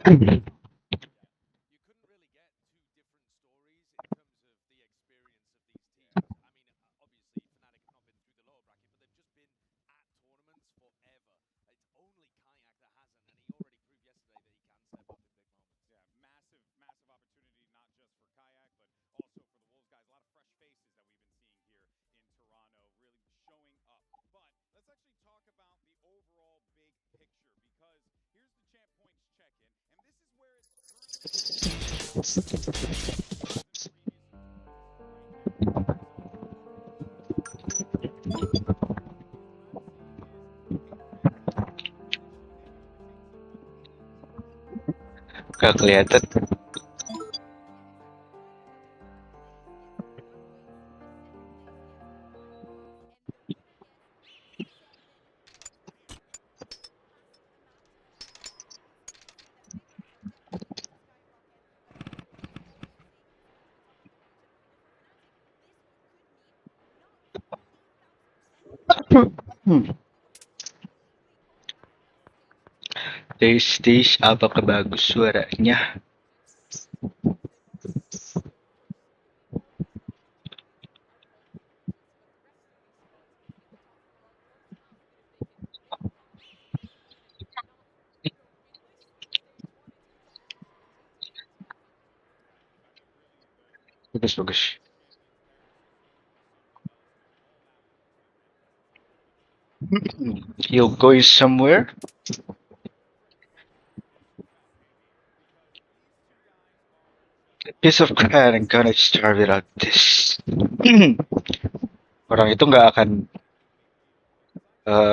Gak kelihatan. Tis, apakah bagus suaranya? Bagus. You going somewhere? Piece of crap, I'm gonna starve without this. Orang itu nggak akan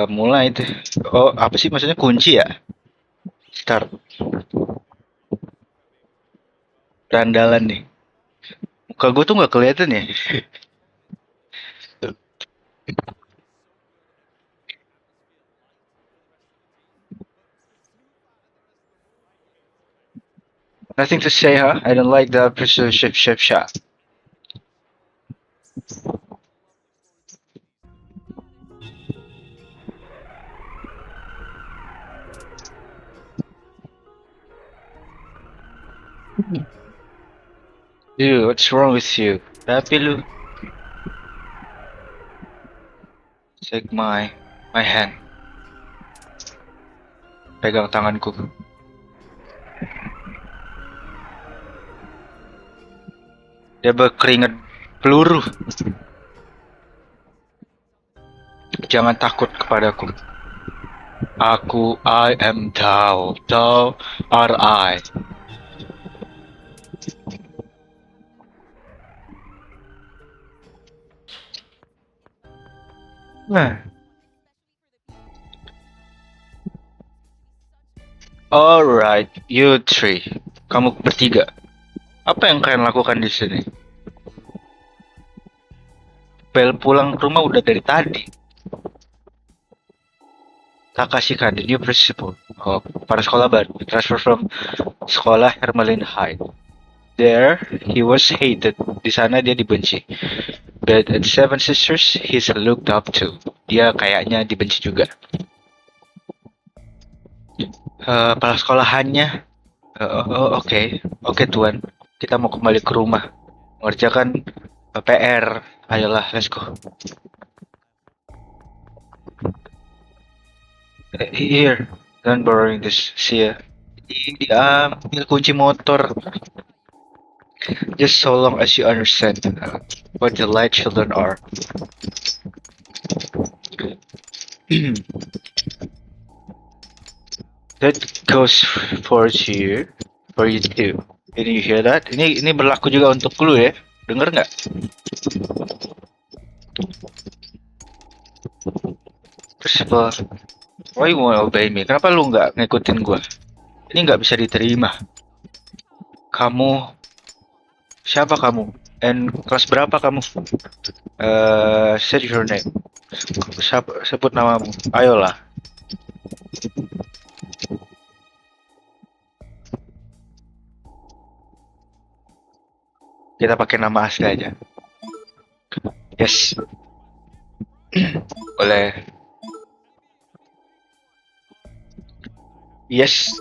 mulai itu. Oh, apa sih maksudnya kunci ya? Start. Berandalan nih. Muka gue tuh nggak kelihatan ya. Nothing to say, huh? I don't like the precision shot. Dude, what's wrong with you? Tapi lu. Take my hand. Pegang tanganku. Dia berkeringat peluru. Jangan takut kepadaku. I am thou. Thou are I. Nah. Alright, you three. Kamu bertiga. Apa yang kalian lakukan di sini? Bel pulang ke rumah udah dari tadi. Takashika, the new principal. Oh, para sekolah baru. Transfer from sekolah Hermelin High. There, he was hated. Di sana dia dibenci. But at Seven Sisters, he's looked up to. Dia kayaknya dibenci juga. Kepala sekolahannya. Oke, Tuan. Kita mau kembali ke rumah. Mengerjakan PR. Ayolah, let's go. Here, don't borrowing this. See ya. Diambil kunci motor. Just so long as you understand what the light children are. That goes for you too. Did you hear that? Ini berlaku juga untuk lu ya. Dengar nggak? Terus apa? Why you wanna obey me? Kenapa lu nggak ngikutin gua? Ini nggak bisa diterima. Kamu siapa kamu? And kelas berapa kamu? Say your name. Sebut namamu. Ayolah. Kita pakai nama asli aja. Yes. Boleh. Yes.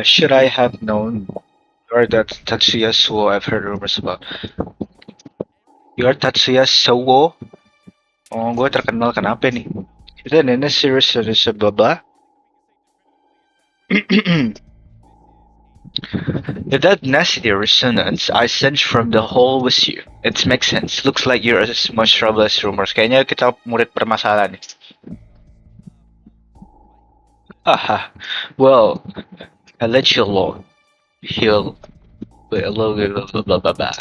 Should I have known you're that Tatsuya Suo I've heard rumors about? You're Tatsuya Suo? Oh, gue terkenal kenapa nih? Is that in a series or is it blah blah? If that nasty resonance I sensed from the hall was you, it makes sense. Looks like you're as much trouble as rumors. Kayaknya kita murid permasalahan nih. Haha. Well, I let you alone. Heal. Blah blah blah blah blah blah.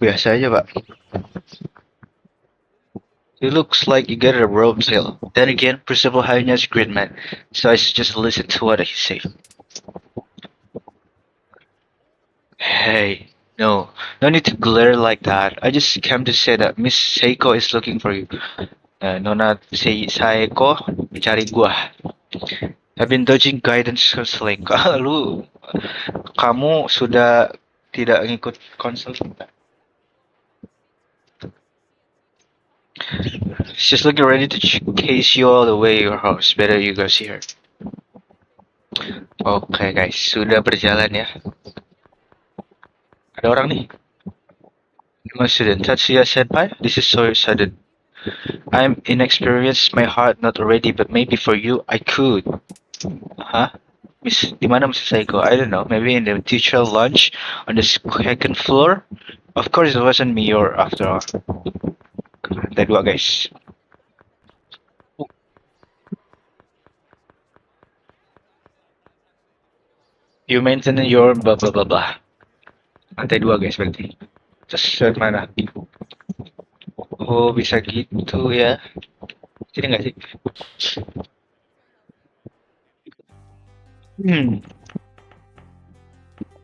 Biasa aja, Pak. It looks like you get a rope tail. Then again, Principal Haynes is a great man, so I just listen to what he say. Hey, no need to glare like that. I just came to say that Miss Seiko is looking for you. Nona Seiko mencari gua. I've been dodging guidance counseling. Kamu sudah tidak ngikut konseling? She's looking ready to chase you all the way to your house. Better you go see her. Oke guys, sudah berjalan ya. Ada orang nih. No student. Tatsuya senpai, this is so sudden. I'm inexperienced, my heart not ready, but maybe for you I could. Huh? Miss, di mana Mrs. Saiko? I don't know. Maybe in the teacher lunch on the second floor? Of course it wasn't me or after all. Lantai 2 guys. You maintain your blah blah blah blah. Lantai 2 guys berarti. Terus lewat mana? Oh bisa gitu ya. Jadi nggak sih?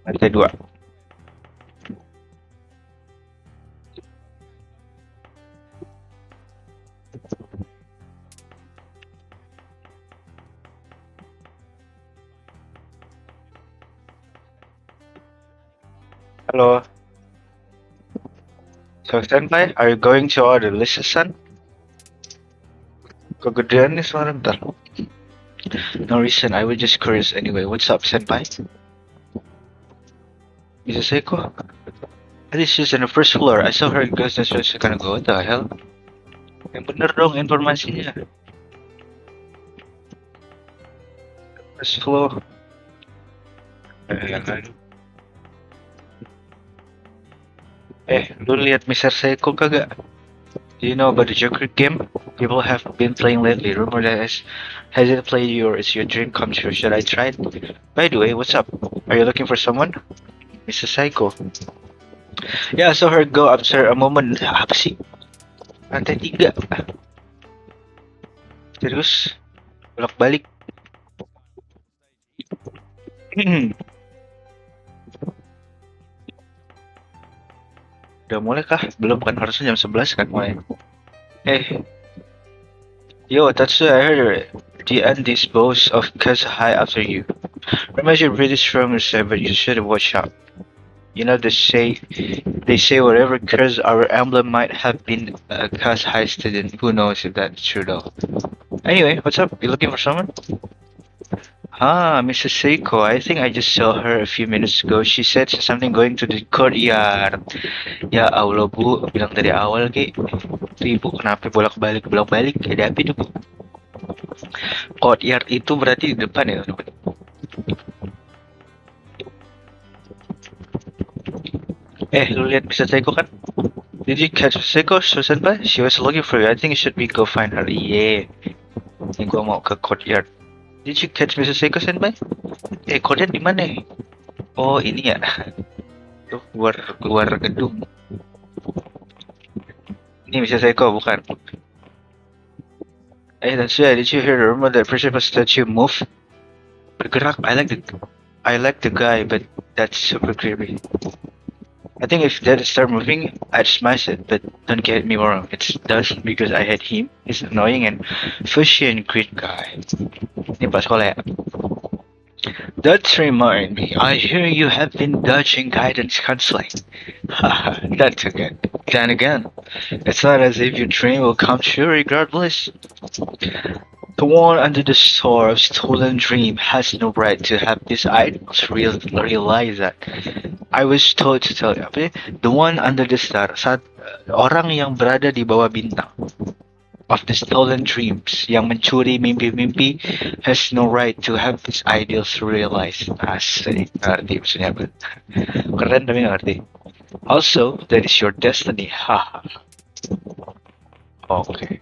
Lantai 2. Halo. So standby, are you going to order lesson? Kegedean nih suara bentar. No reason, I was just curious anyway. What's up, senpai? Mrs. Seiko? I think she's on the first floor. I saw her in Ghost and she's gonna go. What the hell? Yang bener dong informasinya. First floor. Lu lihat Mr. Seiko kagak? Do you know about the Joker game people have been playing lately? Rumor that has it played you or is your dream come true? Should I try it? By the way, what's up? Are you looking for someone? Mr. Psycho. Yeah, I saw her go after a moment. Apa sih? Lantai 3. Terus bolak-balik. Udah mulai kah? Belum kan, harusnya jam 11 kan mulai. Yo, that's I heard the end dispose of cause high after you. Remember you're pretty strong yourself, but you should watch out. You know they say whatever curse our emblem might have been a cast high student. Who knows if that's true though. Anyway, what's up? You looking for someone? Mrs. Seiko. I think I just saw her a few minutes ago. She said something going to the courtyard. Ya Allah bu, bilang dari awal ki. Tuh ibu kenapa bolak-balik ada apa itu bu? Courtyard itu berarti di depan ya teman-teman. Lu lihat Mrs. Seiko kan? Did you catch Seiko, Senpai? She was looking for you. I think you should be go find her. Yeah. Ini gua mau ke courtyard. Did you catch Mrs. Seiko, Senpai? Courtyard di mana? Oh, ini ya. Tuh, keluar gedung. Ini Mrs. Seiko bukan? That's yeah. Did you hear the rumor that principal statue move? Bergerak. I like the guy, but that's super creepy. I think if that start moving, I'd smash it, but don't get me wrong, it doesn't because I hate him. He's annoying and fishy and great guy. Ini pas sekolah ya. That remind me, I hear you have been dodging guidance counseling. That's again. Then again, it's not as if your dream will come true regardless. The one under the store of stolen dream has no right to have these idols realize that. I was told to tell you, apa ya? The one under the star, orang yang berada di bawah bintang of the stolen dreams, yang mencuri mimpi-mimpi, has no right to have these ideals realized. Asik, ngerti maksudnya apa? Keren tapi ngerti. Also, that is your destiny. Haha. Okay.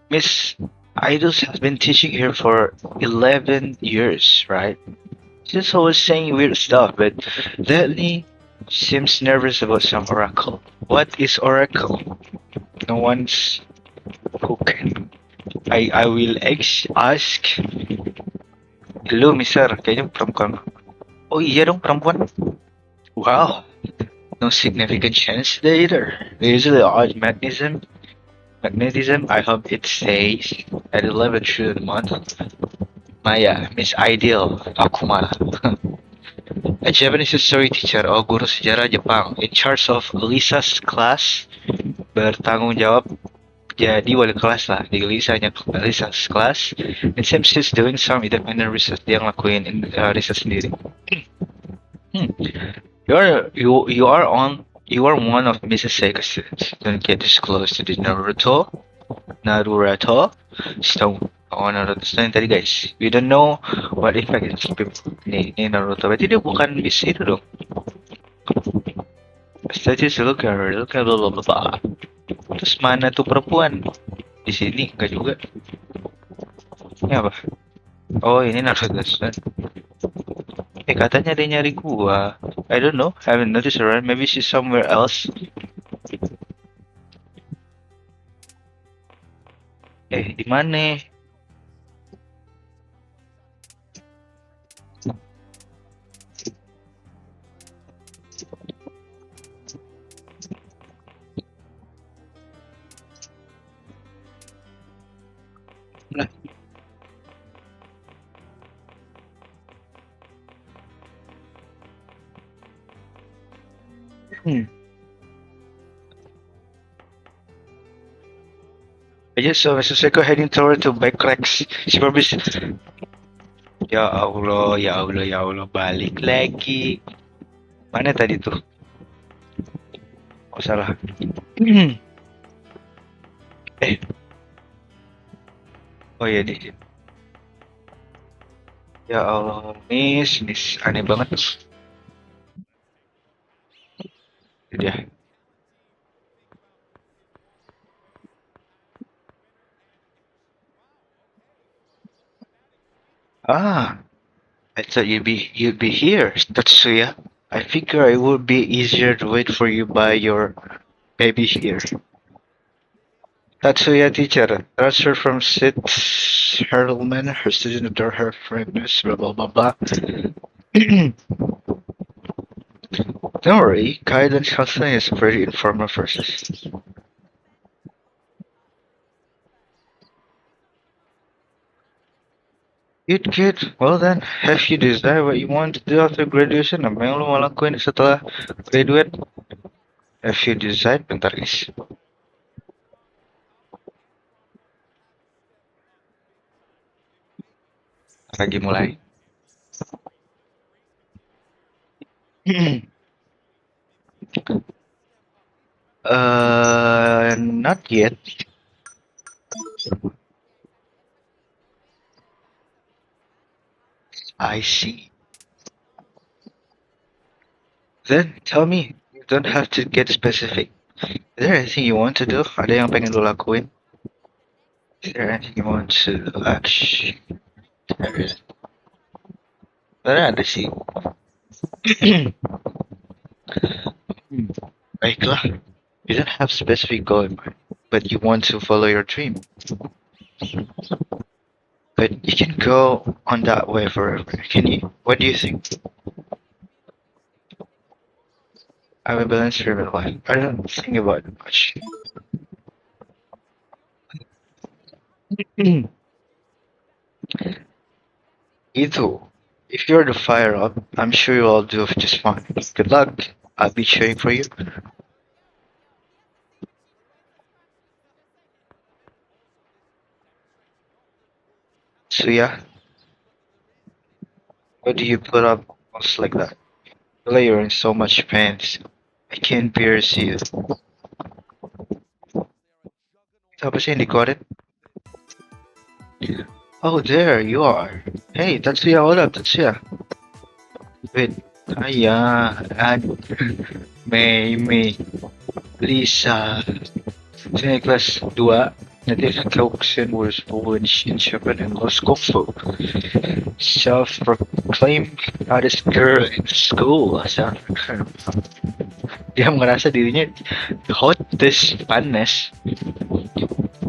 Miss Idols has been teaching here for 11 years, right? She's always saying weird stuff, but lately seems nervous about some oracle. What is oracle? No one's who can. I will ask. Hello, Mister. Kayaknya perempuan. Oh iya dong, perempuan. Wow. No significant chance later. Usually odd magnetism. I hope it stays at 11 through the month. Maya, Miss Ideal, aku malah. A Japanese history teacher, guru sejarah Jepang, in charge of Lisa's class, bertanggung jawab jadi wali kelas lah di Lisa's class. It seems she's doing some independent research, dia ngelakuin research sendiri. You are one of Mrs. Sega's students. Don't get this close to the Naruto stone. Naruto stone tadi guys. We don't know what effect it people. Nih Naruto. Berarti dia bukan bis itu dong. Status look blah blah blah. Terus mana tuh perempuan? Di sini enggak juga. Ini apa? Oh ini Naruto stone. Katanya dia nyari gua. I don't know. Haven't noticed her. Maybe she's somewhere else. Di mana? Nah. I just saw Mrs. Seiko heading toward to Backracks. She probably Ya Allah, balik lagi. Mana tadi tuh? Oh salah. Oh iya nih. Ya Allah, Miss aneh banget. Dia. I thought you'd be here, Tatsuya. I figure it would be easier to wait for you by your baby here. Tatsuya teacher, transfer from Sid Herdelman, her student adore her frankness, blah blah blah blah. Don't worry, guidance counseling is a very informal process. Good. Well then, have you decided what you want to do after graduation? Apa yang lo mau lakuin setelah graduate? Have you decided? Bentar guys. Lagi mulai. Not yet. I see. Then tell me, you don't have to get specific. Is there anything you want to do? Ada yang pengen lo lakuin? Is there anything you want to actually? Ada sih. Baiklah. You don't have specific goal in mind, but you want to follow your dream. But you can go on that way forever, can you? What do you think? I have a balanced driven life. I don't think about it much. Itu, if you're the fire up, I'm sure you'll do just fine. Good luck. I'll be cheering for you. Suya, why do you put up walls like that? Really, you're in so much pain. I can't bear see you. Apa sih yang dikeluarin? Oh, there you are. Hey, Tatsuya, hold up, Tatsuya. Wait, Aya, and Mei, Lisa. Sini kelas 2. Native Coxon was born in Japan and lost Kung Self-proclaimed hottest girl in school. Dia merasa dirinya the hottest, panas.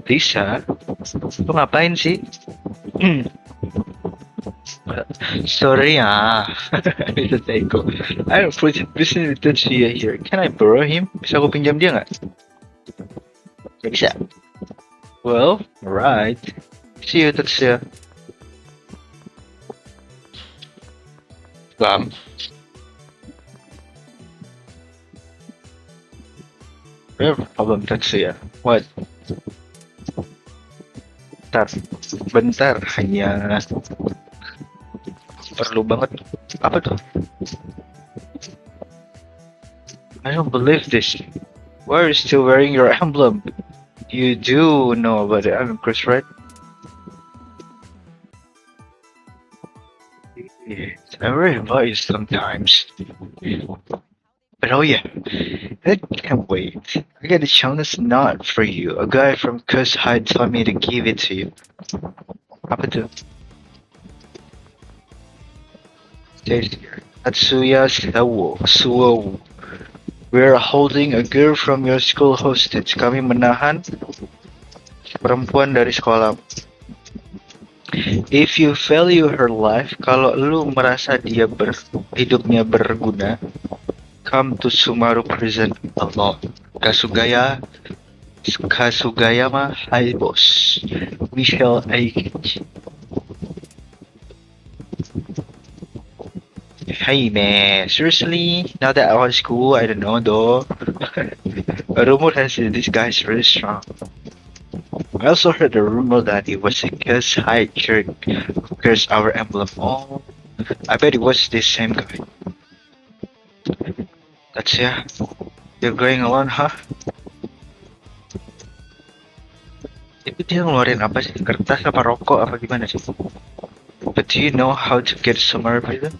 Lisa, lu ngapain sih? Sorry itu Teiko. I don't put business with Tetsuya here. Can I borrow him? Bisa aku pinjam dia nggak? Nggak bisa. Well, alright. See you, Tetsuya. Bam. We have a problem, Tetsuya. What? Bentar, hanya perlu banget. Apa tuh? I don't believe this. Why are you still wearing your emblem? You do know about the emblem, Chris, right? I worry about you sometimes. But oh yeah, I can't wait. I got a Jonas knot for you. A guy from Kush High told me to give it to you. Apa tuh? Tatsuya Suwo. We're holding a girl from your school hostage. Kami menahan perempuan dari sekolah. If you value her life, kalau lu merasa dia hidupnya berguna, come to Sumaru Prison alone. Kasugayama High Boss. We shall age. Hey man, seriously? Now that I was school, I don't know though. A rumor has it this guy's really strong. I also heard a rumor that it was a Gus High Church who carries our emblem. Oh, I bet it was this same guy. That's yeah. You're going alone, huh? Itu dia ngeluarin apa sih? Kertas apa rokok apa gimana sih? But do you know how to get somewhere with them?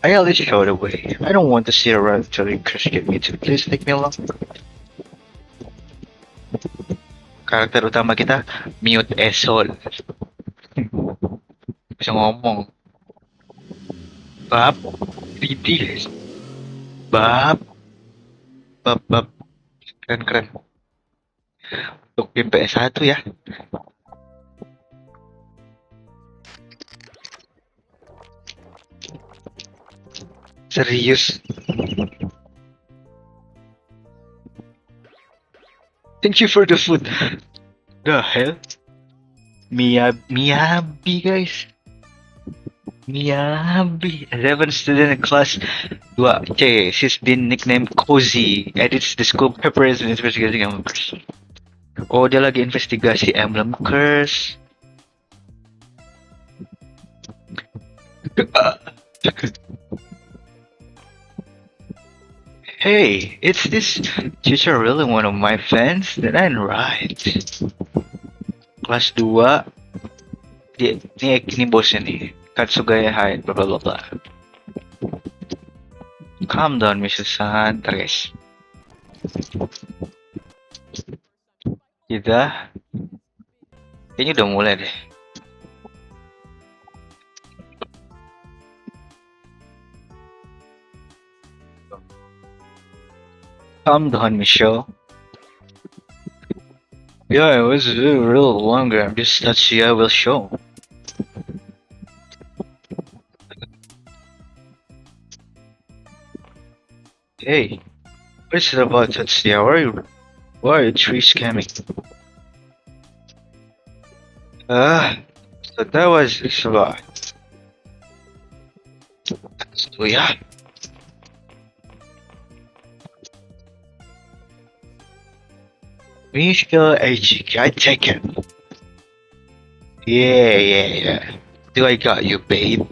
I at least show the way. I don't want to sit around until you get me to. Please take me along. Karakter utama kita mute esol. Bisa ngomong. Bab, Didi, bab, keren. Untuk game PS1 ya. Serius. Thank you for the food. The hell? Miyabi guys. Miyabi. 11 student in class 2C. She's been nicknamed Cozy. Edits the school papers and investigating emblem curse. Oh, dia lagi investigasi emblem curse. Hey, is this teacher really one of my fans? Then I'm right. Kelas 2. Ini bosnya nih. Katsugaya High, blah blah blah. Calm down, Mrs. San. Ntar guys. Kita kayaknya udah mulai deh. Calm down, Michelle. Yeah, it was a real longer. I'm just Tatsuya will show. Hey, what is it about Tatsuya? Why are you tree scamming? So that was it's about. Tatsuya. Michelle AG, I take it. Yeah. Do I got you, babe?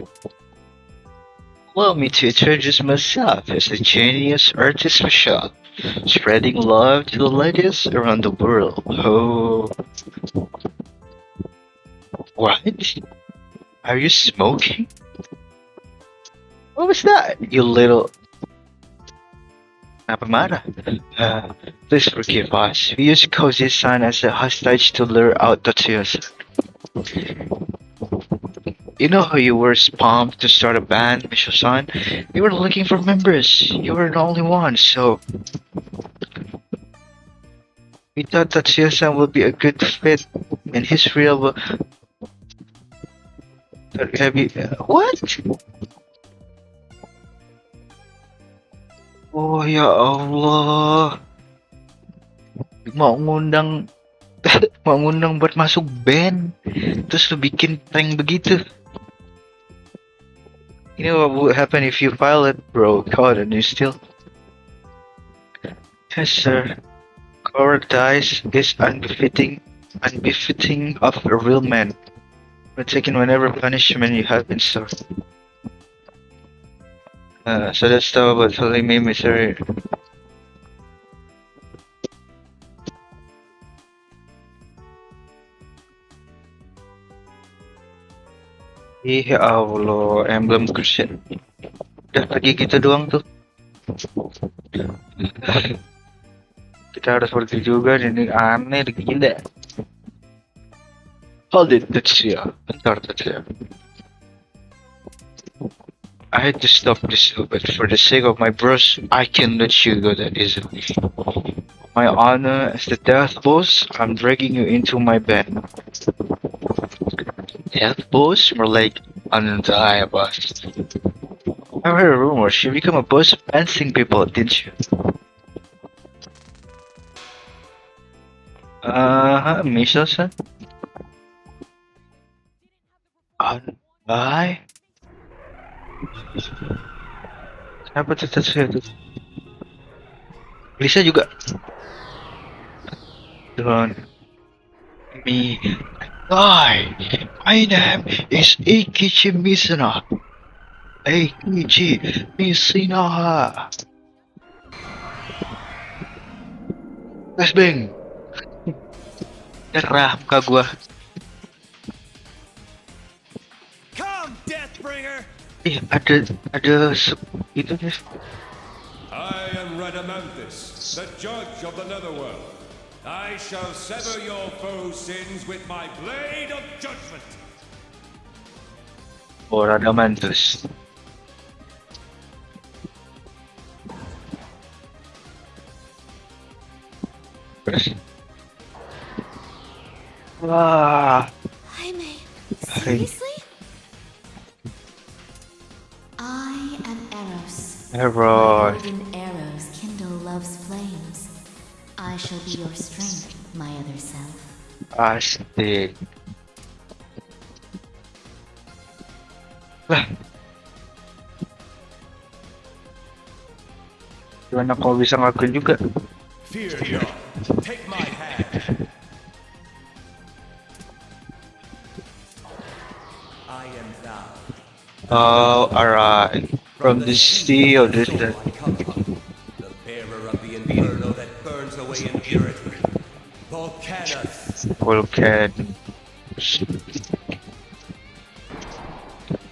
Allow me to introduce myself as a genius artist special, spreading love to the ladies around the world. Oh, what? Are you smoking? What was that, you little... Napamara? Please forgive us. We use Cozy-san as a hostage to lure out Tatsuya-san. You know how you were spammed to start a band, Misho-san? We were looking for members. You were the only one, so we thought Tatsuya-san would be a good fit, and his real... Have you... What? Oh ya Allah, mau ngundang mau ngundang buat masuk band, terus lu bikin prank begitu. You know what would happen if you file it, bro? God, and you still... Yes, sir. Cowardice is unbefitting of a real man. We're taking whatever punishment you have in store. So that's all about telling me, Mr. Ya Allah, emblem Christian. Udah pergi gitu doang tuh. Kita harus pergi juga, ini aneh, gila. Hold it, Tetsuya. Bentar, Tetsuya. I had to stop this, but for the sake of my bros, I can't let you go that easily. My honor as the death boss, I'm dragging you into my bed. Death boss? More like untie boss. I heard a rumor you become a boss of dancing people, didn't you? Miso-san? Untie? Kenapa tuh Tetsuya tuh? Lisa juga? Don't me die. My name is Eikichi Misuna. Eikichi Misuna. Flashbang. Cerah muka gua. Come, Deathbringer. Ada itu deh. I am Radamanthus, the judge of the Netherworld. I shall sever your foes' sins with my blade of judgment. Oh, Radamanthus. Wah. Jaime, seriously? I am Eros. Eros. My golden arrows kindle love's flames. I shall be your strength, my other self. Asik. Lah. Gimana kau bisa ngelakuin juga? Fear not. Take my hand. I am thou. Oh, alright. From the sea of the I come from, the bearer of the inferno that burns away impurity. Volcanus. volcan.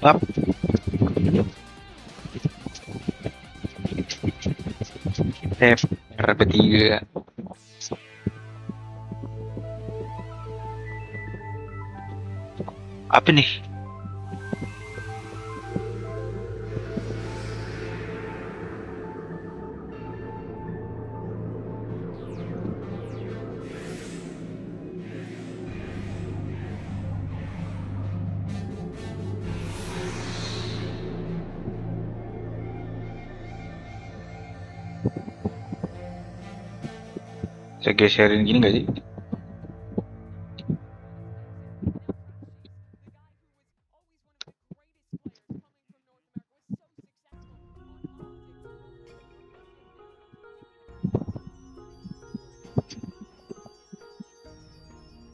Up. Bertiga. Apa nih? Saya geserin gini gak sih?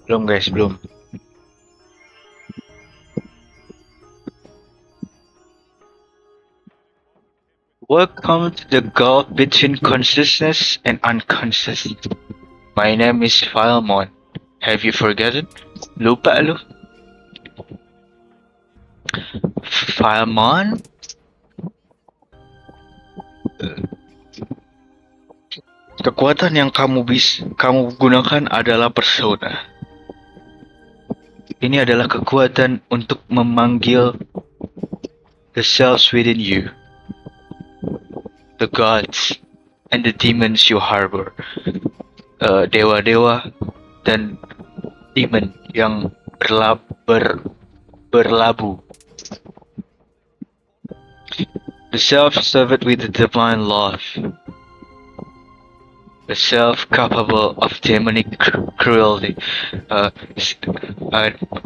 Belum guys, belum. Welcome to the gulf between consciousness and unconscious. My name is Philemon. Have you forgotten? Lupa lu? Philemon? Kekuatan yang kamu gunakan adalah persona. Ini adalah kekuatan untuk memanggil the selves within you, the gods and the demons you harbor, dewa-dewa dan demon yang berlabuh. The self served with the divine love, the self capable of demonic cruelty,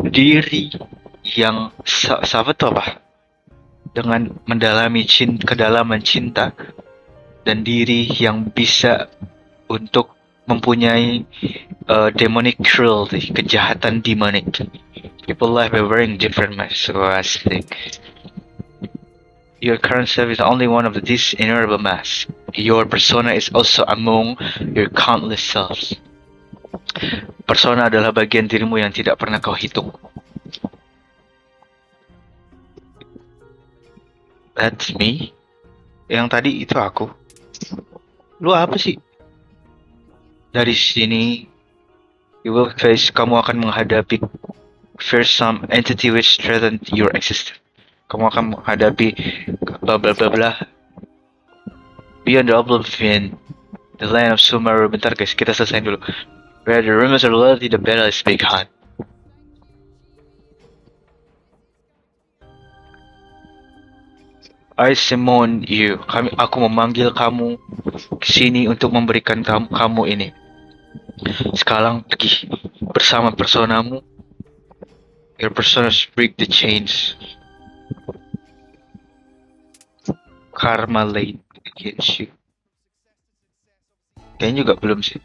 diri yang sahabat apa? Dengan mendalami kedalaman cinta dan diri yang bisa untuk mempunyai demonic cruelty, kejahatan demonic. People live by wearing different masks, so I think. Your current self is only one of these innumerable masks. Your persona is also among your countless selves. Persona adalah bagian dirimu yang tidak pernah kau hitung. That's me. Yang tadi itu aku. Lu apa sih? Dari sini, kamu akan menghadapi fearsome entity which threaten your existence. Kamu akan menghadapi bla bla bla bla. Beyond the oblivion, the land of Sumeru. Bentar guys, kita selesai dulu. Where the rumors of loyalty, the battle is begun. I summon you. Aku memanggil kamu ke sini untuk memberikan kamu ini. Sekarang pergi bersama personamu. Your personas break the chains. Karma laid against you. Kayaknya juga belum sih.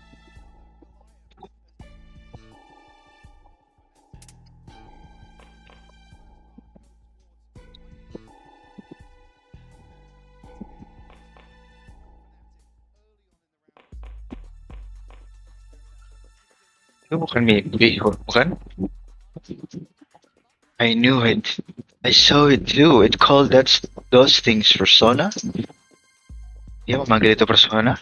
Itu bukan mimpi, bukan? I knew it. I saw it too. It called those things persona. Dia memanggil itu persona.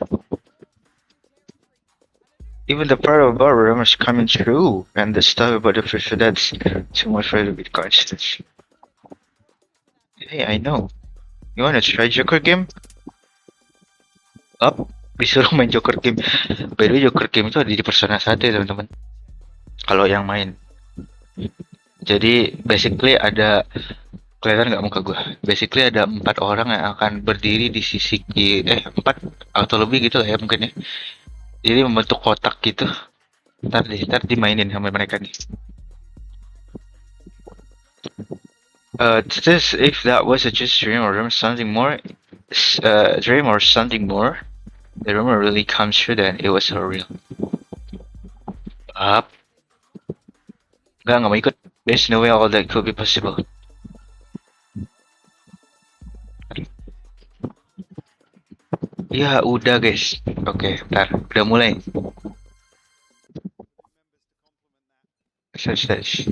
Even the part of our room is coming true, and the stuff about the future, that's too much for the bit conscious. Hey, I know. You wanna try Joker game? Up, disuruh main Joker game. By the way, Joker game itu ada di Persona 1 ya teman-teman. Kalau yang main. Jadi basically ada, kelihatan nggak muka gue? Basically ada 4 orang yang akan berdiri di sisi kiri, 4 atau lebih gitu lah ya mungkin ya. Jadi membentuk kotak gitu. Ntar dimainin sama mereka nih. This if that was a just dream or something more, dream or something more, the rumor really comes true then it was so real. Up. Nggak mau ikut. There's no way all that could be possible. Ya udah guys. Oke, bentar. Udah mulai. Search.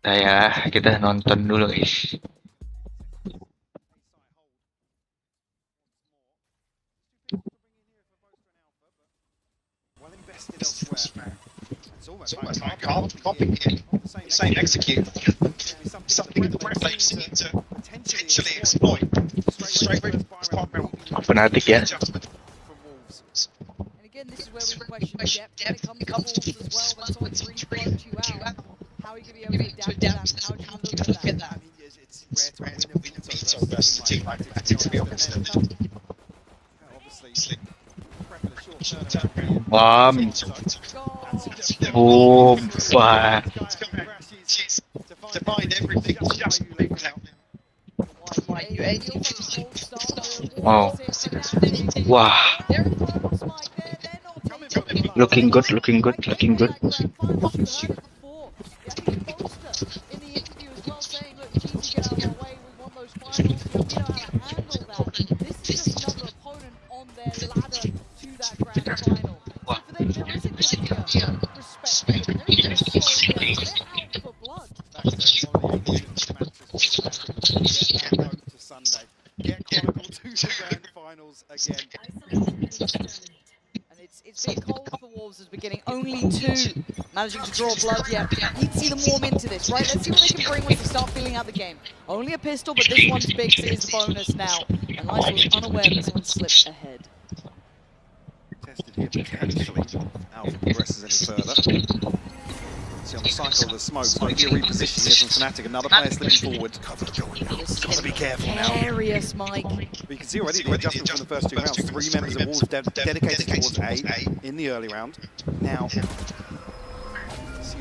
Nah ya, kita nonton dulu guys. Well invested elsewhere. It's almost like copy here. Same execute. Something that we're facing to potentially exploit. Straight spiral. Fanatic ya. And again, this is where we question depth when it comes to walls as well. When someone three-blocks you out, how are you going to be able to adapt to that? How do you look at that? I mean, it's rare to win a veto versus a team like that, to be honest. Obviously, Bomba. To find everything just out. Wow. Wah. Looking good. out for blood. That's one of the ancient matches. Get that road to Sunday. Get Chronicle to the Grand Finals again. And it's been cold for Wolves at the beginning. Only 2 managing to draw blood yet. Need to see them warm into this, right? Let's see what they can bring once they start feeling out the game. Only a pistol, but this one's big, so it's a bonus now. And Lice was unaware that someone slipped ahead. Tested here potentially. Alpha progresses any further. See on the cycle of the smokes, might be a reposition here from Fnatic. Another player slipping forward. This is Gotta be careful now. Hilarious, Mike. But you can see already the adjustment from the first 2 rounds. 3 members of Wolves dedicated towards A in the early round. Now, see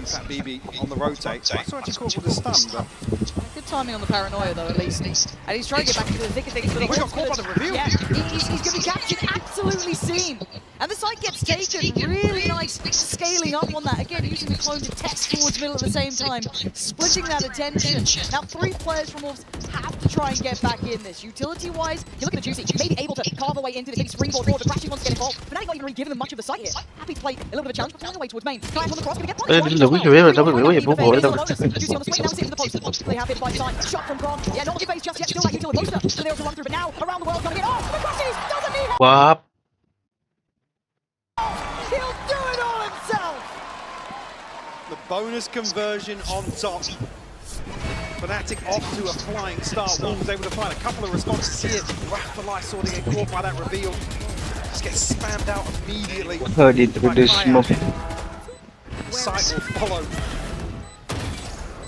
Fat BB on the rotate. I saw actually caught with a stun, but Good timing on the paranoia, though, at least. And he's trying to get back into the thick of things. But he got caught by the reveal. Yeah, he's going to be captured, absolutely seen. And the site gets taken, really nice scaling up on that. Again, using the clone to test towards middle at the same time, splitting that attention. Now, 3 players from Wolves have to try and get back in this. Utility-wise, you look at the Juicy, maybe able to carve away into this big springboard forward, but Crashy wants to get involved. But now he's not even really giving them much of the site here. Happy to play a little bit of a challenge, but flying away towards main. Kayak on the cross, going to get Juicy on the swing, now sitting in the post. They have hit by side. Shot from Kron. Yeah, not looking base just yet. Still that utility booster. So they'll run through, but now around the world coming in. Oh, the Crashies doesn't need help. Wap. He'll do it all himself. the bonus conversion on top. Fnatic off to a flying start. Wolves able to find a couple of responses here. Rafa saw to get caught by that reveal. Just gets spammed out immediately. Heard it with the smoke. Sight will follow.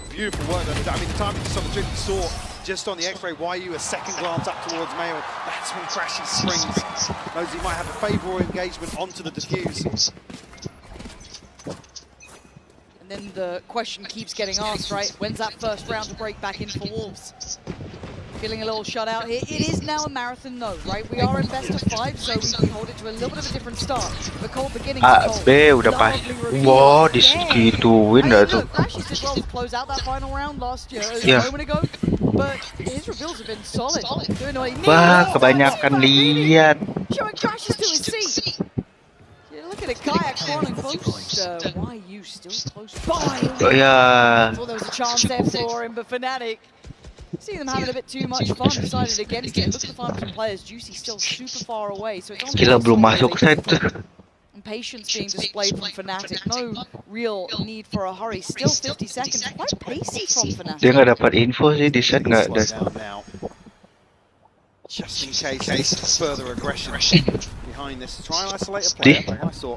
Beautiful work though. I mean, the time you saw the trick you saw just on the X-ray, YU a second glance up towards Mail. That's when Crashy springs. Knows he might have a favourable engagement onto the defuse. And then the question keeps getting asked, right? When's that first round to break back in for Wolves? Feeling a little shut out here. It is now a marathon though, right? We are in best of 5, so we hold it to a little bit of a different start. The cold beginning is B udah pas. Wow, disegituin dah tuh. Crashy did well to close out that final round last year, a moment ago, but his reveals have been solid. Doing what he needs. Wah, kebanyakan lihat. Showing Crashes to his seat. Yeah, look at it, Kayak crawling close. Why you still close by? Oh ya. Thought there was a chance there for him, but Fnatic, seeing them having a bit too much fun, decided against it. Look at the final two players. Juicy still super far away, so it's on. Gila belum masuk set. And patience being displayed from Fnatic. No real need for a hurry. Still 50 seconds. Quite pacey from Fnatic. Dia nggak dapat info sih di set nggak ada. Just in case further aggression behind this. Try and isolate a player. I saw.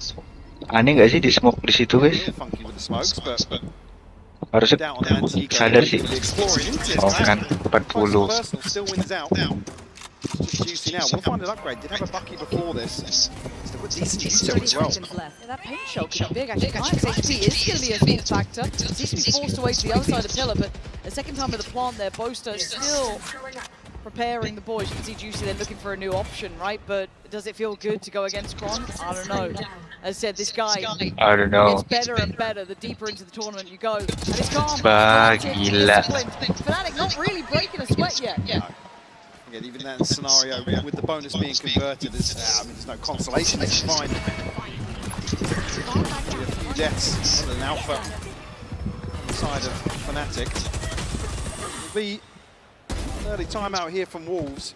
Aneh nggak sih di smoke di situ guys? Funky with the smokes, but Harusnya sadar sih. Oh kan 40. Still wins out. Just Juicy now. We'll find an upgrade. Did have a bucky before this. Still with decent util as well. Yeah, that paint shell could be big actually. Kayak's HP is going to be a small factor. Seems to be forced away to the other side of the pillar, but the second time with the plant there, Boaster still preparing the boys. You can see Juicy then looking for a new option, right? But does it feel good to go against Kron? I don't know. As I said, this guy I don't know. gets better and better the deeper into the tournament you go. And it's calm. Bah, gila. Fnatic not really breaking a sweat yet. Again, even that scenario with the bonus being converted, I mean, there's no consolation. It's fine. A few deaths and an alpha on the side of Fnatic. It'll be an early timeout here from Wolves.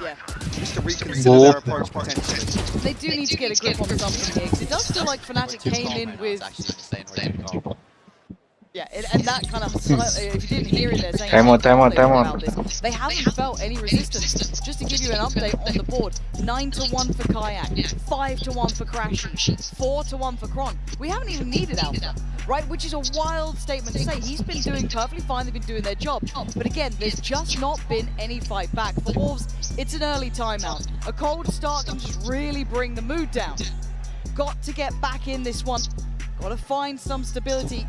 Yeah. Just to reconsider their approach potentially. They do need to get a grip on something here, because it does feel like Fnatic came in with... Yeah, and that kind of, if you didn't hear it there, saying Time on. about this, they haven't felt any resistance. Just to give you an update on the board, 9-1 for Kayak, 5-1 for Crashy, 4-1 for Kron. We haven't even needed Alpha, right? Which is a wild statement to say. He's been doing perfectly fine, they've been doing their job. But again, there's just not been any fight back. For Wolves, it's an early timeout. A cold start can just really bring the mood down. Got to get back in this one. Got to find some stability.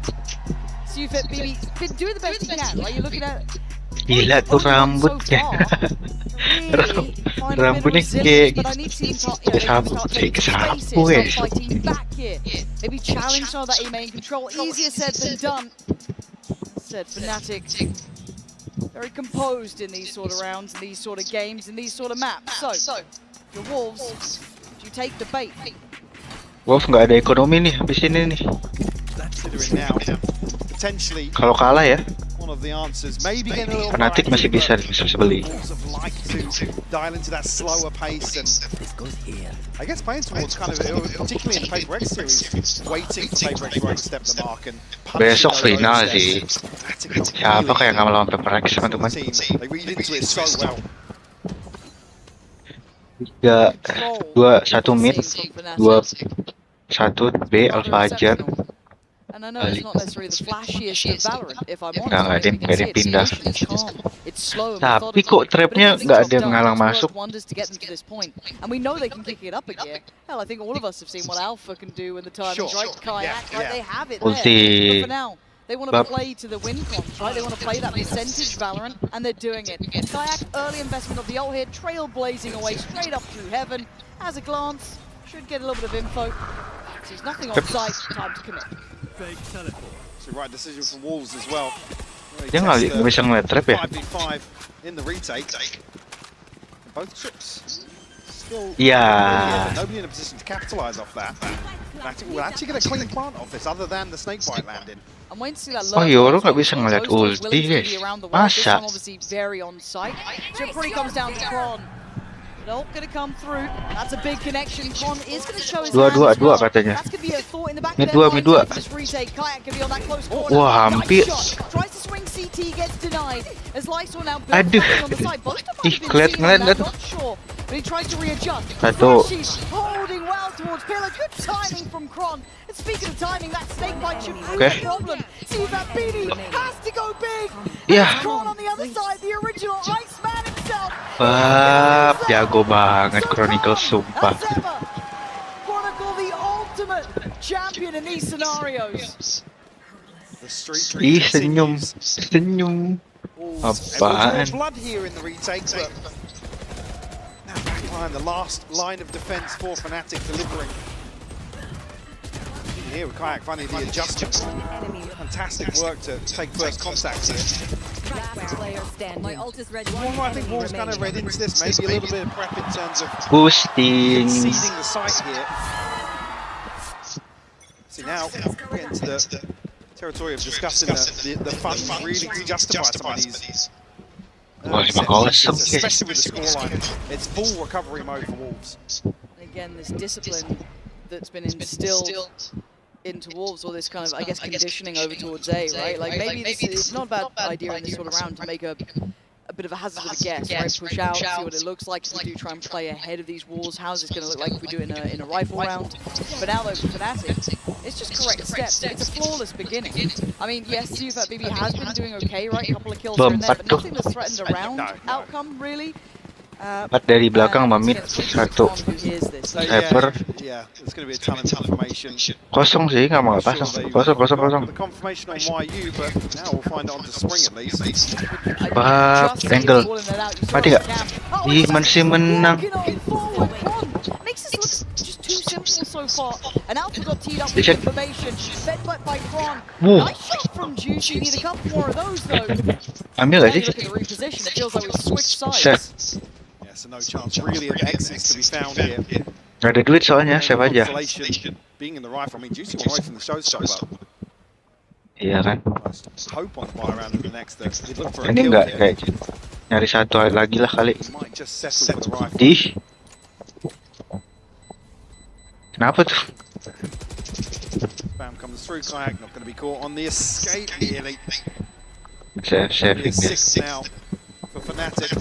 Sufit BB been doing the best he can, right? You're looking at Gila tuh rambutnya. Rambutnya kayak sapu guys. Maybe challenge some of that A main control. Easier said than done. Said Fnatic, very composed in these sort of rounds, in these sort of games, in these sort of maps. So, the Wolves, do you take the bait? Wolf nggak ada ekonomi nih habis ini nih. Considering now potentially Kalau kalah ya, one of the answers. Maybe getting a little Fnatic masih bisa beli. Wolves have liked to dial into that slower pace, and I guess playing towards kind of, particularly in the Paper X series, waiting for Paper X to overstep the mark and punching Besok those final oversteps. sih. Fnatic are Siapa really kayak nggak melawan Paper X, strong teman-teman? team. They read into it so well. 2-1 mid, 2-1 B Alpha Jet. And I know it's not necessarily the flashiest of Valorant, if I'm honest. Nggak ada yang pindah. It's calm, it's slow and Tapi methodical, kok trapnya but it nggak gets ada yang the job ngalang done. It's masuk? worked wonders to get them to this point. And we know they can kick it up a gear. Hell, I think all of us have seen what Alpha can do when the timing's right. Kayak, right? They have it there. Ulti. But for now, they want to play to the win comms, right? They want to play that percentage Valorant, and they're doing it. Kayak, early investment of the ult here, trailblazing away straight up through heaven. Has a glance, should get a little bit of info. Sees nothing on sight, time to commit. It's the right decision from Wolves as well. Dia nggak bisa ngeliat trap ya? 5v5 in the retake. Both trips still Yeah. but nobody in a position to capitalize off that. Fnatic will actually get a clean plant off this, other than the snakebite landing. I'm waiting to see that Oh, lurk Yoro box nggak bisa on ngeliat those ulti, willing to guys. be around the world. This Masa? one obviously very on site. So it pretty comes down to Kron. Not going to come through. That's a big connection. Kron is going to show his hand as well. Katanya. That's going to be a thought in the back Mid of their dua, mid minds. dua. This retake, Kayak can be on that close corner. Wah, hampir. Nice shot. Tries to swing CT, gets denied. As Lysol now Aduh. builds on the side. Both of them Ih, have been seeing ngeliat. that, not sure. But he tries to readjust. Satu. She's holding well towards Pillar. Good timing from Kron. And speaking of timing, that snake bite should prove Okay. a problem. See that BD has to go big. Yeah. Kron on the other side, the original Iceman himself. Wah, jago banget Chronicle, sumpah. As ever, Chronicle the ultimate champion in these scenarios. The streak Ih, senyum, continues. senyum. Wolves Apaan? able to draw blood here in the retake, but now back line, the last line of defense for Fnatic delivering. Here with Kayak finding the adjustment. Fantastic work to take first contact here. My ult is ready. One I think Wolves kind of read into this, maybe a little bit of prep in terms of Boosting. conceding the site here. See now, we're getting to the territory of discussing the funds really to justify some of these. Wah, set 5-0, pieces, guys. especially with the scoreline. It's full recovery mode for Wolves. Again, this discipline that's been instilled into Wolves, or this kind of, I guess, conditioning over towards A, right? Like maybe this is not a bad idea in this sort of round to make a bit of a hazard of a guess, right? Push out, see what it looks like. If we do try and play ahead of these walls, how's this going to look like if we do it in a rifle round? But now though, for Fnatic, it's just correct steps. It's a flawless beginning. I mean, yes, Zufat BB has been doing okay, right? A couple of kills here and there, but nothing that's threatened a round outcome, really. 4 dari belakang sama mid, 1. Sniper. Yeah, there's going to be a ton of information. Kosong sih, nggak mau pasang. Kosong. The confirmation on YU, but now we'll find it on the spring at least. Bap, angle. Mati nggak? Ih, masih menang. Makes this look just too simple so far. And Alpha got teed up with Check. information. Fed by Kron. Woo. Nice shot from Juicy. Need a couple more of those though. Ambil Now gak you sih? look at the reposition. It feels like we've switched Set. sides. Yeah, so no chance really of exits to be found here. Gak ada duit soalnya, save aja. Consolation being in the rifle. I mean, Juicy went away from the showstopper. Iya kan? Hope on the buy round in the next. He'd look for a Ini kill nggak here. kayak nyari satu lagi lah kali. He might just settle for the rifle. Ih. Kenapa tuh? Bam comes through. Kayak not going to be caught on the escape nearly. Saving It's dia. 6 now for Fnatic.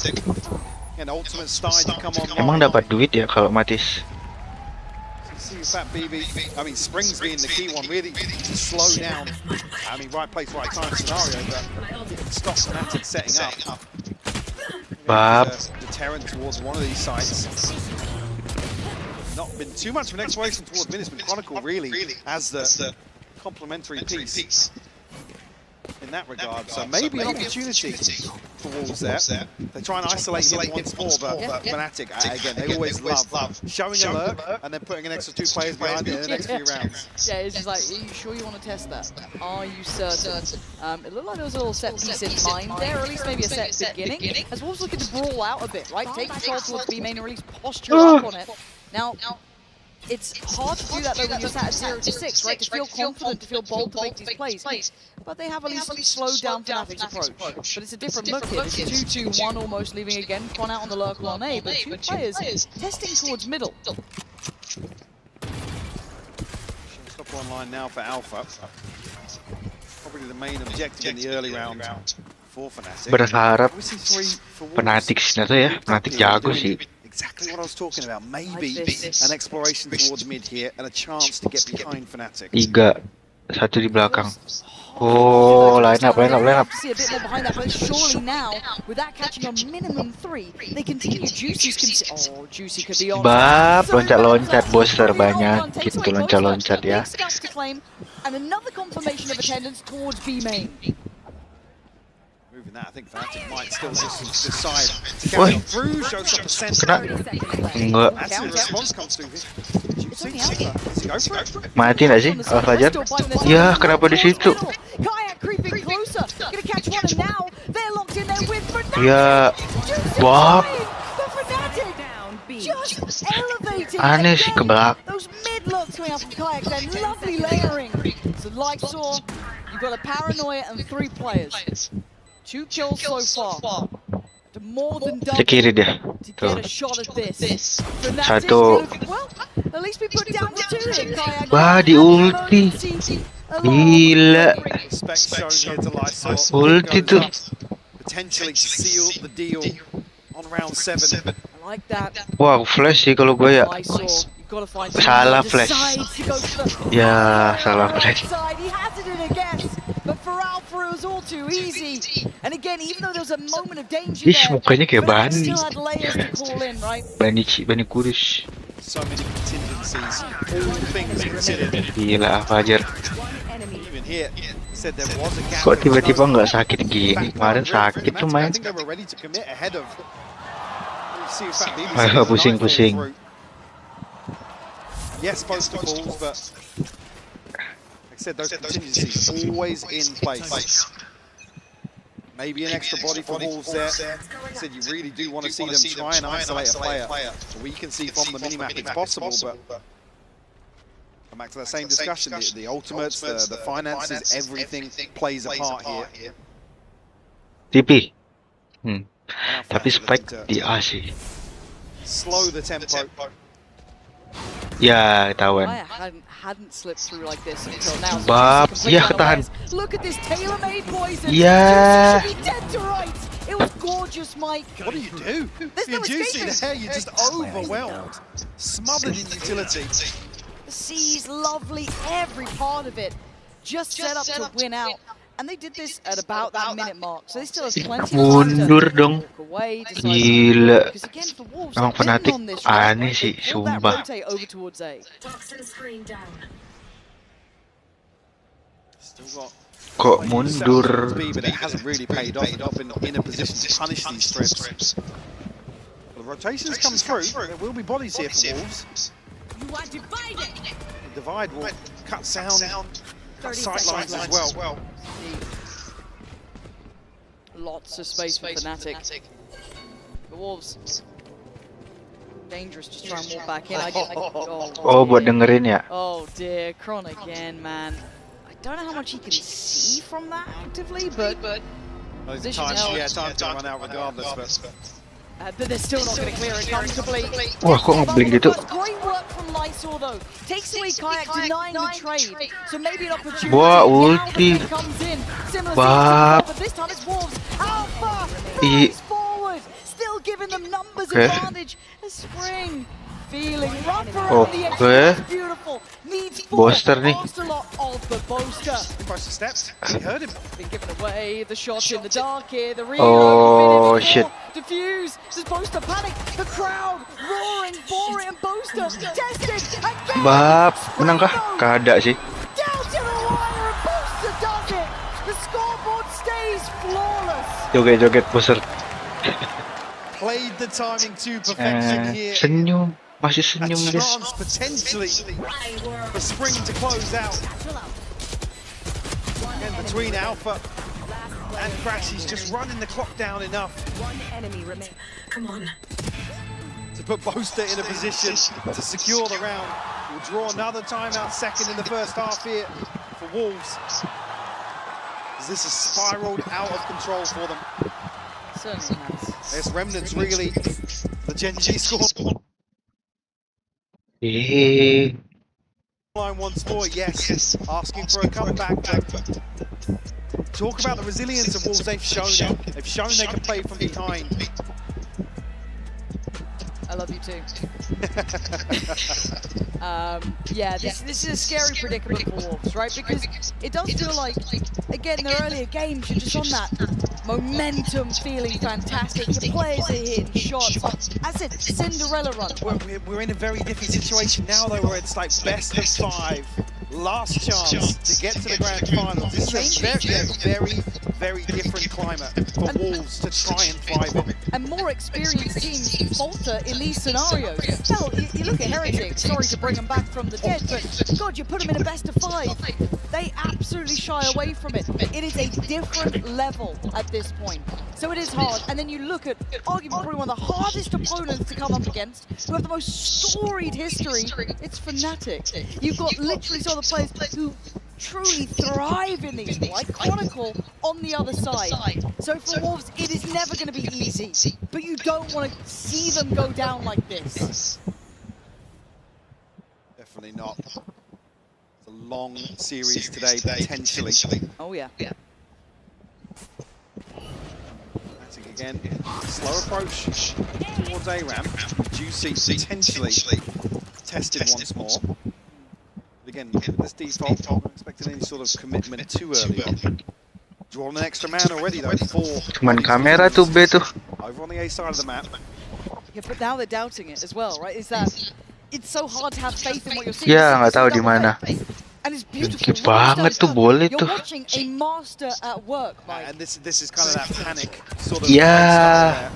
And ultimate starting to come on. Emang dapat duit ya kalau matis? See Fat BB, I mean, Springs being the key one, really to slow down. I mean, right place, right time scenario, but stop Fnatic setting up. Bap. Deterrent towards one of these sites. Not been too much of an exploration towards Minutes, but Chronicle really as the complementary piece in that regard. So maybe an opportunity for Wolves there. They try and isolate him once more, but Fnatic, again, they always love showing a lurk and then putting an extra 2 players behind it in the next few rounds. Yeah, it's just like, are you sure you want to test that? Are you certain? It looked like there was a little set piece in mind there, or at least maybe a set beginning. As Wolves looking to brawl out a bit, right? Take control towards B main and release posture up on it. Now, It's hard to do that though when you're sat at 0-6, right? To feel confident, to feel bold to make these plays. But they have at least slowed down Fnatic's approach. But it's a different look here. It's 2-2-1 almost, leaving again Quan out on the lurk on A, but two players testing towards middle. Stop online now for Alpha. Probably the main objective in the early round for Fnatic. Berharap We see three for Wolves. Fnatic tuh ya, Fnatic jago sih. Exactly what I was talking about. Maybe an exploration towards mid here and a chance to get behind Fnatic. 3, 1 di belakang. Oh, line up. See a bit more behind that, but surely now, with that catching on minimum 3, they continue. Juicy could be on. Bab, loncat-loncat booster banyak gitu, loncat-loncat ya. And another confirmation of attendance towards B main. Moving that, I think Fnatic might still decide to carry on through. Shows up a center. Enggak. That's the response comes through here. Juicy. Does he go for it? Mati nggak sih Alfajar? Ya, kenapa di situ? Kayak creeping closer. Gonna catch one, and now they're locked in there with Fnatic. Ya, Bob. Just elevating. Aneh sih ke belakang. Those mid looks coming out from Kayak, then lovely layering. So like saw, you've got a paranoia and 3 players. 2 kills so far. More than double Ke kiri dia. to Tuh. get a shot at this. Fnatic Satu. well, at least we put down to 2 here, Kayak. Wah, di ulti. Gila. Respect shown here to Lysol. Ulti tuh. Potentially to seal the deal on round 7. I like that. Wah, flash sih kalau gue ya. Lysol, you've got to find Salah someone who flash. decides to go for the Ya, salah flash. side. He hazarded a guess, but for Alpha it was all too easy. And again, even though there was a moment of danger Ih, there, mukanya kayak Fnatic Bani. still had layers to call in, right? Bani kurus. So many contingencies, all things considered. Gila, Alfajar. Even here, said there was a gap. Kok tiba-tiba nggak sakit gini? Kemarin sakit tuh I main. think they were ready to commit ahead of. See if that leaves Ayo, us a pusing. nice ball through. Yes, both the balls, but like I said, those contingencies always in place. Maybe an extra body for Wolves there. Like I said, you really do want to see them try and isolate a player. We can see from the minimap it's possible, but come back to that same discussion. The ultimates, the finances, everything plays a part here. TP. Now Tapi Fnatic spike looking to di A sih. slow the tempo. Ya, ketahuan. Kayak hadn't slipped through like this until now. Bab, Completely iya ketahan. unawares. Look at this tailor-made poison. Yeah. Juicy should be dead to rights. It was gorgeous, Mike. What do you do? There's You're no juicy escaping. there, you're just overwhelmed. Smothered in utility. The sea's lovely, every part of it. Just set up to win out. And they did this at about that minute mark. So they still have plenty of time Mundur to dong. walk away, decide Gila. because again, for Wolves, Emang they're Fnatic on this right, aneh right? sih, They pulled that sumpah. rotate over towards A. Still got Kok plenty of mundur? cells to be, but it hasn't really paid off. They've not been in a position to punish these strips. Well, the rotations come through. There will be bodies here for Wolves. You are divided. The divide will cut sound, cut sightlines as well. Lots of space for Fnatic. The Wolves. Dangerous, just try and walk back in. Oh, buat dengerin ya. Oh dear, Kron again, man. I don't know how much he can see from that actively, but There's Position time, held. yeah, time to run out regardless, but they're still not going to clear it comfortably. Wah, kok ngeblank gitu? Great work from Lysol though. Takes away Kayak, denying the trade. So maybe an opportunity. Wah, now ulti. the pick comes in. Similar Bab. but this time it's Wolves. Alpha I- flies forward, still giving them numbers Okay. advantage. A spring. Feeling rougher on the edge. Okay. That's beautiful. Needs four. Boaster nih. Ocelot of the Boaster. impressive steps. He heard him. Been given away, the shot in the dark here, the reload. Oh, minute shit. before. Diffuse, does Boaster panic? The crowd roaring for it, and Boaster tested again. Bab, menang kah? Kada sih. Down to the wire, and Boaster does it. The scoreboard stays flawless. Joget-joget booster. Played the timing to perfection here. Senyum. Masih A senyum dia. chance potentially for Spring to close out. And between Alpha and Crash, he's just running the clock down enough One enemy remains. to to put Boaster in a position to secure the round. We'll draw another timeout, second in the first half here for Wolves. As this has spiraled out of control for them. Certainly has. Yes, Remnants really, the Gen G score Eh, line once more, yes, asking for a comeback. But talk about the resilience of Wolves, they've shown it. They've shown they can play from behind. I love you too. Yeah, this is a scary predicament for Wolves, right? Because it does feel like, again, in the earlier games, you're just on that momentum, feeling fantastic. The players are hitting shots. I said, Cinderella run. We're in a very different situation now, though, where it's like best of 5, last chance to get to the grand finals. This is a very, very different climate for Wolves to try and thrive in. And more experienced teams falter in these scenarios. Hell, you look at Heretic, sorry to bring them back from the dead, but God, you put them in a best of 5. They absolutely shy away from it. It is a different level at this point. So it is hard. And then you look at arguably probably one of the hardest opponents to come up against, who have the most storied history. It's Fnatic. You've got literally some of the players who truly thrive in these, like Chronicle on the other side. So for Wolves, it is never going to be easy, but you don't want to see them go down like this. Definitely not. It's a long series today, potentially. Oh yeah. Fnatic again, slow approach towards A-Ram. Juicy potentially tested once more. But again, this default, not expecting any sort of commitment too early on. Drawn an extra man already though, 4. cuman kamera tuh B tuh. Over on the A side of the map. Yeah, but now they're doubting it as well, right? Is that it's so hard to have faith in what you're seeing. Ya, nggak tahu di mana. And it's beautiful. Dikit banget tuh, boleh You're tuh. watching a master at work, Mike. And this is kind of that panic sort of. Ya.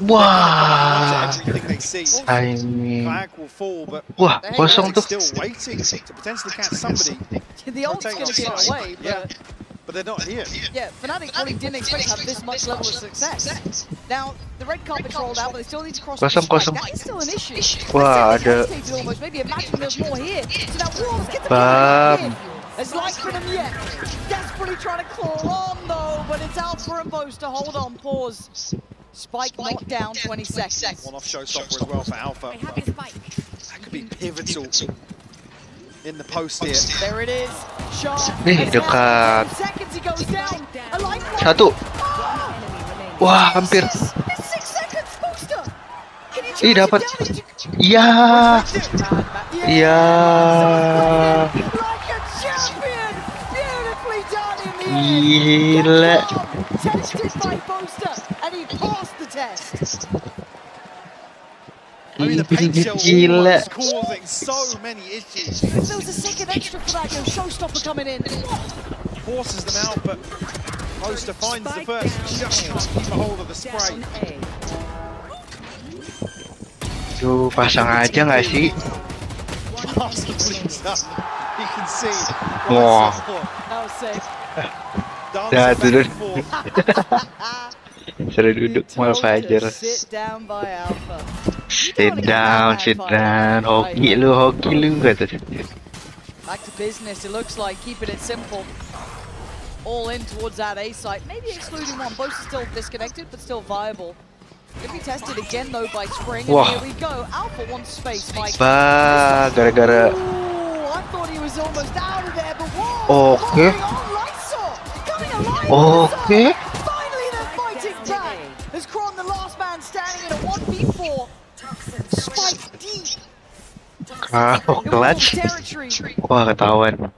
Wah. Everything they see. I mean, Flag will fall, but wah, kosong tuh. still waiting to potentially catch somebody. The ult's going to get away, but But they're not here. yeah, Fnatic probably didn't expect to have this much level of success. Now, the red carpet's rolled out, but they still need to cross the Kosong. spike. That is still an issue. Wah, I said ada. they hesitated almost. Maybe imagine there's more here. So now Wolves get the Bam. in. There's light for them yet. Desperately trying to claw on though, but it's Alpha and Boaster. Hold on, pause. Spike knocked down, 20 seconds. One off showstopper as well for Alpha. I have your spike. That could be pivotal in the post here. There it is. Sharp. dekat. 10 seconds he goes down. A light one. Satu. Oh, Wah, hampir. it's 6 seconds, Boaster. Can you Ih, charge dapat. it down? Ya. Ya. Like a champion. Beautifully done in the end. Gila. Tested by Boaster, and he passed the test. I mean, the paint shell Gila. was causing so many issues. If there was a second extra for that, you know, showstopper coming in. Forces them out, but Boaster finds the first. Just can't keep a hold of the spray. Tuh, pasang aja nggak sih? Masterfully done. You can see. Wah. That was safe. Dah, Dancing turun. back and forth. Suruh duduk mau Fajar. Sit down by Alpha. Sit down. Hoki lu kata. Back to business, it looks like, keeping it simple. All in towards that A site, maybe excluding one. Both are still disconnected, but still viable. Gonna be tested again though by Spring, and Wah. here we go. Alpha wants space, Mike. Bah, gara-gara. Ooh, I thought he was almost out of there, but whoa! Okay. Coming alive! Okay. Finally they're fighting back! As Kron, the last man standing in a 1v4. Spike deep. Kalau clutch. Territory. Wah, ketahuan.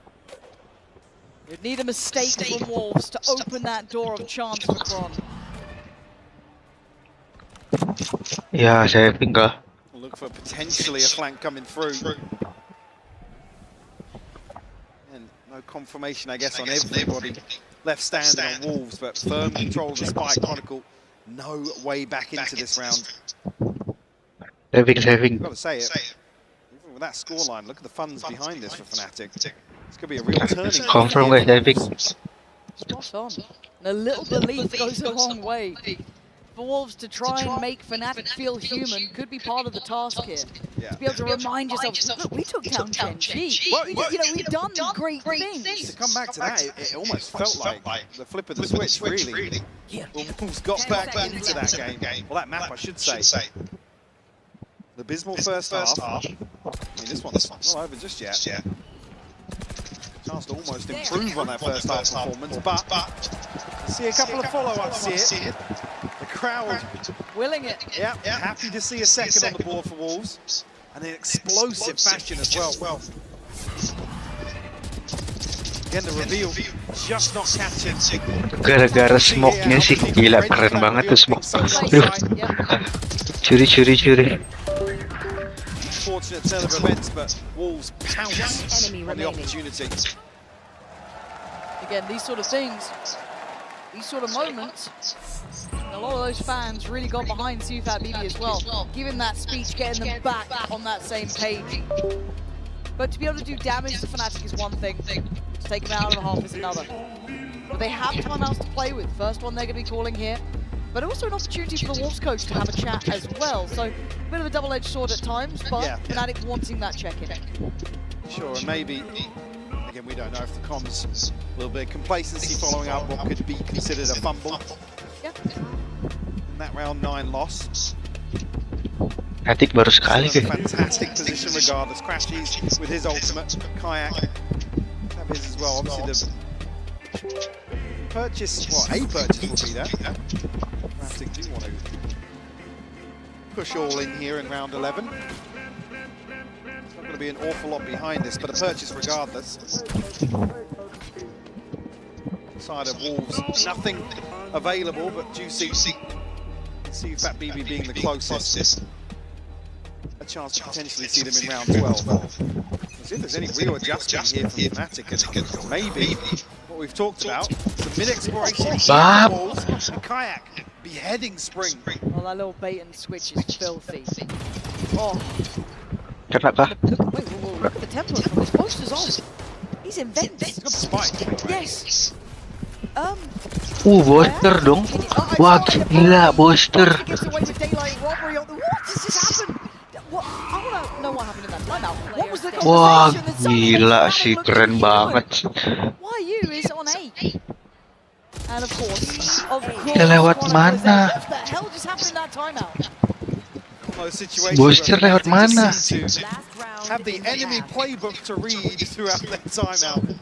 You'd need a mistake from Wolves to open that door of chance for Kron. Ya, saya tinggal. Look for potentially a flank coming through. And no confirmation, I guess, on everybody left standing on Wolves, but firm control of the spike. Chronicle, no way back into this round. Saving. I've got to say it. Even with that scoreline, look at the funds behind this for Fnatic. This could be a real turning point. Confirm guys, saving. Spot on. And a little belief goes a long way. for Wolves to try and make Fnatic feel human could be part of the task here. Yeah. To be able to remind yourself, look, we took down Gen G. Well, You know, we've done great things. To come back to that, it almost felt like the flip of the switch, really. Wolves got back into that game. Well, that map, I should say. The abysmal first half. I mean, this one's not over just yet. Chance to almost improve on that first half performance, but see a couple of follow-ups here. The crowd Willing it. yeah, happy to see a second on the board for Wolves. And in explosive fashion as well. Again, the reveal just not catching. Gara-gara smoke-nya sih, gila keren banget tuh smoke. Aduh, curi. Fortunate turn of events, but Wolves pounce Enemy on the remaining. opportunity. Again, these sort of things, these sort of moments, a lot of those fans really got behind CFAT BB as well, giving that speech, getting them back on that same page. But to be able to do damage to Fnatic is one thing, to take them out of the half is another. But they have timeouts to play with. First one they're going to be calling here, but also an opportunity for the Wolves coach to have a chat as well. So a bit of a double-edged sword at times, but Yeah. Fnatic wanting that check-in. Sure, and maybe, again, we don't know if the comms will be complacency following up what could be considered a fumble Yeah. in that round 9 loss. Atik baru sekali Still in kayak. a fantastic position regardless. Crashes with his ultimate. Kayak have his as well. Obviously the purchase, well, a purchase will be there. Fnatic do want to push all in here in round 11. It's not going to be an awful lot behind this, but a purchase regardless. Side of Wolves, nothing available, but Juicy. CFAT BB being the closest. A chance to potentially see them in round 12. As if there's any real adjustment here from Fnatic, and maybe what we've talked about, some mid-exploration Bap. Wolves and Kayak beheading Spring. Oh, that little bait and switch is filthy. Oh, Kena kah? wait, look at the tempo from his posters on. He's invented. He's got the spike. Yes. Booster dong. Wah, gila, booster. He gets away with daylight robbery. What does this happen? What? I want to know what happened in that timeout. What was the Wah, conversation that suddenly gila Fnatic sih, looked keren human? banget. Why you is on 8. And of course, Dia lewat Chronicles there. mana? What the hell just happened in that timeout? Those situations Booster where lewat Fnatic just mana? seem to Last round have the in the enemy half. playbook to read throughout their timeout.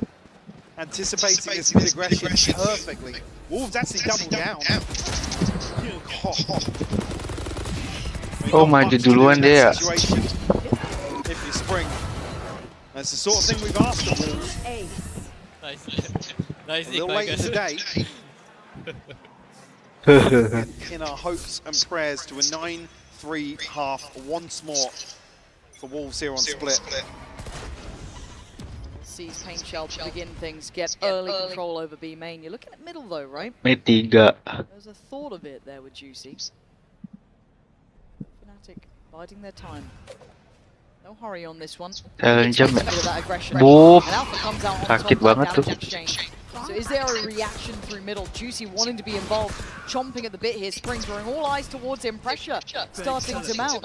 Anticipating this mid-aggression perfectly. Wolves actually double down. Oh, maju duluan dia. If you Spring. That's the sort of thing we've asked of Wolves. Ace. Nice A little late today in our hopes and prayers to a 9-3 half once more for Wolves here on Split. Sees Paint Shell to begin things, get early control over B main. You're looking at middle though, right? Mid 3. There's a thought of it there with Juicy. Fnatic biding their time. No hurry on this one. Challenge Expect a bit of that aggression. Boop. And Alpha comes out on Sakit top banget of tuh. the exchange. So is there a reaction through middle? Juicy wanting to be involved, chomping at the bit here. Spring drawing all eyes towards him. Pressure starting to mount.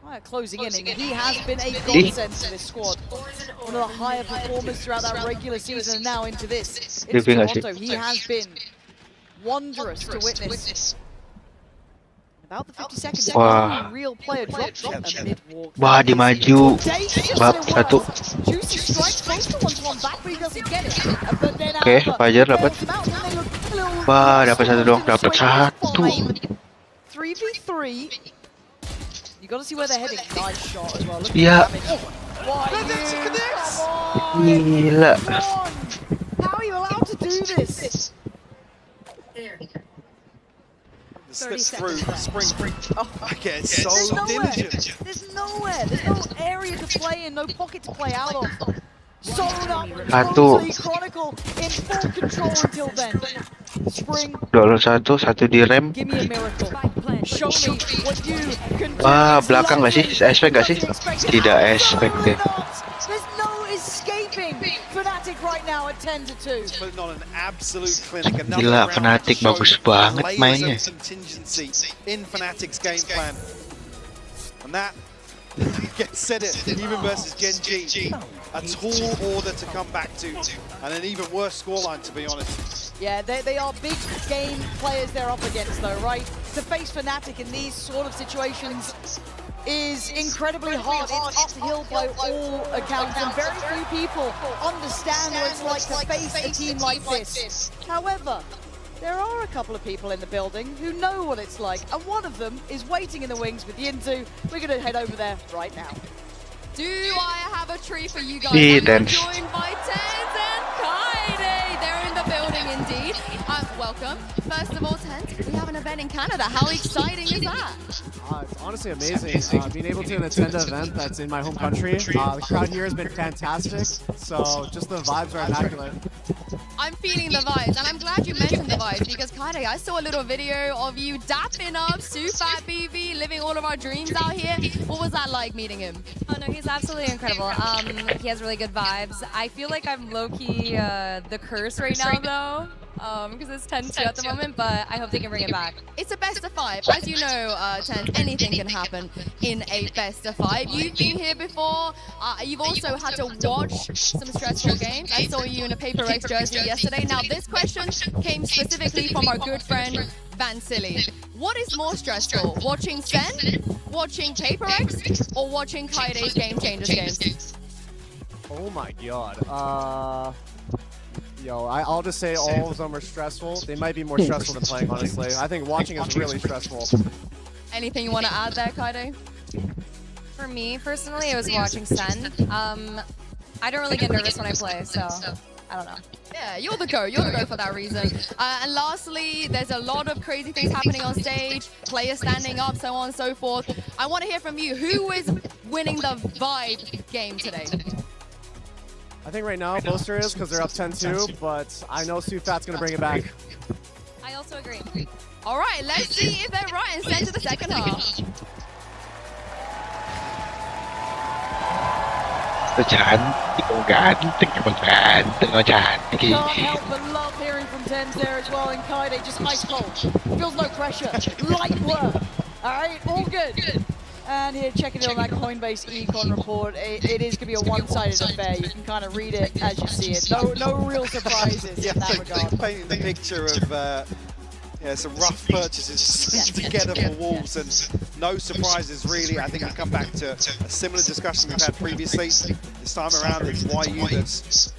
Right, closing in, and he has been a godsend to this squad. One of the higher performers throughout that regular season, and now into this. Into Living as Toronto, he has been wondrous to witness. About the 50 seconds, Wah. every real player dropped a mid-walk. Wah, di maju. Audacious Bab it satu. was. Juicy strikes close to one back, but he doesn't get it. But then Oke, Alpha Fajar dapat. bails him out, and they look a little- Wah, dapat satu dong, dapat satu. 3v3. You got to see where they're heading. Nice shot as well. Look at Yeah. the damage. Why Look at you? this! Come on! Gila. Come on! How are you allowed to do this? Slips through Spring. Oh, Again, there's so nowhere. diligent. There's nowhere. There's no area to play in. No pocket to play out of. Sewn up. Satu. Totally Chronicle in full control until then. Spring, Dolo satu di rem. give me a miracle. Show me what you can do. Wah, It's belakang nggak sih? lovely. Aspek nggak sih? Wasn't expected. Tidak aspek Absolutely deh. not. There's no escaping Fnatic right now at 10-2. But not an absolute clinic. Another Gila, round Fnatic showed bagus banget layers mainnya. of contingency in Fnatic's game plan. And that, again, said it, even versus Gen G, a tall order to come back to, and an even worse scoreline, to be honest. Yeah, they are big game players they're up against, though, right? To face Fnatic in these sort of situations is incredibly hard. It's uphill by all accounts, and very few people understand what it's like to face a team like this. However, there are a couple of people in the building who know what it's like, and one of them is waiting in the wings with Yinzu. We're going to head over there right now. Do I have a treat for you guys? See, I'm then. joined by Tens and Kaide. They're in the building indeed. Welcome. First of all, Tens, we have an event in Canada. How exciting is that? It's honestly amazing being able to attend an event that's in my home country. The crowd here has been fantastic, so just the vibes are immaculate. I'm feeling the vibes, and I'm glad you mentioned the vibes because Kaide, I saw a little video of you dapping up Sufat BB, living all of our dreams out here. What was that like meeting him? Oh no, he's absolutely incredible. He has really good vibes. I feel like I'm low-key the curse right now though, because it's 10-2 at the moment, but I hope they can bring it back. It's a best of 5. As you know, Tens, anything can happen in a best of 5. You've been here before. You've also had to watch some stressful games. I saw you in a Paper X jersey yesterday. Now, this question came specifically from our good friend, Van Silly. What is more stressful, watching Sen, watching Paper X, or watching Kaide's Game Changers games? Oh my god. I'll just say all of them are stressful. They might be more stressful than playing, honestly. I think watching is really stressful. Anything you want to add there, Kaide? For me, personally, it was watching Sen. I don't really get nervous when I play, so I don't know. Yeah, you're the go. You're the go for that reason. And lastly, there's a lot of crazy things happening on stage, players standing up, so on and so forth. I want to hear from you. Who is winning the Vibe game today? I think right now Boaster is because they're up 10-2, but I know Sufat's going to bring it back. I also agree. All right, let's see if they're right and send to the second half. Cantik, cantik. Can't help but love hearing from Tens there as well, and Kaide just ice cold. Feels no pressure, light work. All right, all good. And here, checking in on that Coinbase econ report, it is going to be a one-sided affair. You can kind of read it as you see it. No real surprises in that regard. Painting the picture of some rough purchases together for Wolves, and no surprises really. I think we come back to a similar discussion we've had previously. This time around, it's YU that's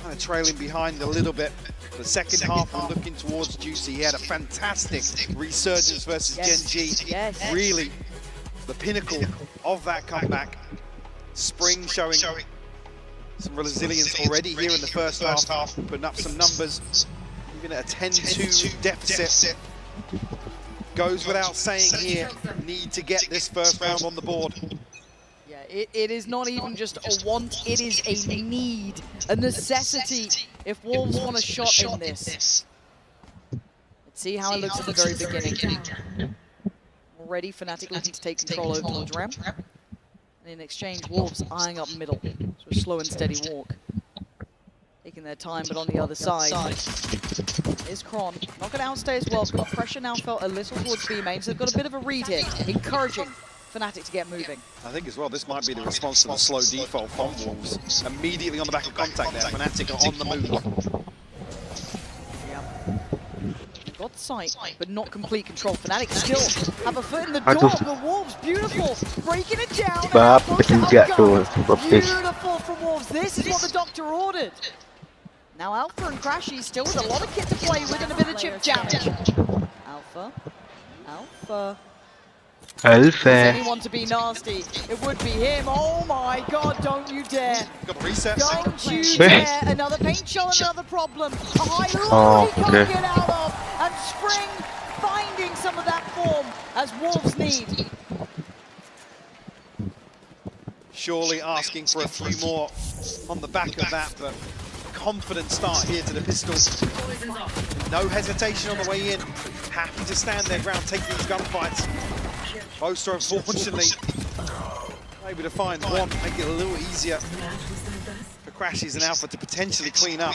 kind of trailing behind a little bit. The second half, we're looking towards Juicy. He had a fantastic resurgence versus Gen G. Really, the pinnacle of that comeback. Spring showing some resilience already here in the first half, putting up some numbers. Even at a 10-2 deficit. Goes without saying here, need to get this first round on the board. Yeah, it is not even just a want, it is a need, a necessity if Wolves want a shot in this. Let's see how it looks at the very beginning. Already Fnatic looking to take control over towards ramp. And in exchange, Wolves eyeing up middle. So a slow and steady walk. Taking their time, but on the other side is Kron. Not going to outstay as well. Got pressure now felt a little towards B main, so they've got a bit of a read here, encouraging Fnatic to get moving. I think as well, this might be the response to the slow default from Wolves. Immediately on the back of contact there, Fnatic are on the move. Got sight, but not complete control. Fnatic still have a foot in the door. The Wolves, beautiful, breaking it down. Beautiful from Wolves. This is what the doctor ordered. Now Alpha and Crashy still with a lot of kit to play with and a bit of chip damage. Alpha. Is anyone to be nasty? It would be him. Oh my god, don't you dare. Got reset. Don't you dare. Another paint shell, another problem. A high low he can't get out of. And Spring finding some of that form as Wolves need. Surely asking for a few more on the back of that, but confident start here to the pistols. No hesitation on the way in. Happy to stand their ground, take these gunfights. Boaster, unfortunately, able to find one, make it a little easier for Crashes and Alpha to potentially clean up.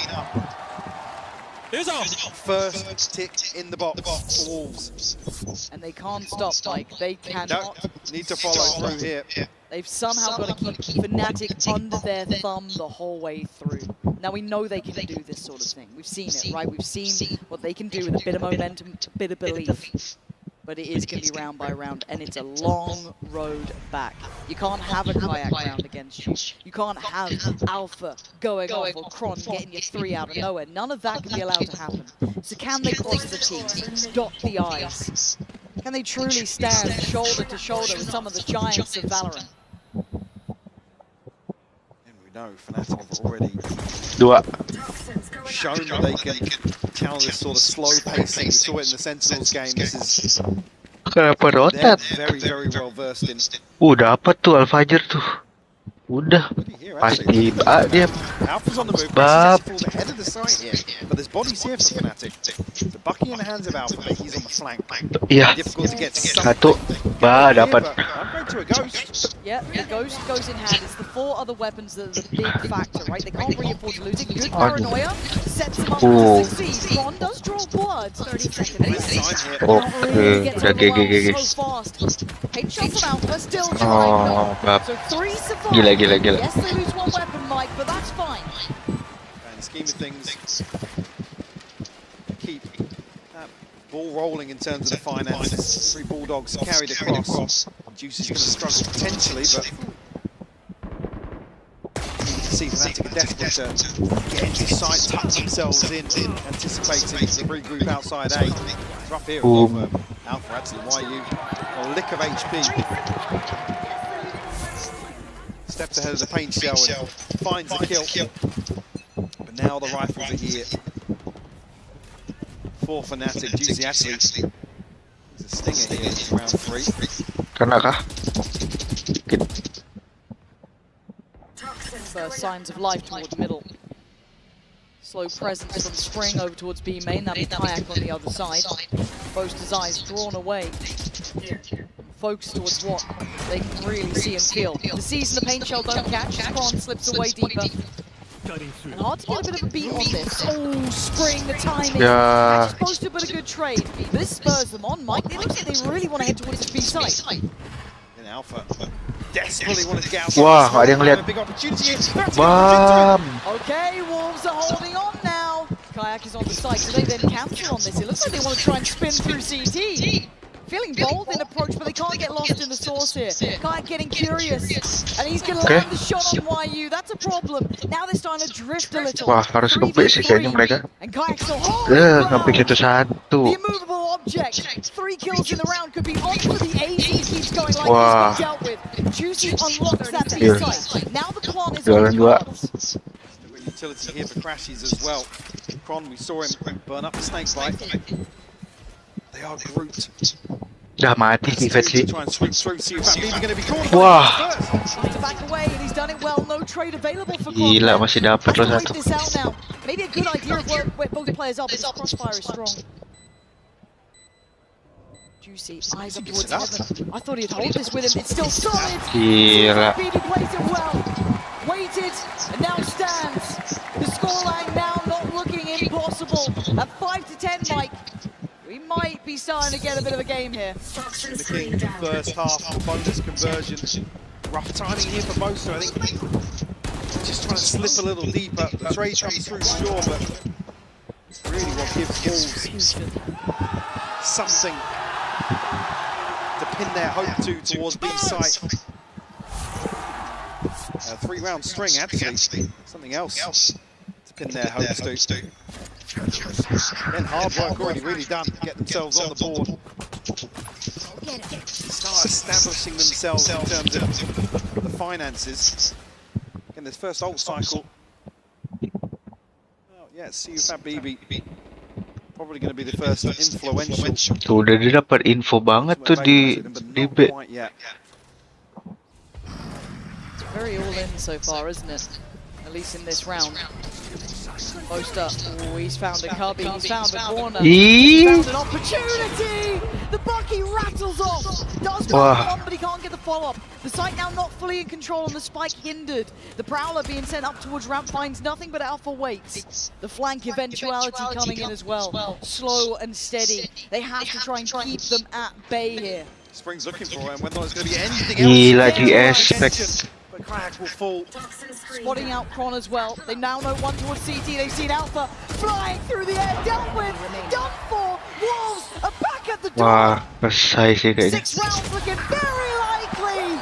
Here's off. First tick in the box for Wolves. And they can't stop, Mike. They No, cannot. need to follow through here. They've somehow got to keep Fnatic under their thumb the whole way through. Now we know they can do this sort of thing. We've seen it, right? We've seen what they can do with a bit of momentum, a bit of belief. But it is going to be round by round, and it's a long road back. You can't have a kayak round against you. You can't have Alpha going off or Kron getting you 3 out of nowhere. None of that can be allowed to happen. So can they cross the T's, dot the I's? Can they truly stand shoulder to shoulder with some of the giants of Valorant? And we know Fnatic have already Dua. shown that they can counter this sort of slow pacing. We saw it in the Sentinels game. This is Kenapa they're rotat? very, very well versed in. Dapat tuh Alfajr tuh. Udah. Here, Pasti dia. Alpha's on the move. Bab. Falls ahead of the site here, but there's bodies here for Fnatic. The Bucky in the hands of Alpha, but he's on the flank. Iya. Difficult to get Satu. something. Dapat. Upgrade to a ghost. Yeah, the Ghost goes in hand. It's the 4 other weapons that are the big factor, right? They can't really afford to lose it. Good paranoia sets him up to succeed. Kron does draw blood. 30 seconds. Oke, udah GG. So fast. Hate shot from Alpha, still Oh, trying. bab. So 3 survive. Gila. Yes, they lose 1 weapon, Mike, but that's fine. And scheme of things, keep that ball rolling in terms of the finances. 3 Bulldogs carried across. Juicy's going to struggle potentially, but you can see Fnatic are desperate to get into sight, tuck themselves in, anticipating the regroup outside A. It's rough here. Alpha actually, YU, a lick of HP. Steps ahead of the paint shell and finds the kill. But now the rifles are here for Fnatic. Juicy actually is a stinger here in round 3. Karena kah? First signs of life towards middle. Slow presence from Spring over towards B main. That'll be Kayak on the other side. Boaster's eyes drawn away. Focus towards what they can really see and feel. The C's in the paint shell don't catch. Kron slips away deeper. And hard to get a bit of a beat on this. Oh, Spring, the timing. Yeah. Actually supposed to put a good trade. But this spurs them on, Mike. It looks like they really want to head towards the B site. In Alpha, desperately wanted to get out. Wah, ada yang lihat. Big opportunity here. Bam. Okay, Wolves are holding on now. Kayak is on the site. Do they then cancel on this? It looks like they want to try and spin through CT. Feeling bold in approach, but they can't get lost in the source here. Kayak getting curious, and he's going to land the shot on YU. That's a problem. Now they're starting to drift a little. Wah, harus nge-pick sih kayaknya mereka. And Kayak still holding Nge-pick satu-satu. the immovable object. 3 kills in the round could be on for the AZ. Keeps going like Wah. this, dealt with. Juicy unlocks that B Yeah. site. Now the plan is Jalan on dua. cards. Utility here for Crashes as well. Kron, we saw him burn up the snake bite. They are grouped. Dah mati sih Vetsi. Try and sweep through. See if Bibi going to be caught. Wah. Trying to back away, and he's done it well. No trade available for Kron. Gila, masih dapat loh Wait satu. this out now. Maybe a good idea of where both players are, but his crossfire is strong. Juicy, eyes up towards heaven. I thought he'd hold this with him. It's still solid. Gila. BB plays it well. Waited, and now stands. The scoreline now not looking impossible. At 5 to 10, Mike. We might be starting to get a bit of a game here. Looking first half, bonus conversion. Rough timing here for Boaster, I think. Just trying to slip a little deeper. The trade comes through, sure, but it's really what gives Wolves something to pin their hope to towards B site. A 3-round string, actually. Something else to pin their hopes to. Then hard work already really done to get themselves on the board. Start establishing themselves in terms of the finances. Again, this first ult cycle. Oh, yeah, CUFAT BB. Probably going to be the first influential. Tuh udah dia dapat info banget tuh di B. Quite yet. It's very all in so far, isn't it? At least in this round. Boaster, oh, he's found a cubby, he's found a corner, he's found an opportunity! The Bucky He rattles off. Does Wow. one, but he can't get the follow-up. The site now not fully in control and the spike hindered. The Prowler being sent up towards ramp finds nothing but alpha weights. The flank eventuality coming in as well. Slow and steady. They have to try and keep them at bay here. Spring's looking for him, whether there's going to be anything Gila, else. di expect. But Kayak will fall. Spotting out Kron as well. They now know one towards CT. They've seen Alpha flying through the air. Dealt with, done for. Wolves are back at the door. Wah, selesai sih kayaknya. 6 rounds looking very likely.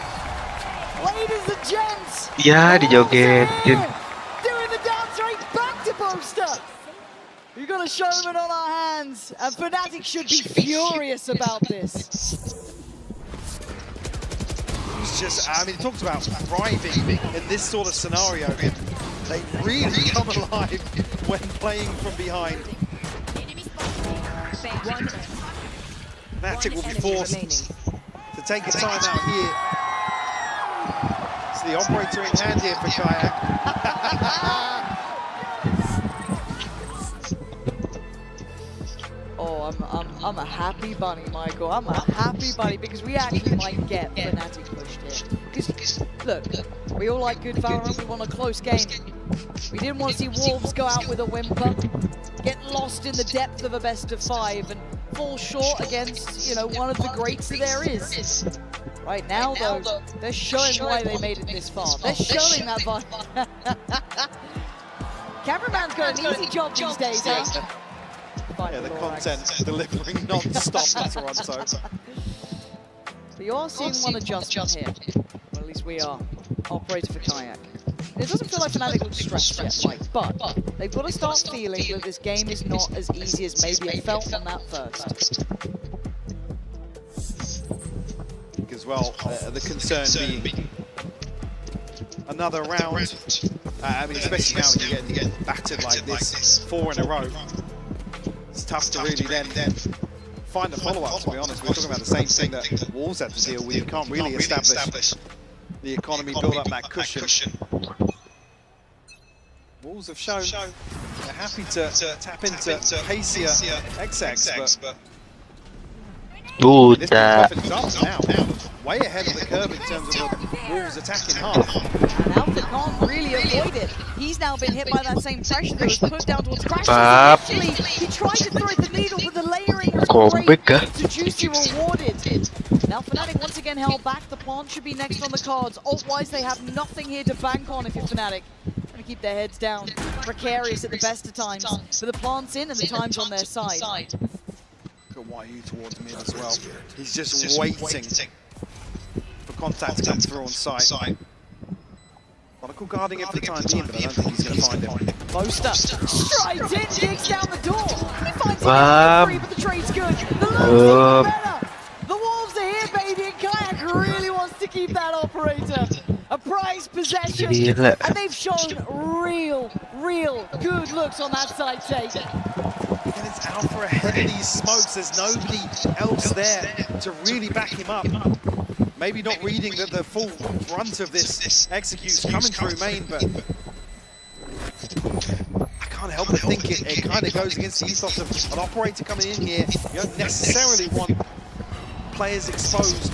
Ladies and gents. Ya, Wolves dijogetin. are here, doing the dance right back to Boaster. We've got a showman on our hands, and Fnatic should be furious about this. It's just, I mean, he talked about thriving in this sort of scenario. They really come alive when playing from behind. Fnatic will be forced to take a time out here. It's the operator in hand here for Kayak. Oh, I'm a happy bunny, Michael. I'm a happy bunny because we actually might get Fnatic pushed here. Because, look, we all like good Valorant, we want a close game. We didn't want to see Wolves go out with a whimper, get lost in the depth of a best of 5 and fall short against, you know, one of the greats that there is. Right now, though, they're showing why they made it this far. They're showing that vibe. Cameraman's got an easy job these days, huh? Yeah, the content delivering non-stop in Toronto. But you are seeing one adjustment here. Well, at least we are. Operator for Kayak. It doesn't feel like Fnatic looks stressed yet, Mike, but they've got to start feeling that this game is not as easy as maybe it felt on that first. As well, the concern being another round. I mean, especially now when you get battered like this 4 in a row. It's tough to really then find a follow-up, to be honest. We're talking about the same thing that Wolves had to deal with. You can't really establish the economy, build up that cushion. Wolves have shown they're happy to tap into pacier XX, but this is a perfect example now. Way ahead of the curve in terms of what Wolves attacking half. And Alpha can't really avoid it. He's now been hit by that same pressure that was put down towards Crash. Initially, he tried to thread the needle, but the layering was great to Juicy rewarded. Now Fnatic once again held back. The plant should be next on the cards. Ult-wise, they have nothing here to bank on if you're Fnatic. Trying to keep their heads down. Precarious at the best of times. But the plant's in and the time's on their side. Got YU towards mid as well. He's just waiting for contact to come through on site. Monocle guarding it for the time being, but I don't think he's going to find him. Boaster strides in, digs down the door. He finds him free, but the trade's good. The lows are better. The Wolves are here, baby, and Kayak really wants to keep that operator. A prized possession, and they've shown real good looks on that side take. And it's Alpha ahead of these smokes. There's nobody else there to really back him up. Maybe not reading the full brunt of this execute's coming through main, but I can't help but think it kind of goes against the ethos of an operator coming in here. You don't necessarily want players exposed,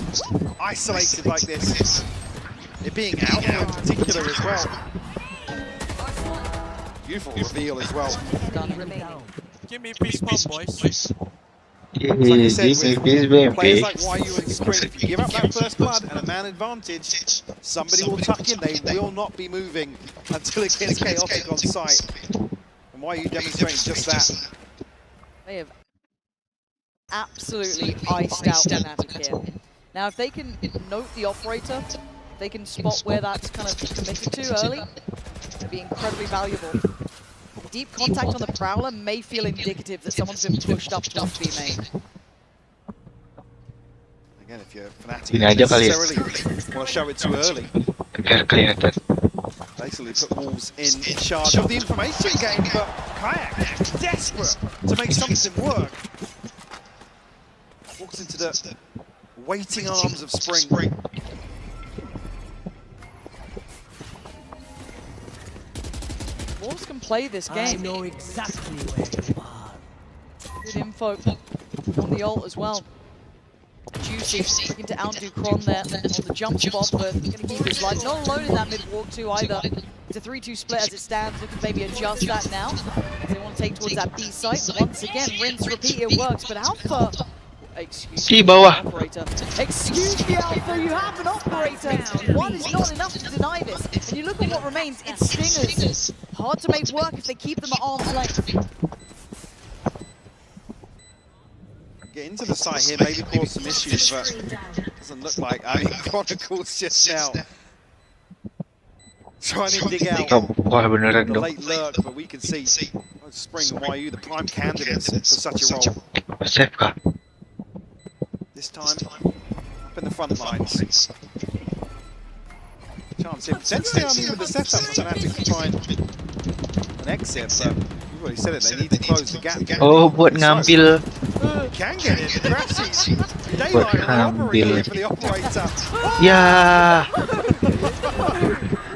isolated like this. It being Alpha in particular as well. Beautiful reveal as well. Give me peace pump, boys. Like I said, with players like YU and Spring, if you give up that first blood and a man advantage, somebody will tuck in. They will not be moving until it gets chaotic on site. And YU demonstrating just that. They have absolutely iced out Fnatic here. Now, if they can note the operator, they can spot where that's kind of committed to early, it'd be incredibly valuable. Deep contact on the Prowler may feel indicative that someone's been pushed up towards B main. Again, if you're Fnatic, you don't necessarily want to show it too early. Basically put Wolves in charge of the information game, but Kayak desperate to make something work. Walks into the waiting arms of Spring. Wolves can play this game. I know exactly where you are. Good info on the ult as well. Juicy looking to outdo Kron there on the jump spot, but going to keep his life. Not alone in that mid walk too either. It's a 3-2 split as it stands. Looking to maybe adjust that now. They want to take towards that B site. Once again, rinse, repeat, it works. But Alpha, excuse me, operator. Excuse me, Alpha, you have an operator. One is not enough to deny this. And you look at what remains, it's Stingers. Hard to make work if they keep them at arm's length. Get into the site here, maybe cause some issues, but doesn't look like. I mean, Chronicles just now trying to dig out Wah beneran the dong. late lurk, but we can see Spring and YU, the prime candidates for such a role. Safe kah? This time, up in the front lines. Chance here. Potentially, I mean, with the setup for Fnatic to try and an exit, but you've already said it, they need to close the gap. Oh, buat ngambil. Can get it, crashes. Daylight on the operator for the operator. Ya.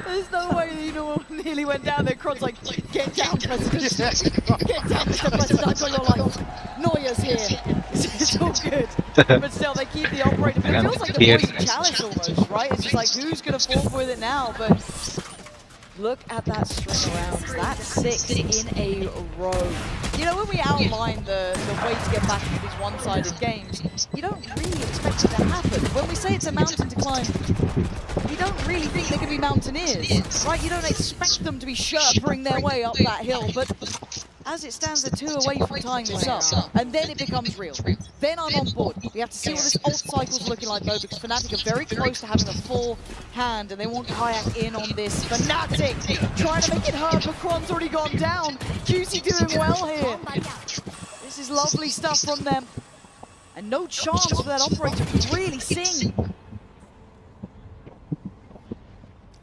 There's no way that you nearly went down there. Kron's like, get down, President. Get down, Mr. President. I got your life. Neuer's here. It's all good. But still, they keep the operator. But it feels like the poison chalice almost, right? It's just like, who's going to fall with it now? But look at that string around. That's 6 in a row. You know, when we outline the way to get back into these one-sided games, you don't really expect it to happen. When we say it's a mountain to climb, you don't really think they're going to be mountaineers, right? You don't expect them to be sherpering their way up that hill, but as it stands, they're 2 away from tying this up, and then it becomes real. Then I'm on board. We have to see what this ult cycle's looking like, though, because Fnatic are very close to having a full hand, and they want Kayak in on this. Fnatic trying to make it hurt, but Kron's already gone down. Juicy doing well here. This is lovely stuff from them. And no chance for that operator to really sing.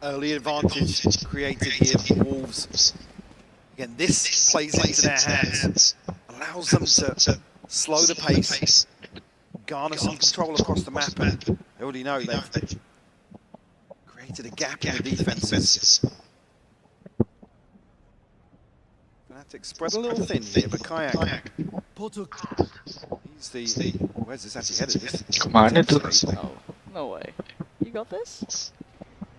Early advantage created here for Wolves. Again, this plays into their hands, allows them to slow the pace, garner some control across the map, and they already know they've created a gap in the defenses. Fnatic spread a little thin here, but Kayak, he's the, where's this actually headed? Kemana tuh? Oh, no way. You got this?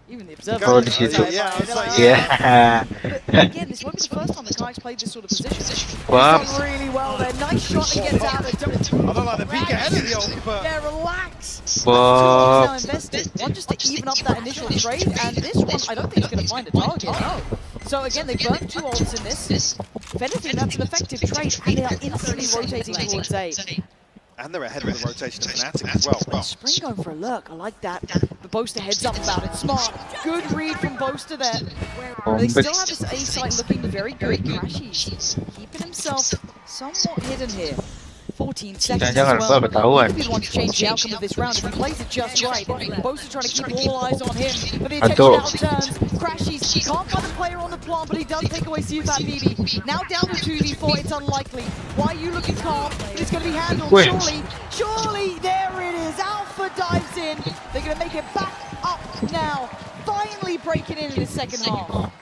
Even the observer. Oh, di situ. Yeah, I was like, Yeah. But again, this won't be the first time the Kayaks played this sort of position. Wow. He's done really well there. Nice shot and gets out of it. I don't like the peek ahead of the ult, but Yeah, relax. Wow. Now invested. One just to even up that initial trade, and this one I don't think is going to find a target. No. So again, they burned 2 ults in this. If anything, that's an effective trade, and they are instantly rotating towards A. and they're ahead of the rotation of Fnatic as well. Spring going for a lurk, I like that. But Boaster heads up about it, smart. Good read from Boaster there. They still have this A site looking very good. Crashies keeping himself somewhat hidden here. 14 seconds Jangan as lupa well. ketahuan. He could be the one to change the outcome of this round if he plays it just right. Boaster trying to keep all eyes on him, but the attention Aduh. now turns. Crashies can't find the player on the plant, but he does take away Sufat BB. Now down to 2v4, it's unlikely. Why are you looking calm? It's going to be handled, Wait. surely, there it is. Alpha dives in. They're going to make it back up now. Finally breaking in the second half.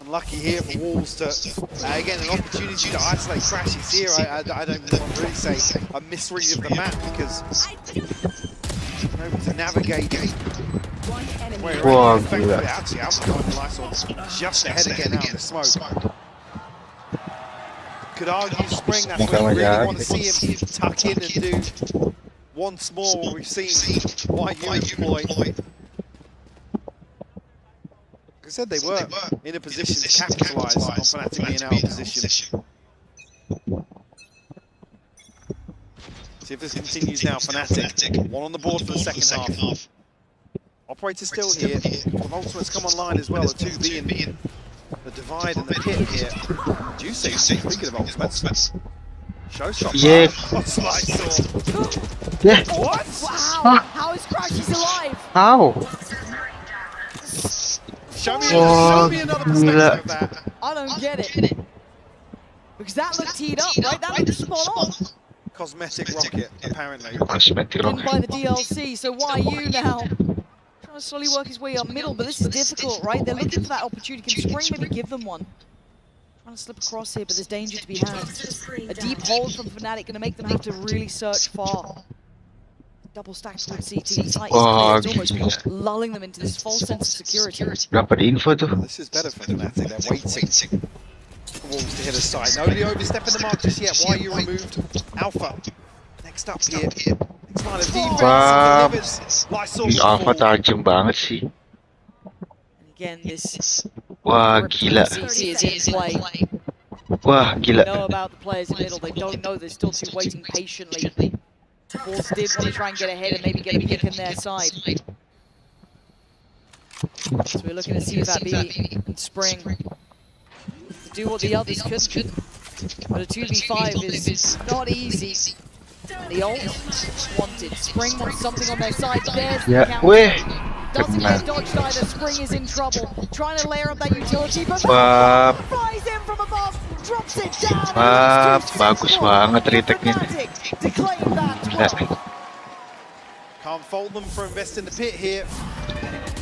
Unlucky here for Wolves to, again, an opportunity to isolate Crashies here. I don't want to really say a misread of the map because they're able to navigate where Wah, effectively gila. actually outside the Lysol just ahead of getting out of the smoke. Could argue Spring, that's where you really want to see him tuck in and do once more what we've seen YU deploy. Like I said, they were in a position to capitalise on Fnatic being out of position. See if this continues now, Fnatic. One on the board for the second half. Operator's still here. The ultimates come online as well, the 2B in the divide and the pit here. Juicy, speaking of ultimates. Showstopper. Yeah. Oh, Slice Yeah. What? Wow, how is Crashies alive? How? Show me Oh, another gila. perspective of that. I don't get it. Because that looked teed up, right? That looked spot on. Cosmetic rocket, apparently. Kosmetik Didn't buy the rocket. DLC, so YU now trying to slowly work his way up middle, but this is difficult, right? They're looking for that opportunity. Can Spring maybe give them one? Trying to slip across here, but there's danger to be had. A deep hold from Fnatic going to make them have to really search far. Double stack towards CT. The site is clear. It's almost lulling them into this false sense of security. Dapat info tuh. This is better for Fnatic. They're waiting for Wolves to hit a side. Nobody overstepping the mark just yet. Why you removed Alpha? Next up here. Next line of defense. Wah, Delivers. Lysol di Alpha ball. tajam banget sih. Again, this Wah, gila. CT is in play. Wah, They gila. know about the players in middle. They don't know they're still two waiting patiently. Wolves did want to try and get ahead and maybe get a pick on their side. So we're looking to see if B and Spring to do what the others couldn't. But a 2v5 is not easy. The ult wanted. Spring wants something on their side. There's the Ya, counter. weh. Doesn't Kena. get dodged either. Spring is in trouble. Trying to layer up that utility, but Wah, flies in from above, drops it down. wah, bagus banget retake-nya. To claim that Gila. Can't fault them for investing the pit here.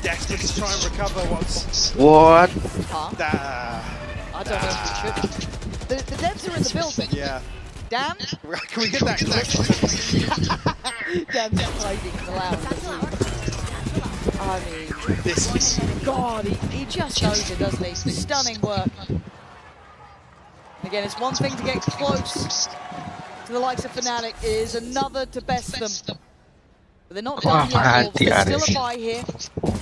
Desperate to try and recover what's What? I don't know if we should. The devs are in the building. Yeah. Dan? Can we get that clip? Dan's hiding in the lounge. I mean, This God, he just knows it, doesn't he? Stunning work. Again, it's one thing to get close to the likes of Fnatic, it is another to best them. But they're not done yet, Wolves. There's still a bye here.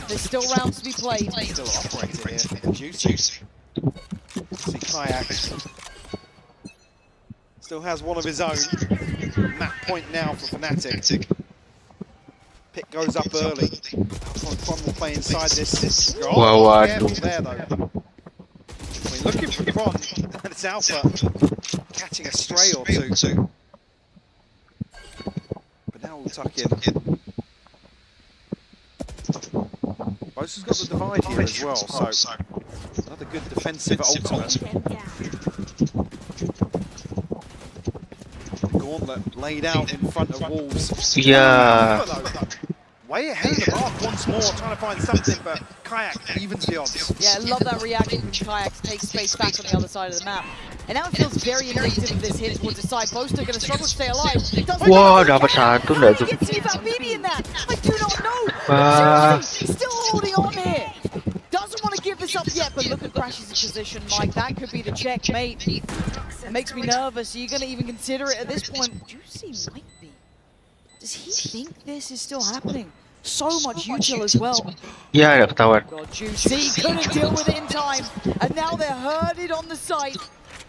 There's still rounds to be played. still operating here for the Juicy. See Kayak still has one of his own. Map point now for Fnatic. Pick goes up early. Kron will play inside this. Wah, Careful waduh. there though. We're looking for Kron, and it's Alpha catching a stray or two. But now we'll tuck in. Bosa's got the divide here as well, so another good defensive ultimate. The gauntlet laid out in front of Wolves. Yeah. Way ahead of the mark once more, trying to find something, but Kayak evens the odds. Yeah, I love that reaction from Kayak to take space back on the other side of the map. And now it feels very indicative of this hit towards the side. Boaster going to struggle to stay alive. Wah, dapat satu nggak tuh? You can see that BB in that. I do not know. Wah. Seriously, still holding on here. Doesn't want to give this up yet, but look at Crash's position, Mike. That could be the checkmate. It makes me nervous. Are you going to even consider it at this point? Juicy might be. Does he think this is still happening? So much util as well. Ya, ada ketahuan. God, Juicy couldn't deal with it in time. And now they're herded on the site.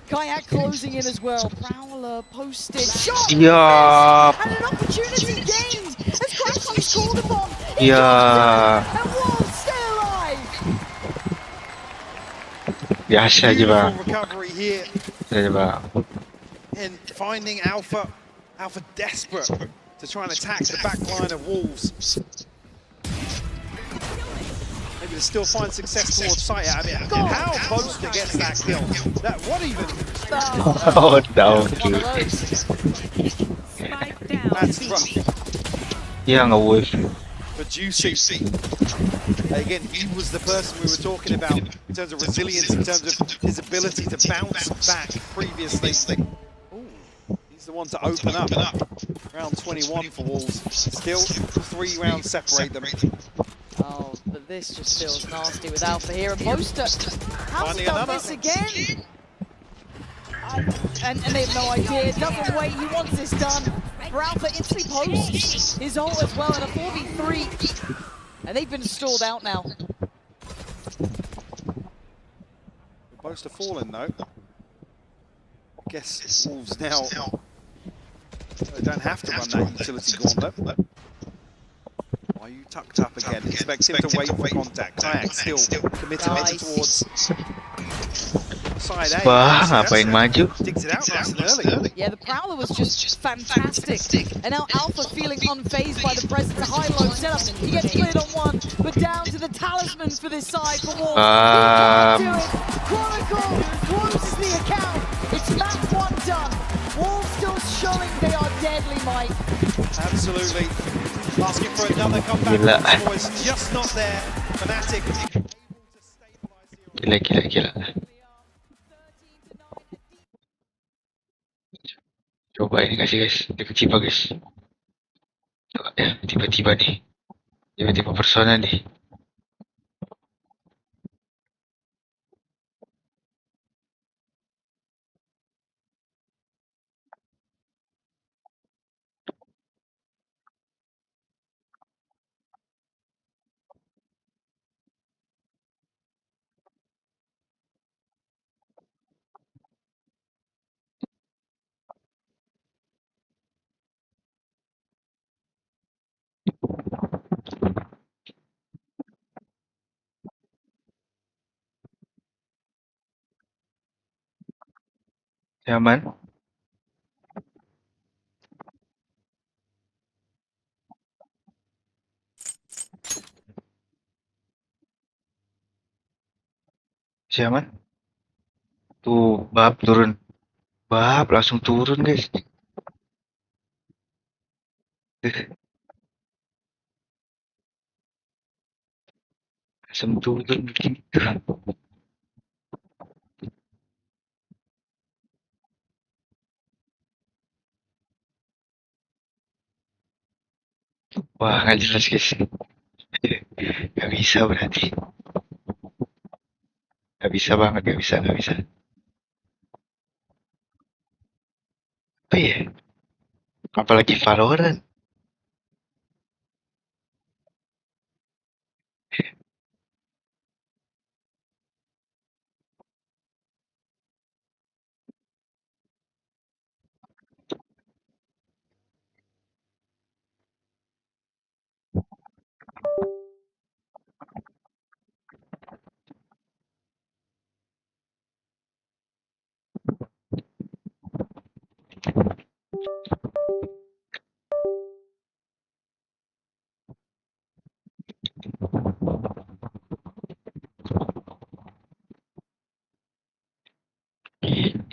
Kayak closing in as well. Prowler posted. Shot! Yeah. And an opportunity gained as Crash is called upon. Yeah. And Wolves stay alive. Biasa aja bang. Beautiful recovery here, Biasa aja bang. and finding Alpha desperate to try and attack the back line of Wolves. Maybe to still find success towards sight. I mean, how Boaster gets that kill? That, what even? Oh, down. One of those. That's rough Ya, nggak wave. for Juicy. Again, he was the person we were talking about in terms of resilience, in terms of his ability to bounce back previously. Ooh, he's the one to open up. Round 21 for Wolves. Still 3 rounds separate them. Oh, but this just feels nasty with Alpha here. And Boaster hasn't Finding done another. this again. And they have no idea. Doesn't wait. He wants this done. For Alpha, instantly posts his ult as well in a 4v3. And they've been stalled out now. Boaster falling though. Guess Wolves now. They don't have to run that utility gauntlet. Why are you tucked up again? Expect him to wait for contact. Kayak still committed towards side A. Wah, ngapain maju? Digs it out nice and early. Yeah, the Prowler was just fantastic. And now Alpha feeling unfazed by the presence of high-low setup. He gets cleared on one, but down to the talisman for this side for Wolves. He can't do it. Chronicle closes the account. It's map 1 done. Wolves still showing they are deadly, Mike. Absolutely. Asking for another comeback. Gila. Was just not there. Fnatic able to stabilize here. Gila. Coba ini kasih guys, tiba-tiba guys. Coba ya, tiba-tiba nih. Tiba-tiba persona nih. Nyaman? Nyaman? Tuh, bab turun. Bab langsung turun guys. Langsung turun begini. Wah, nggak jelas guys. Nggak bisa berarti. Nggak bisa banget, nggak bisa, nggak bisa. Apa ya? Apalagi Valorant.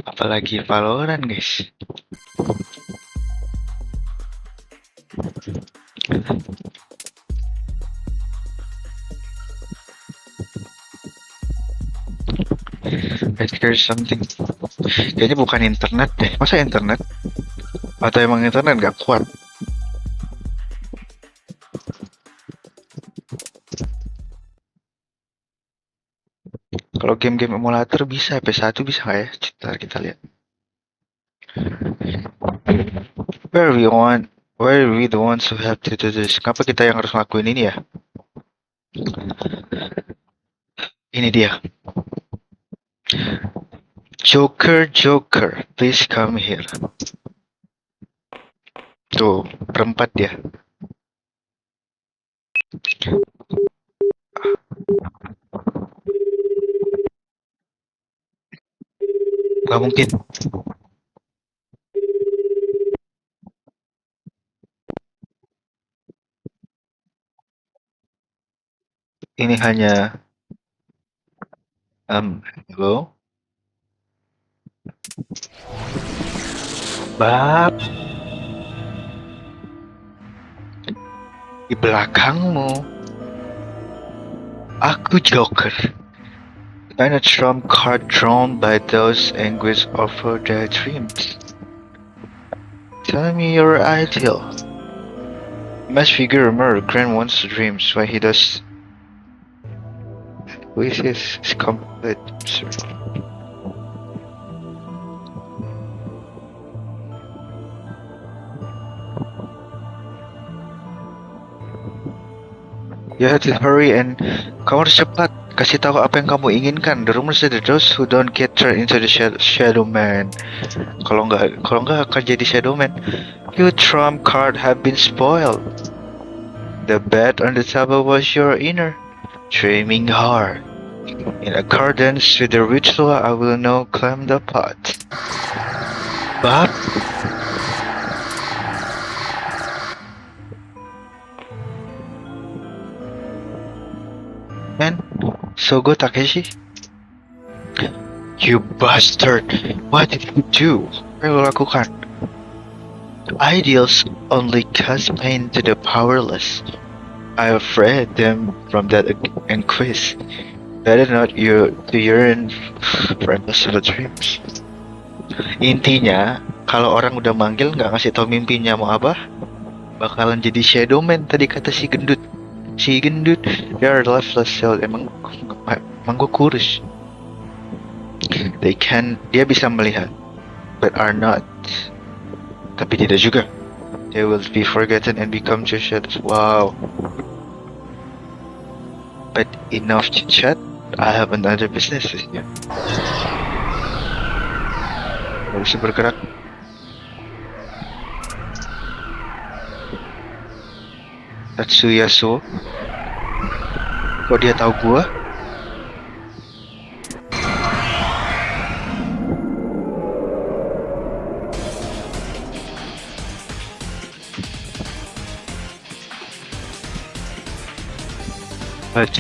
Apalagi Valorant guys. I think there's something. Kayaknya bukan internet deh. Masa internet? Atau emang internet nggak kuat? Kalau game-game emulator bisa, PS1 bisa nggak ya? Ntar kita lihat. Where we the ones who have to do this? Kenapa kita yang harus ngelakuin ini ya? Ini dia. Joker, please come here. Tuh, berempat dia. Gak mungkin. Ini hanya hello? Bab. Di belakangmu. Aku Joker. And a trump card drawn by those anguish over their dreams. Tell me your ideal. You must figure a murder grant one's dreams why he does. Wishes is complete, sir. You have to hurry and kamu harus cepat. Kasih tahu apa yang kamu inginkan. The rumors say that those who don't get turned into the shadow man. Kalau nggak akan jadi shadow man. Your trump card have been spoiled. The bed on the table was your inner dreaming heart. In accordance with the ritual, I will now climb the pot. But man, Sogo Takeshi? You bastard! What did you do? Apa yang lo lakukan? Ideals only cause pain to the powerless. I have freed them from that anguish. Better not you to yearn for impossible dreams. Intinya, kalau orang udah manggil nggak ngasih tahu mimpinya mau apa, bakalan jadi shadow man tadi kata si gendut. Si gendut, they are lifeless soul. Emang gue kurus. Dia bisa melihat, but are not. Tapi tidak juga. They will be forgotten and become just shadows. Wow. But enough chit chat. I have another business with you. Gak bisa bergerak. Tatsuya So. Kok dia tahu gua?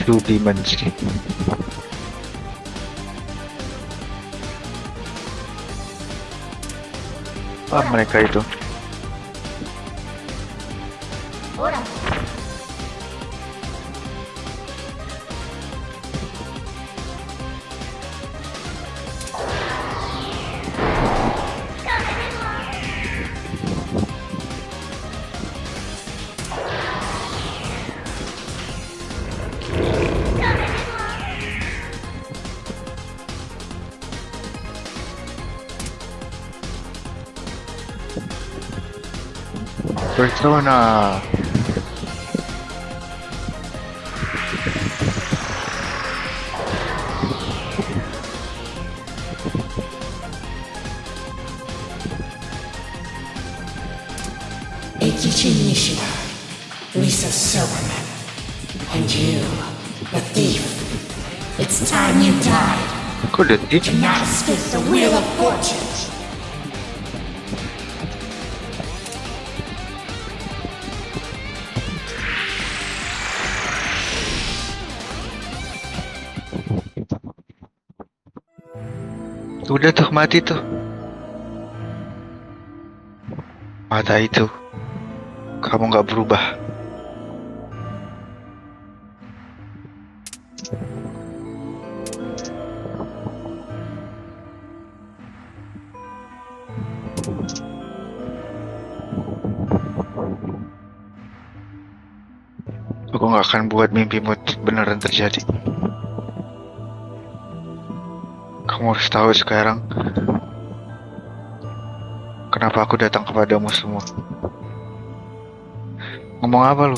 Two demons. Mereka itu. Persona. Eikichi Nishida, Lisa Silverman, and you, the thief. It's time you died. Kok the thief? Cannot escape the wheel of fortune. Udah tuh mati tuh. Mata itu. Kamu nggak berubah. Aku nggak akan buat mimpimu beneran terjadi. Kamu harus tahu sekarang kenapa aku datang kepadamu semua. Ngomong apa lu?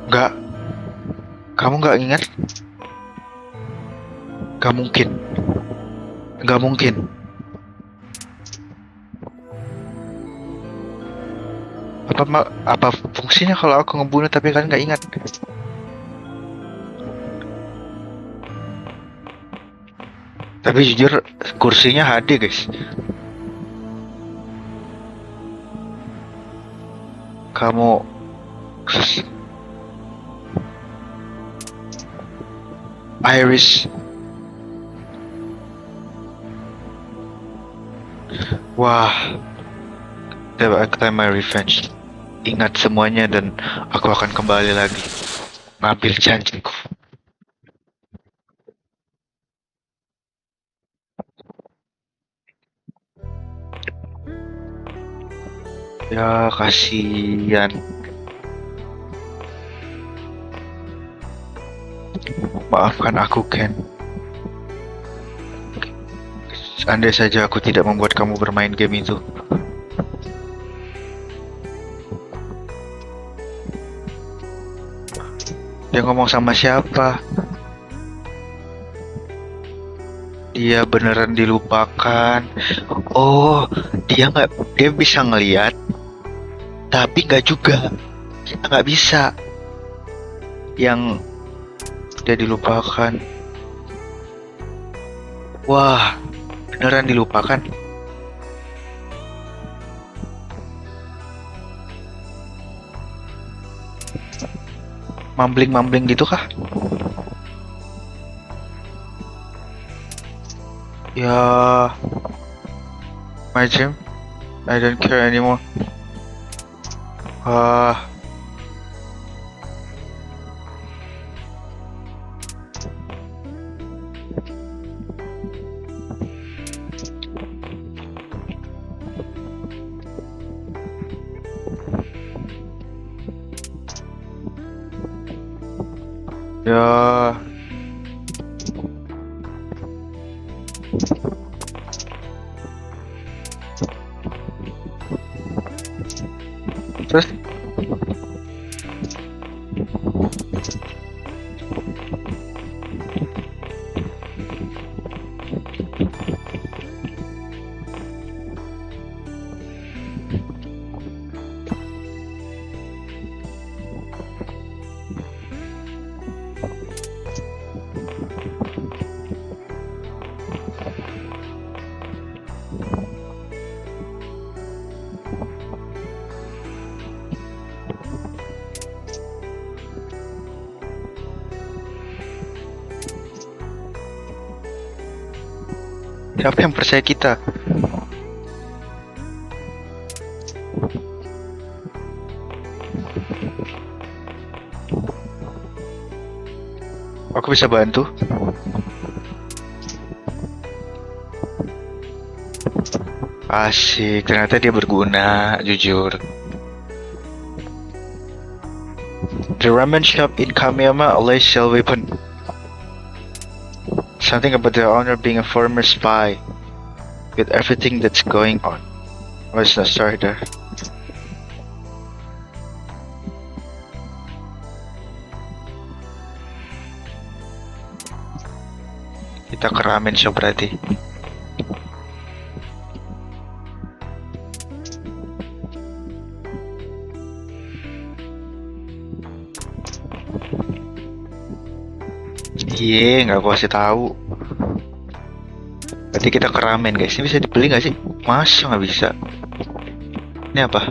Enggak. Kamu nggak ingat? Gak mungkin. Gak mungkin. Apa fungsinya kalau aku ngebunuh tapi kalian nggak ingat? Tapi jujur kursinya HD guys. Kamu Iris. Wah, time my revenge. Ingat semuanya dan aku akan kembali lagi ngambil janjiku. Ya kasihan. Maafkan aku Ken. Andai saja aku tidak membuat kamu bermain game itu. Dia ngomong sama siapa? Dia beneran dilupakan. Oh, dia bisa ngelihat, tapi nggak juga. Kita nggak bisa. Yang dia dilupakan. Wah, beneran dilupakan. Mambling gitu kah? Ya, my dream, I don't care anymore. Ya. Terus siapa yang percaya kita? Aku bisa bantu. Asik, ternyata dia berguna, jujur. The ramen shop in Kamiyama always sell weapon. Something about the owner being a former spy. With everything that's going on. Let's not start there. Kita ke ramen shop berarti. Iya, nggak aku kasih tahu. Berarti kita ke ramen guys. Ini bisa dibeli nggak sih? Masa nggak bisa? Ini apa?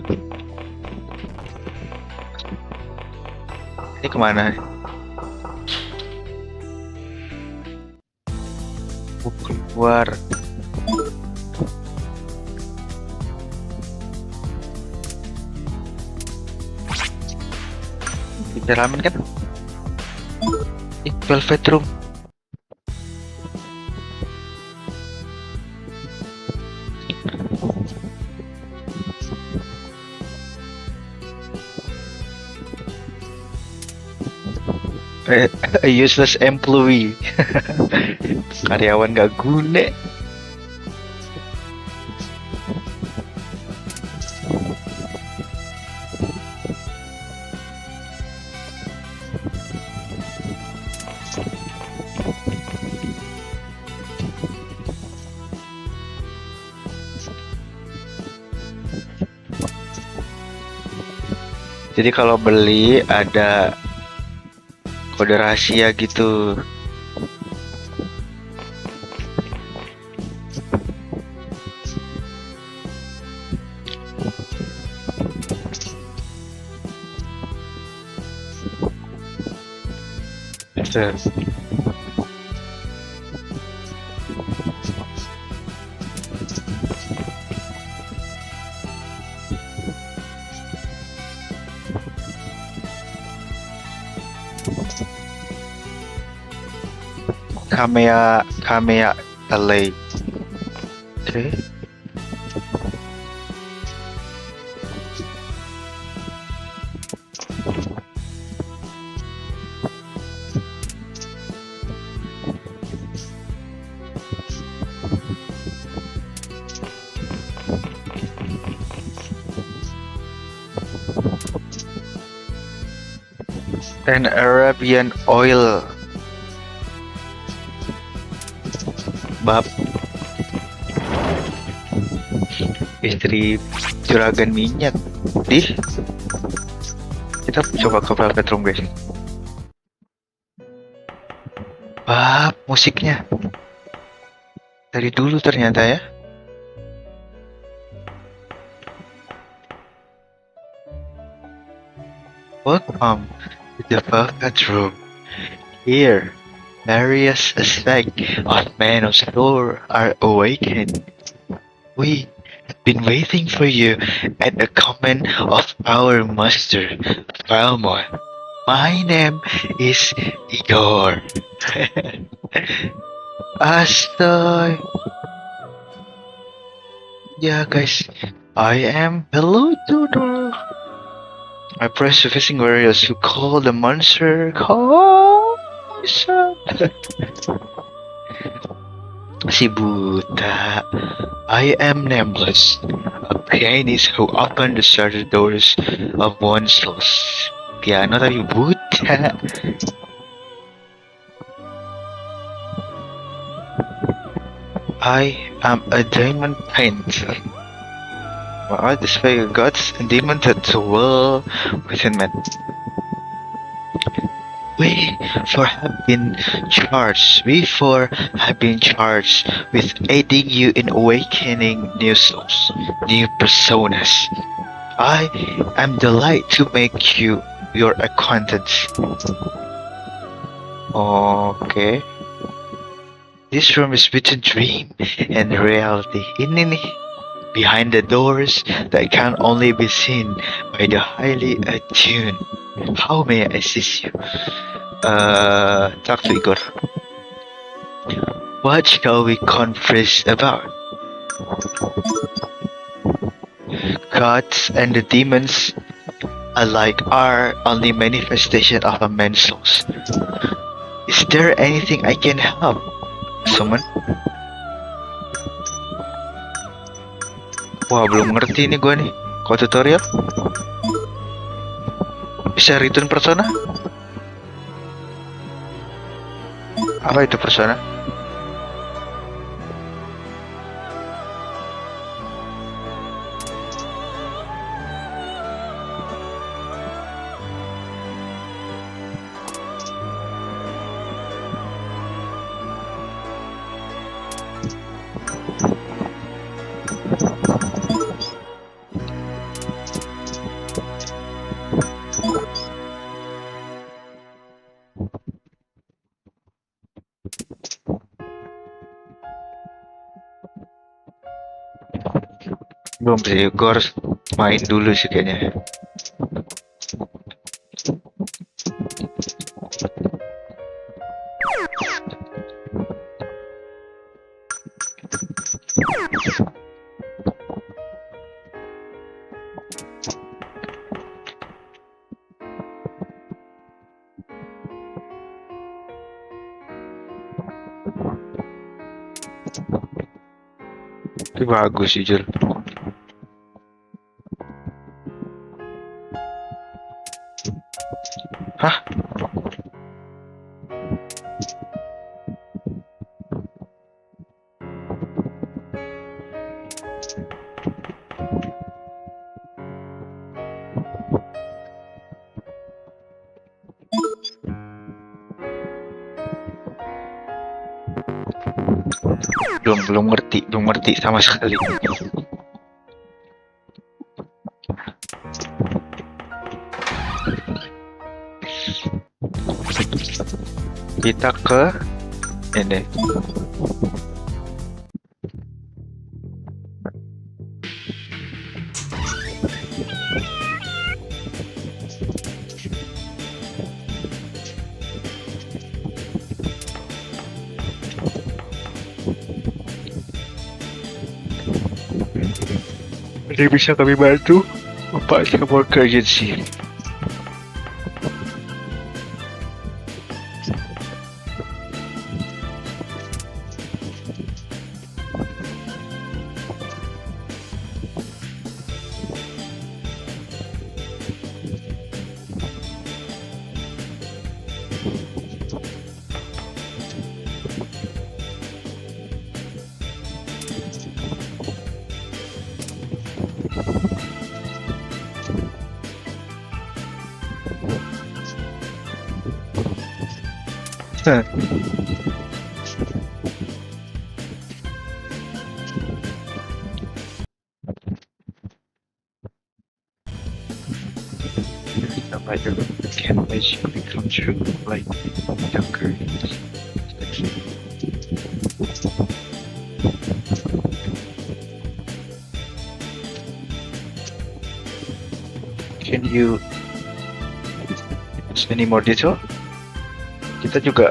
Ini kemana? Keluar. Kita ramen kan? Velvet room. A useless employee. Karyawan gak guna. Jadi kalau beli ada kode rahasia gitu. Yes. Kamea LA. Okay. An Arabian oil. Bab istri juragan minyak. Kita coba ke velvet room guys. Bab musiknya dari dulu ternyata ya. Welcome to the velvet room. Here various aspects of man's soul are awakened. We have been waiting for you at the command of our master, Falmon. My name is Igor. Astoy. Yeah guys, I am Peludo. I press the facing warriors who call the monster call. Bisa. Si buta. I am nameless, a pianist who opened the shattered doors of one's soul. Piano tapi buta. I am a diamond painter. My art display gods and demons that dwell within men. We four have been charged with aiding you in awakening new souls, new personas. I am delighted to make you your acquaintance. Okay. This room is between dream and reality. Ini nih, behind the doors that can only be seen by the highly attuned. How may I assist you? Talk to Igor. What shall we converse about? Gods and the demons alike are only manifestation of a man's soul. Is there anything I can help? Someone? Wah, belum ngerti nih gue nih. Kok tutorial? Bisa return persona? Apa itu persona? Belum sih, gue harus main dulu sih kayaknya. Tapi bagus jujur. Hah? Belum ngerti sama sekali. Kita ke ini. Jadi bisa kami bantu? Bapak saya mau ke agensi. Can basically come true like younger. Can you any more detail? Kita juga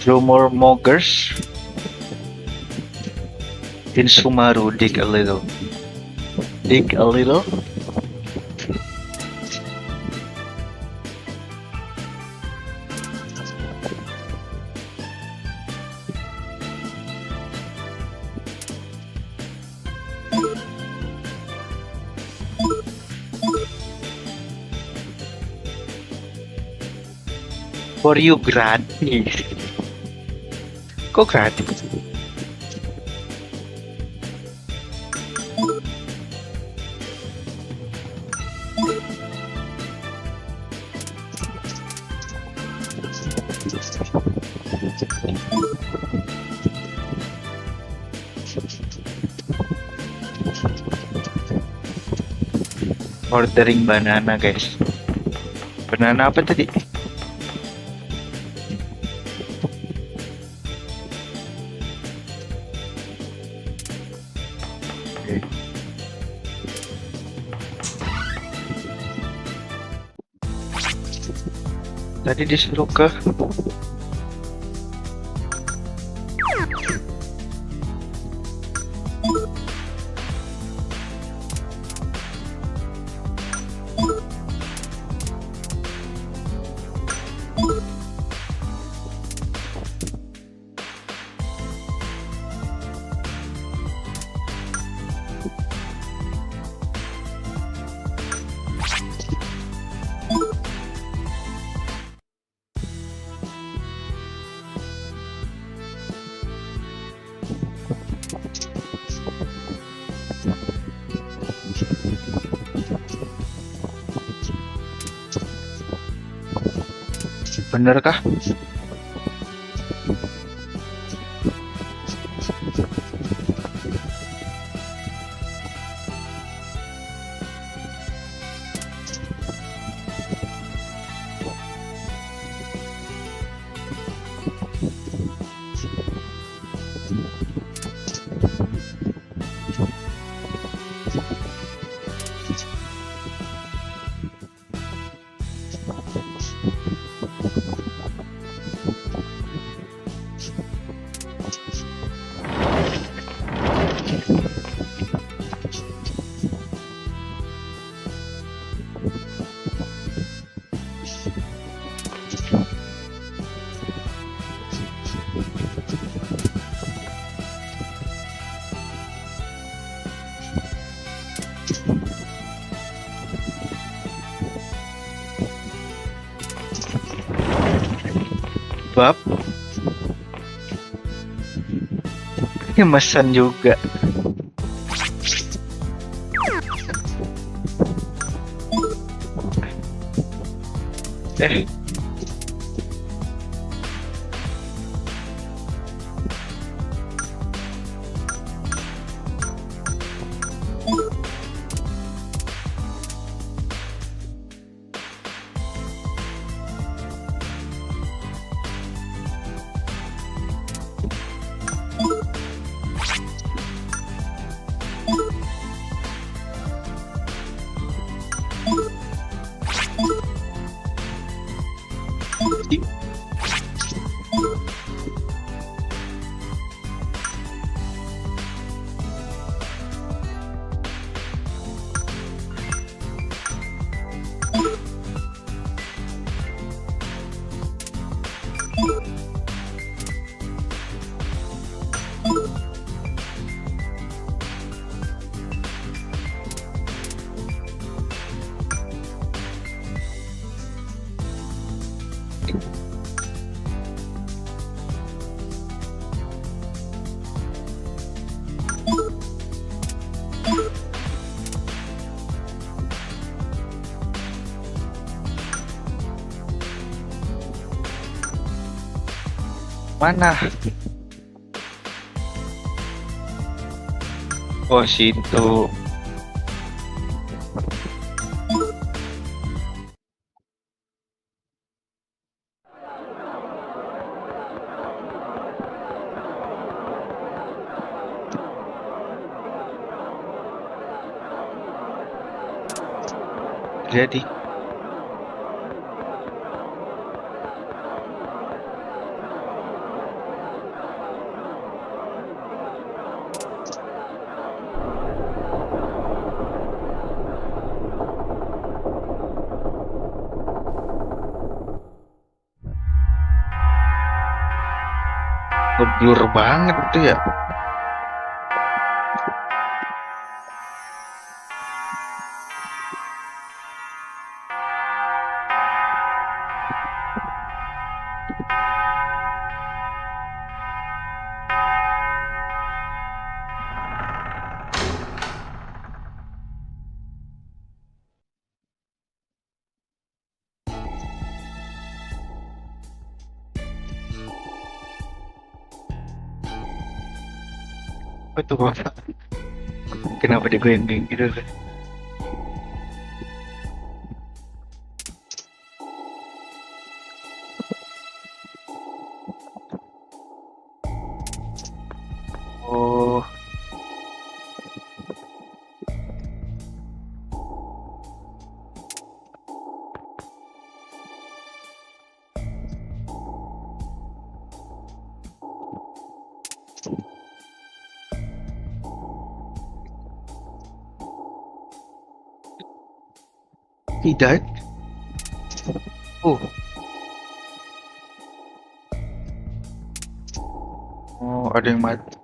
Through more moggers. In Sumaru, dig a little. Dig a little. For you gratis. Kok gratis? Ordering banana, guys. Banana apa tadi? Oke. Tadi disuruh ke bener kah? Bab ini mesen juga. Eh, mana? Oh, situ. Jadi blur banget tuh ya. Betul banget. Kenapa dia goyang-goyang gitu kan? Oh, he died. Oh, oh ada yang mati.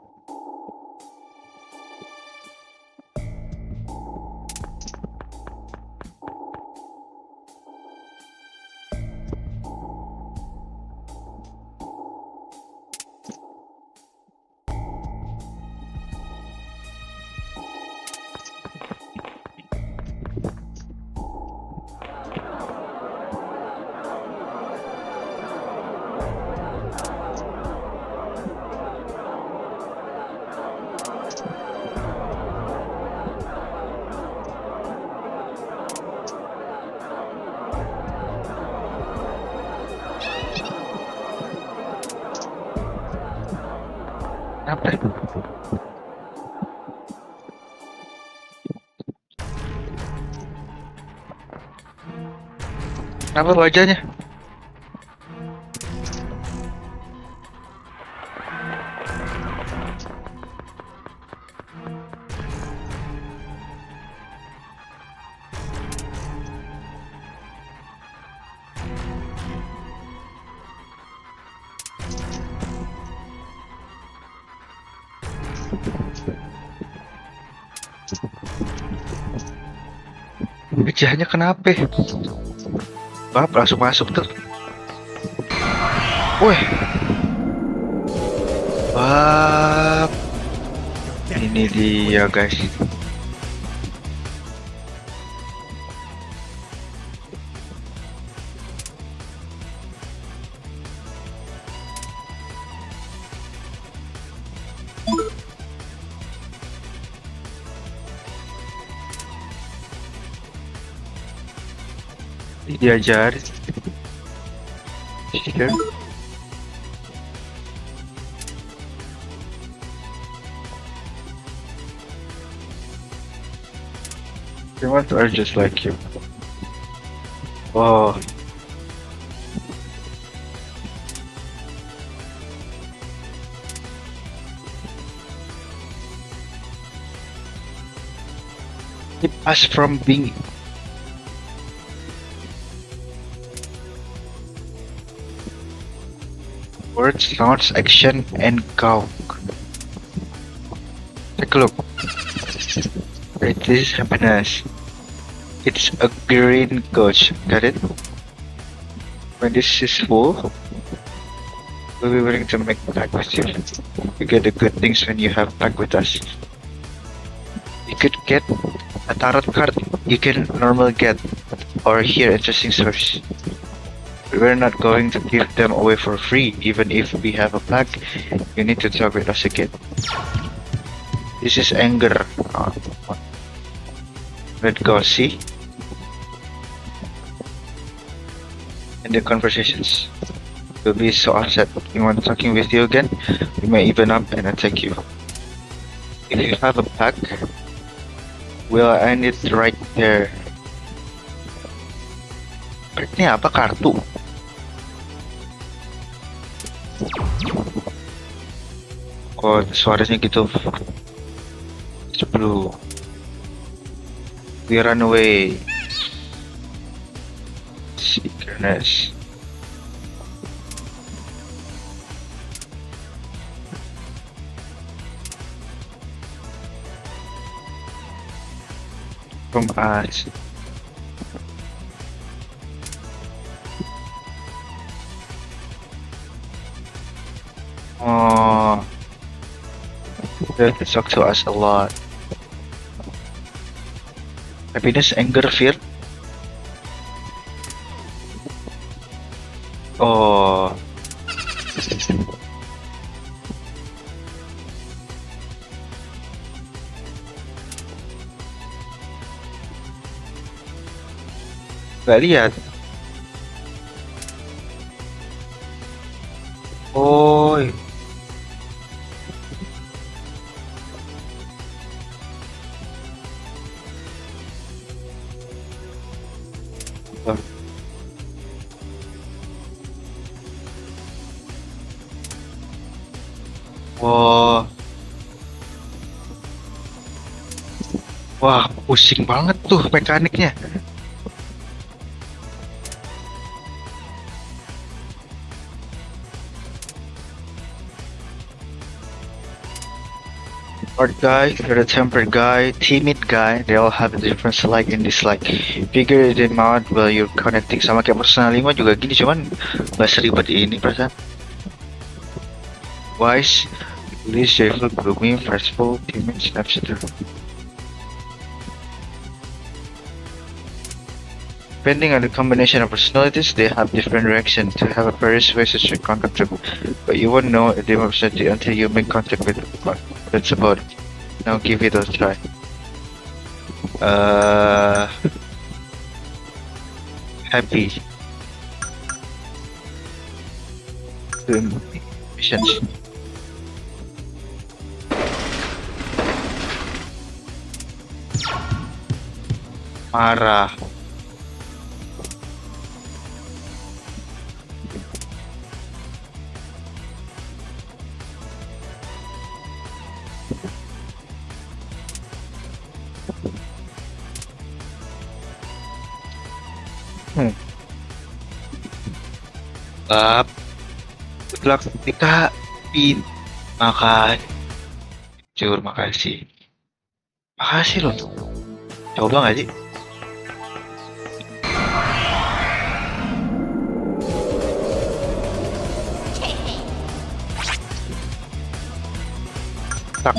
Kenapa? Kenapa wajahnya? Wajahnya kenapa? Bab langsung masuk tuh. Wih, bab. Ini dia guys. Diajarin. Sure. Humans are just like you. Oh. Keep us from being words, sounds, action, and go. Take a look. It is happiness. It's a green coach. Got it? When this is full, we'll be willing to make pact with you. You get the good things when you have pact with us. You could get a tarot card you can normally get, or hear interesting stories. We're not going to give them away for free. Even if we have a pack, you need to talk with us again. This is anger. Let go, see? In the conversations, you'll be so upset. We want talking with you again. We may even up and attack you. If you have a pack, we'll end it right there. Ini apa kartu? Oh, suaranya gitu. It's blue. We run away. Secretness. from us. Oh, they talk to us a lot. Happiness, anger, fear. Oh. Gak lihat. Oh. Wah, wah, pusing banget tuh mekaniknya. Hard guy, the tempered guy, timid guy, they all have a different like and dislike. Figure them out while you're connecting. Sama kayak personal 5 juga gini, cuman gak seribet ini perasaan. Wise, please, joyful, gloomy, frightful, timid, snapshot. Depending on the combination of personalities, they have different reactions. To have a persuasive contact, but you won't know a different personality until you make contact with one. That's about it. Now give it a try. Happy. Missions. Marah. Good luck ketika pin. Makasih. Makasih loh. Coba nggak sih? Tak.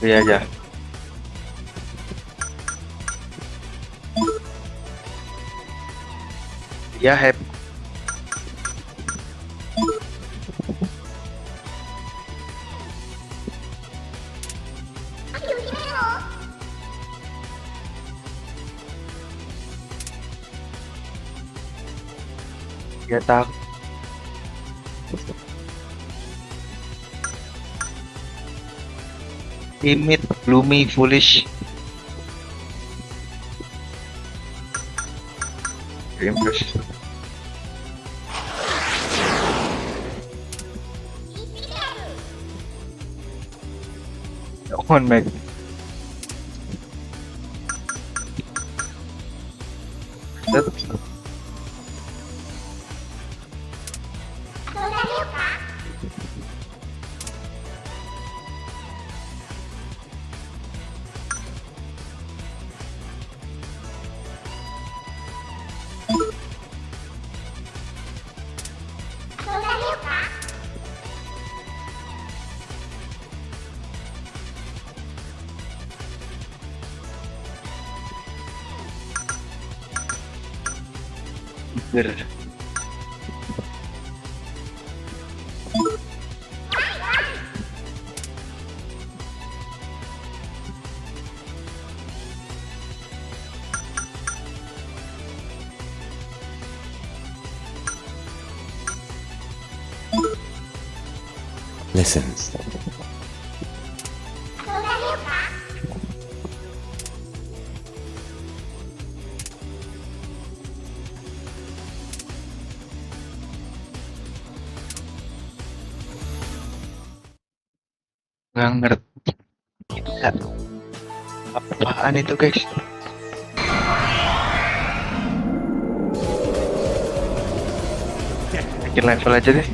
Iya aja. Ya, happy. Ya tak. Timid, gloomy, foolish. Impressive. Come on, Meg. Good. Listen. Nggak ngerti. Nggak. Apaan itu, guys? Bikin level aja deh.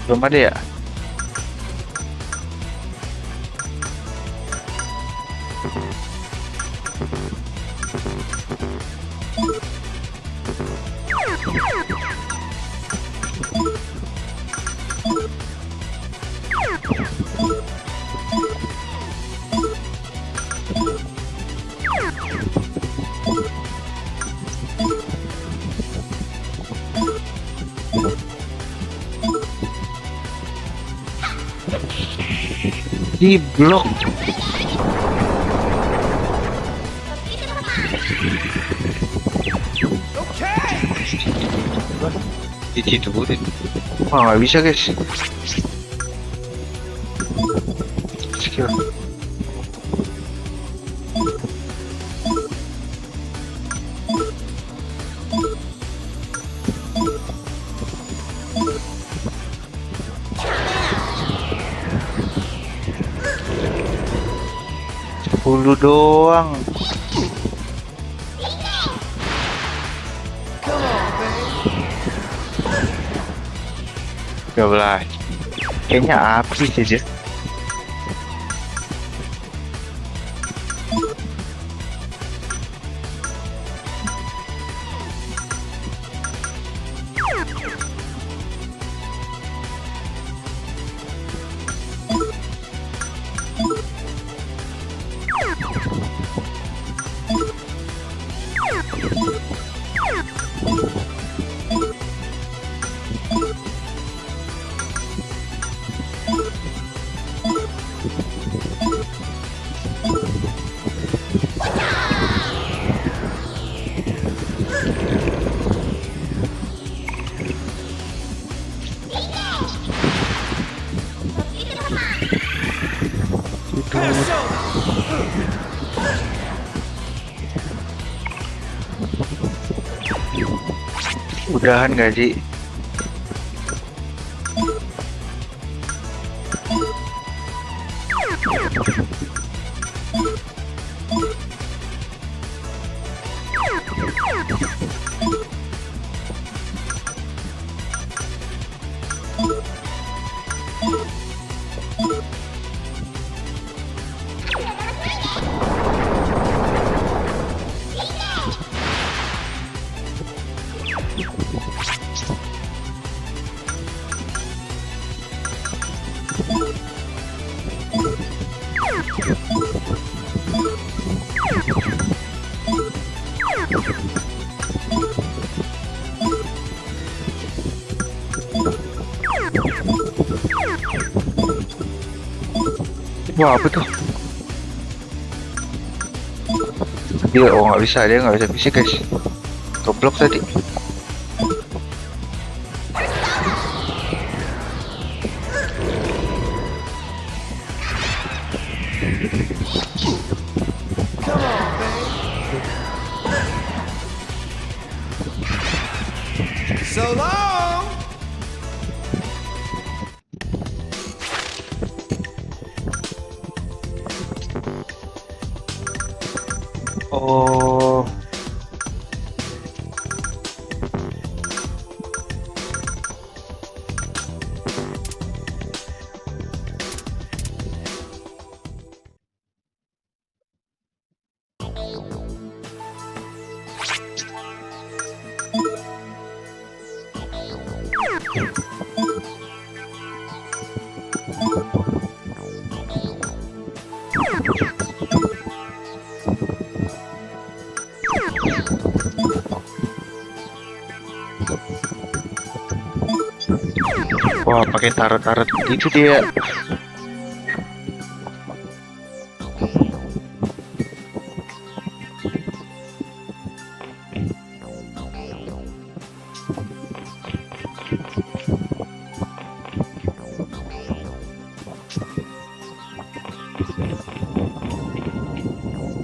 Belum ada ya? Di blok. Ditidurin. Wah, nggak bisa guys. Skill. Sepuluh doang. Gak boleh. Kayaknya api saja. Udahan gak sih? Wah, apa tuh? Dia nggak bisa, dia nggak bisa fisik guys. Keblok tadi. So long! Oh. Wah, pakai taruh-taruh gitu dia.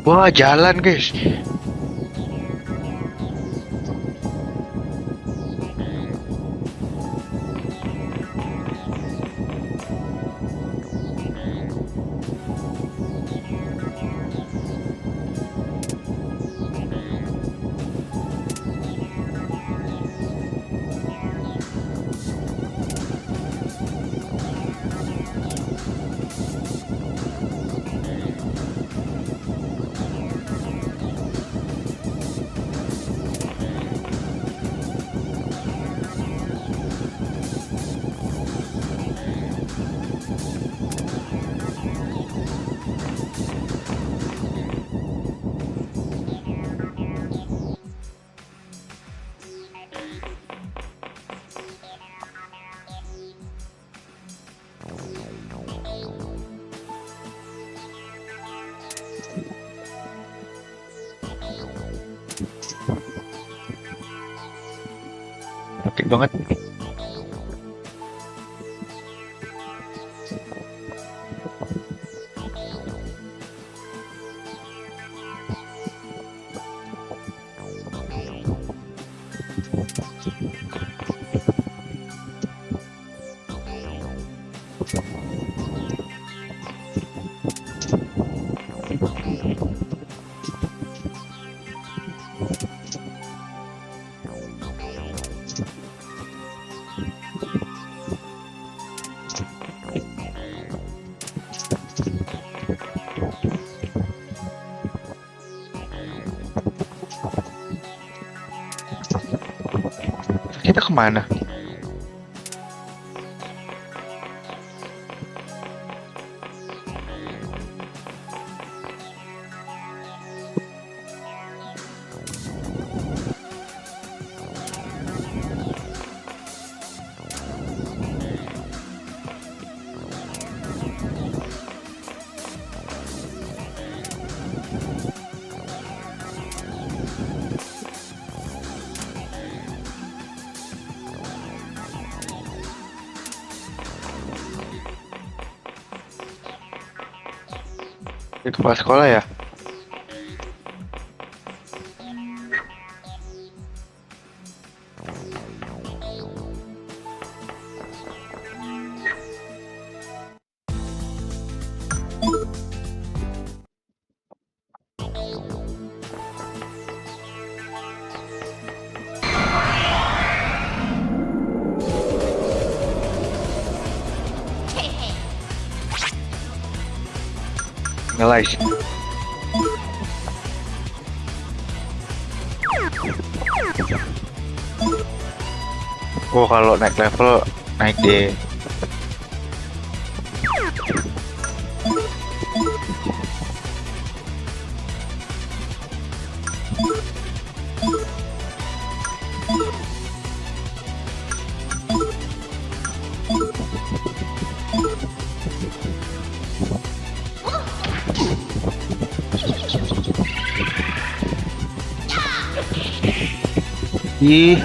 Wah, jalan guys. Sakit banget. Kita kemana? Di kepala sekolah ya? Nge-like. Oh, kalau naik level naik deh. Ih,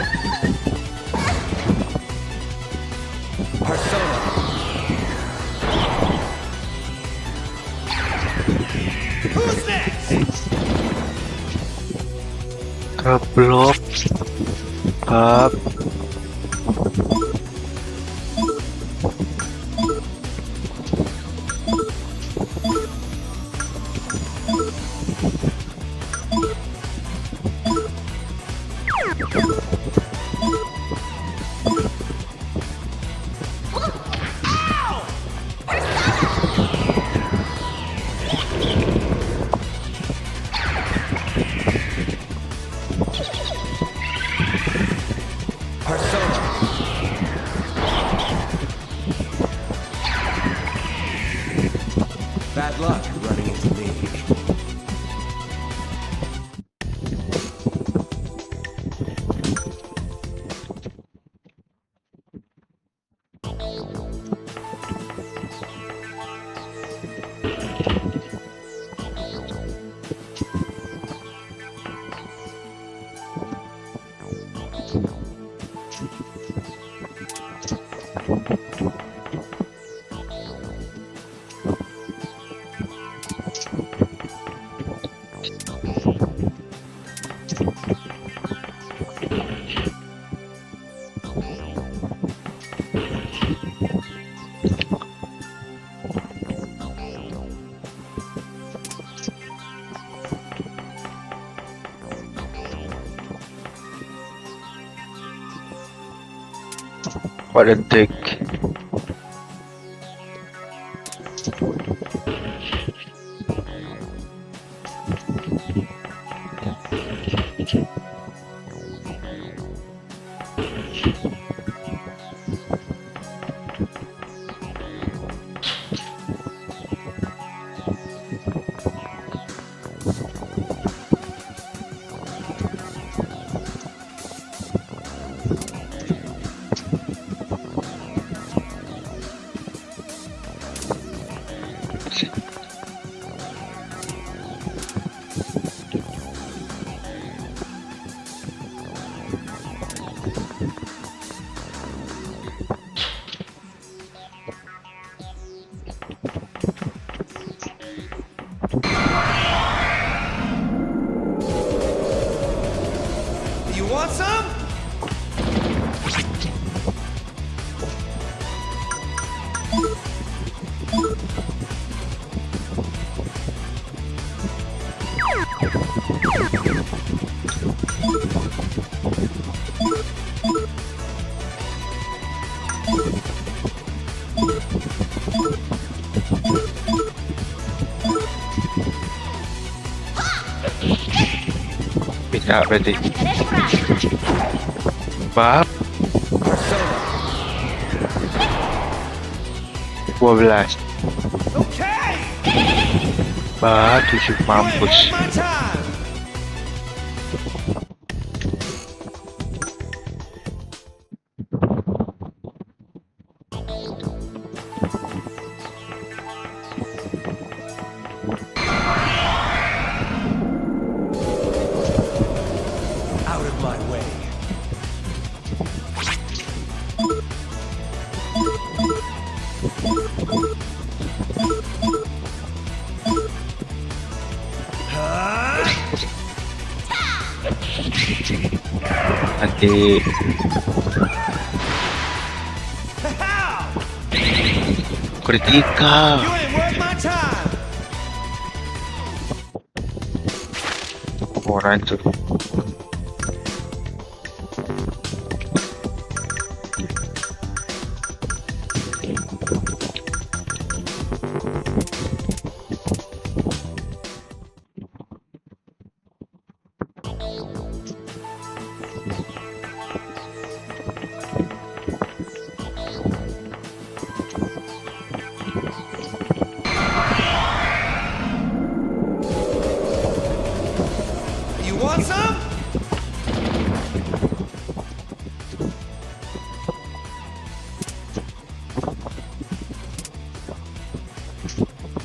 keblok up. Bad luck running into me. What a dick. You want some? Bisa berarti. Bab 12. Bab 7 mampus. Out of my way. Nanti kritikal. You ain't worth my time. Orang itu. You want some?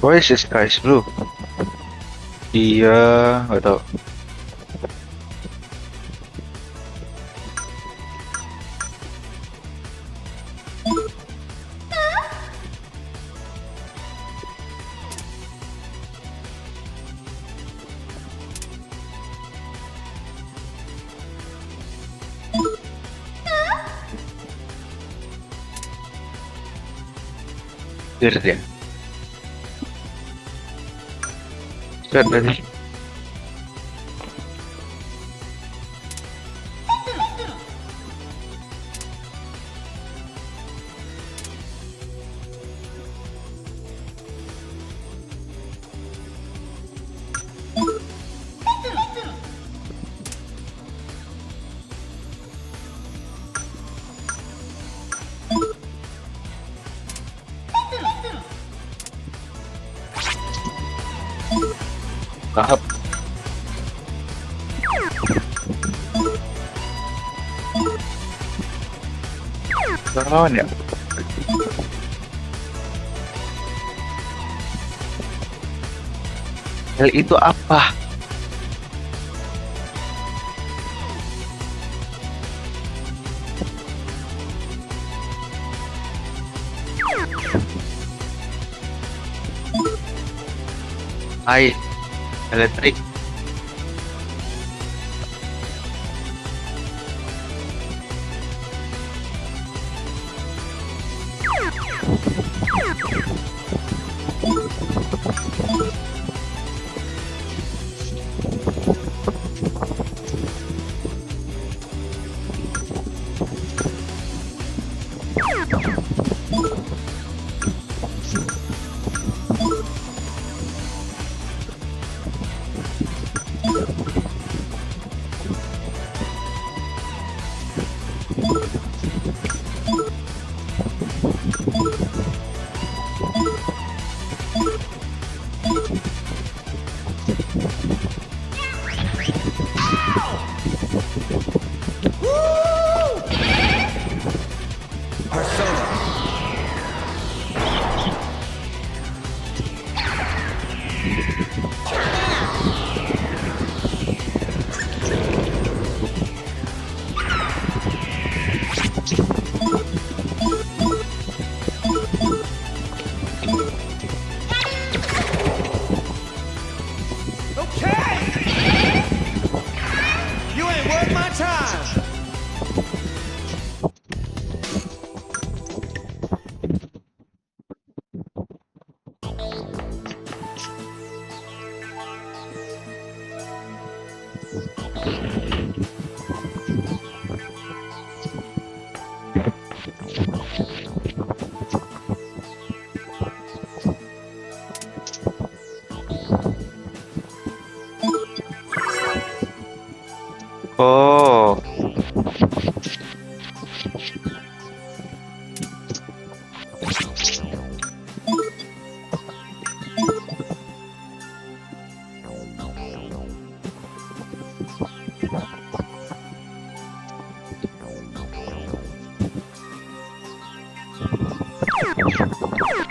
Why is this guy's blue? Iya, nggak tahu. Clear dia. Clear tadi. Tahap. Lawan ya. Hal itu apa? Air, elektrik.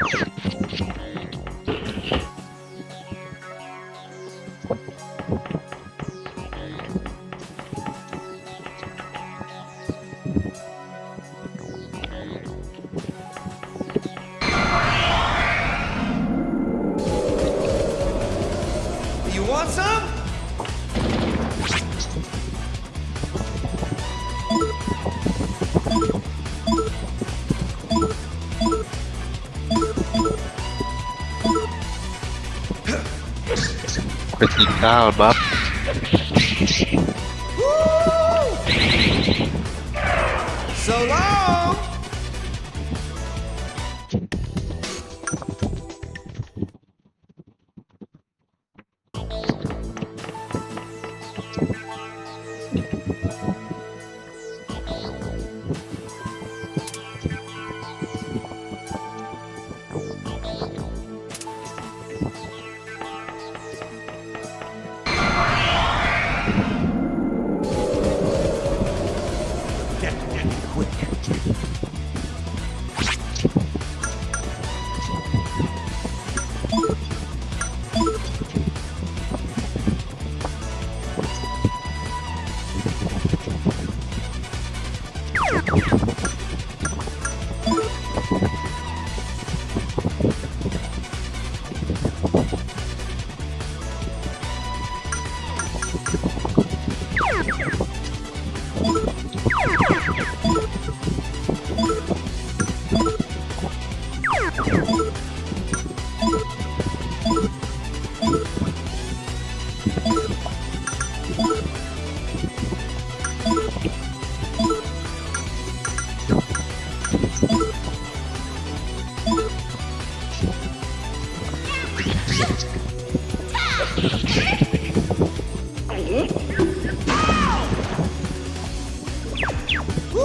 You want some? Vertikal, bab. So long!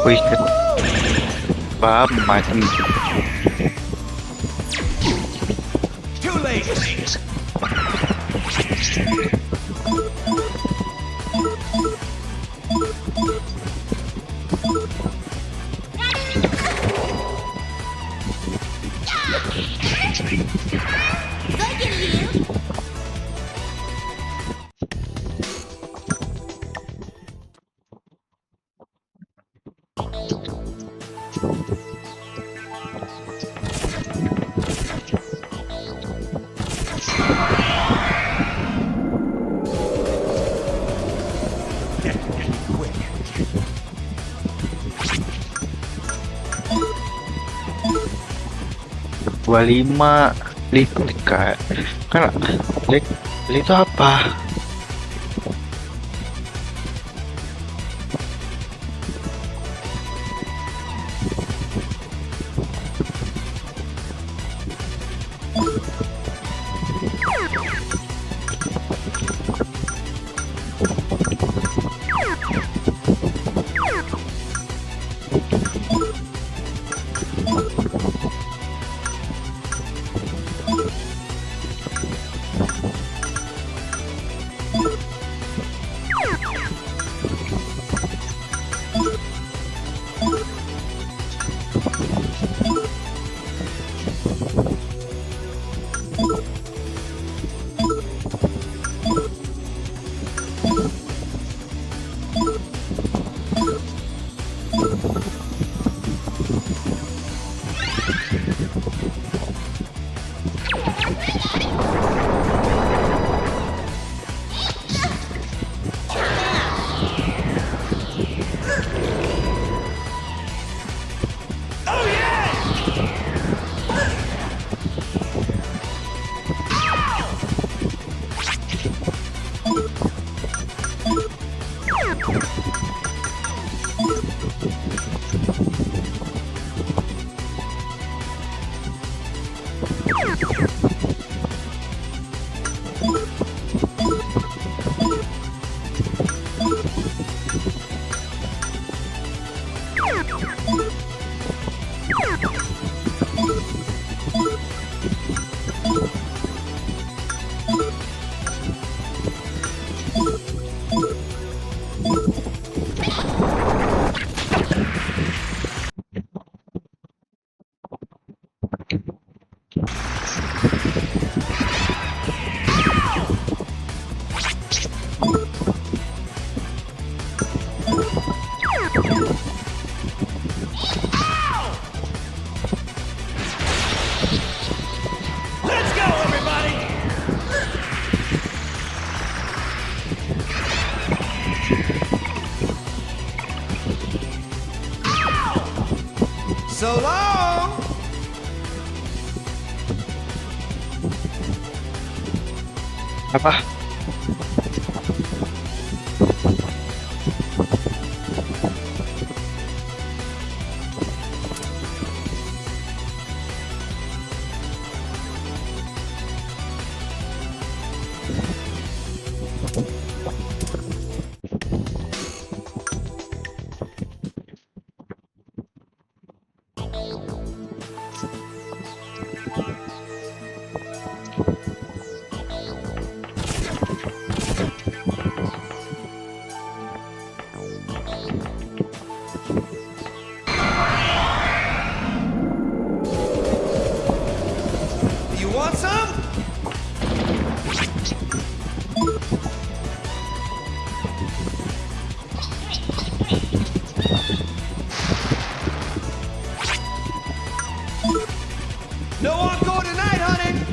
Wih, bab macam Too late! Quick. 25 lift kan lift itu apa? So long! Apa? You want some? No encore tonight, honey!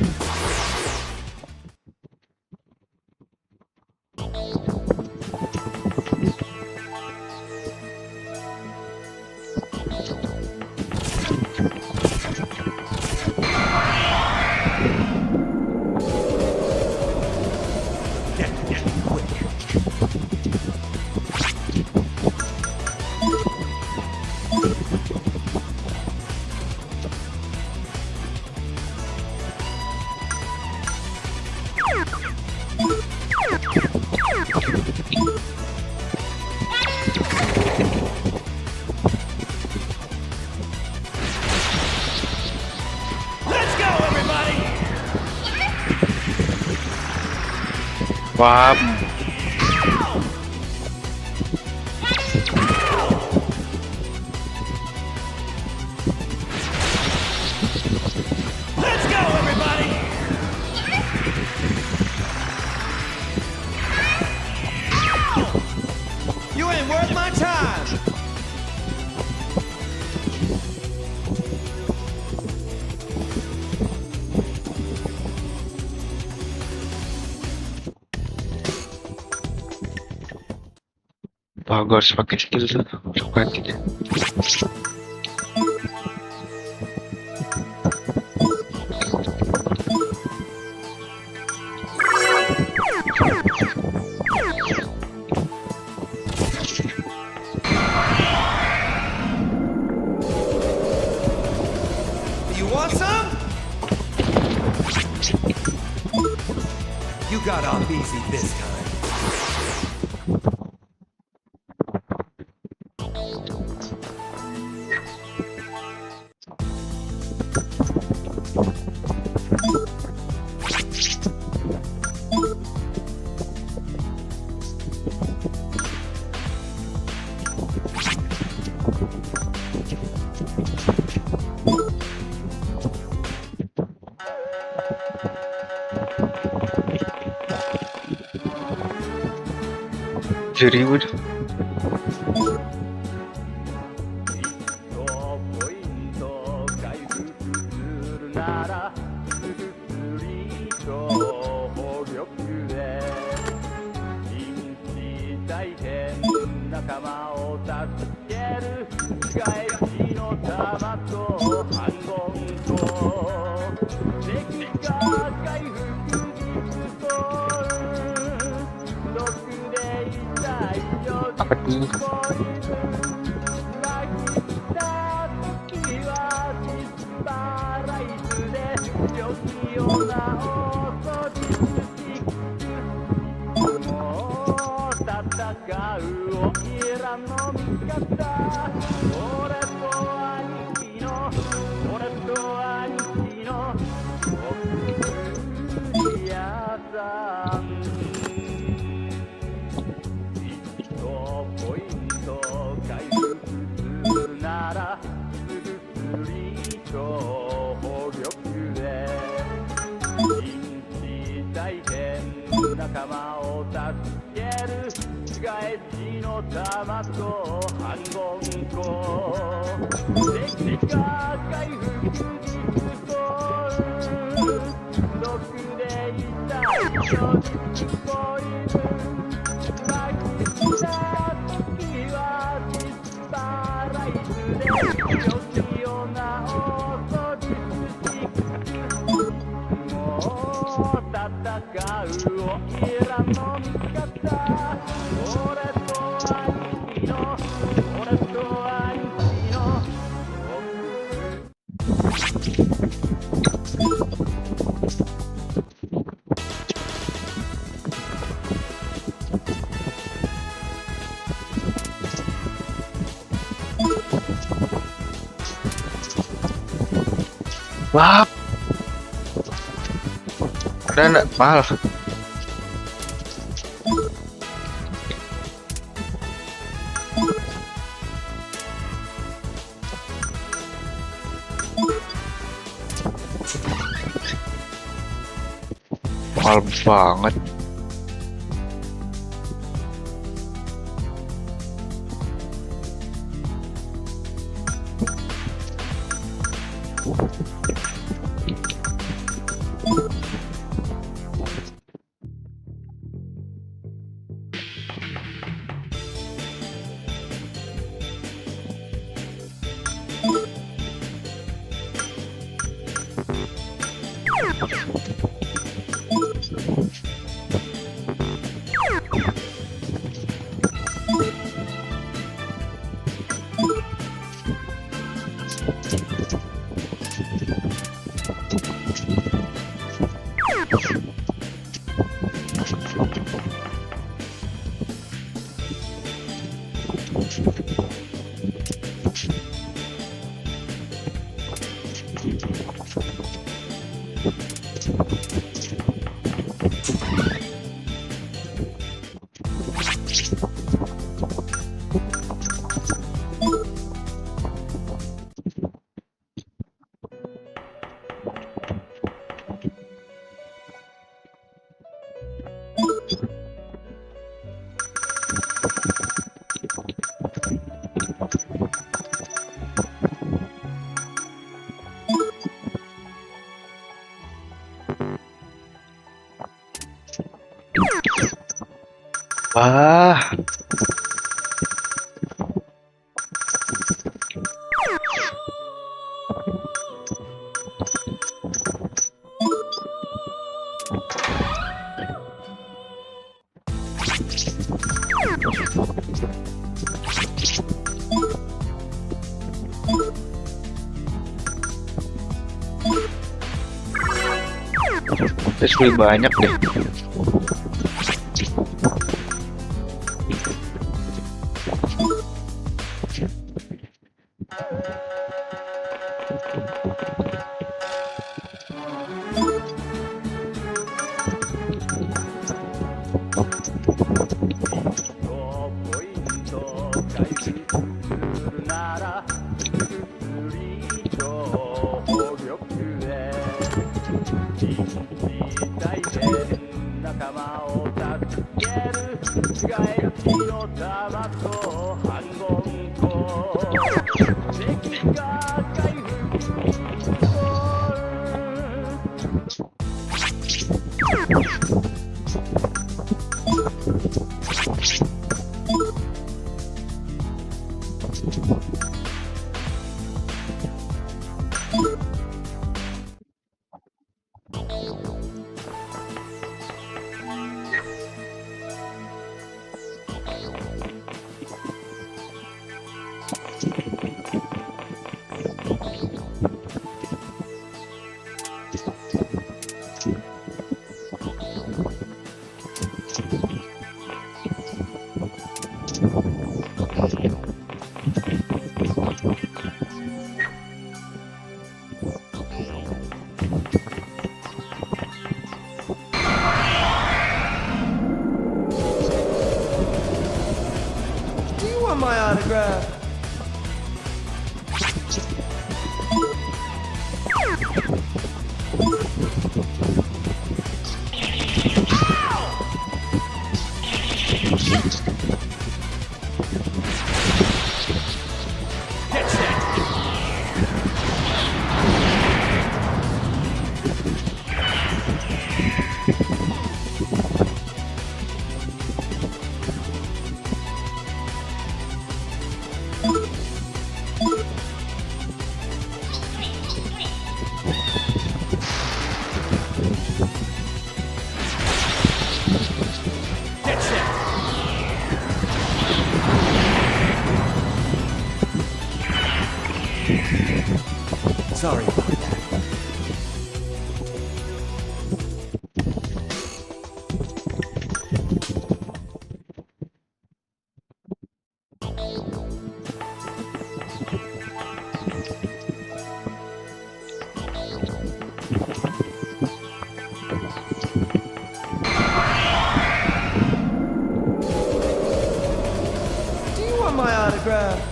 Wah, Let's go, everybody! You ain't worth my time! wah, gue harus pakai skill tuh. Coba gitu. You want some? You got off easy this time. Seribu. Apa tuh? Wah, ada enggak mahal? Mahal banget. Wah, terus lebih banyak deh. My autograph. Sorry about that. Do you want my autograph?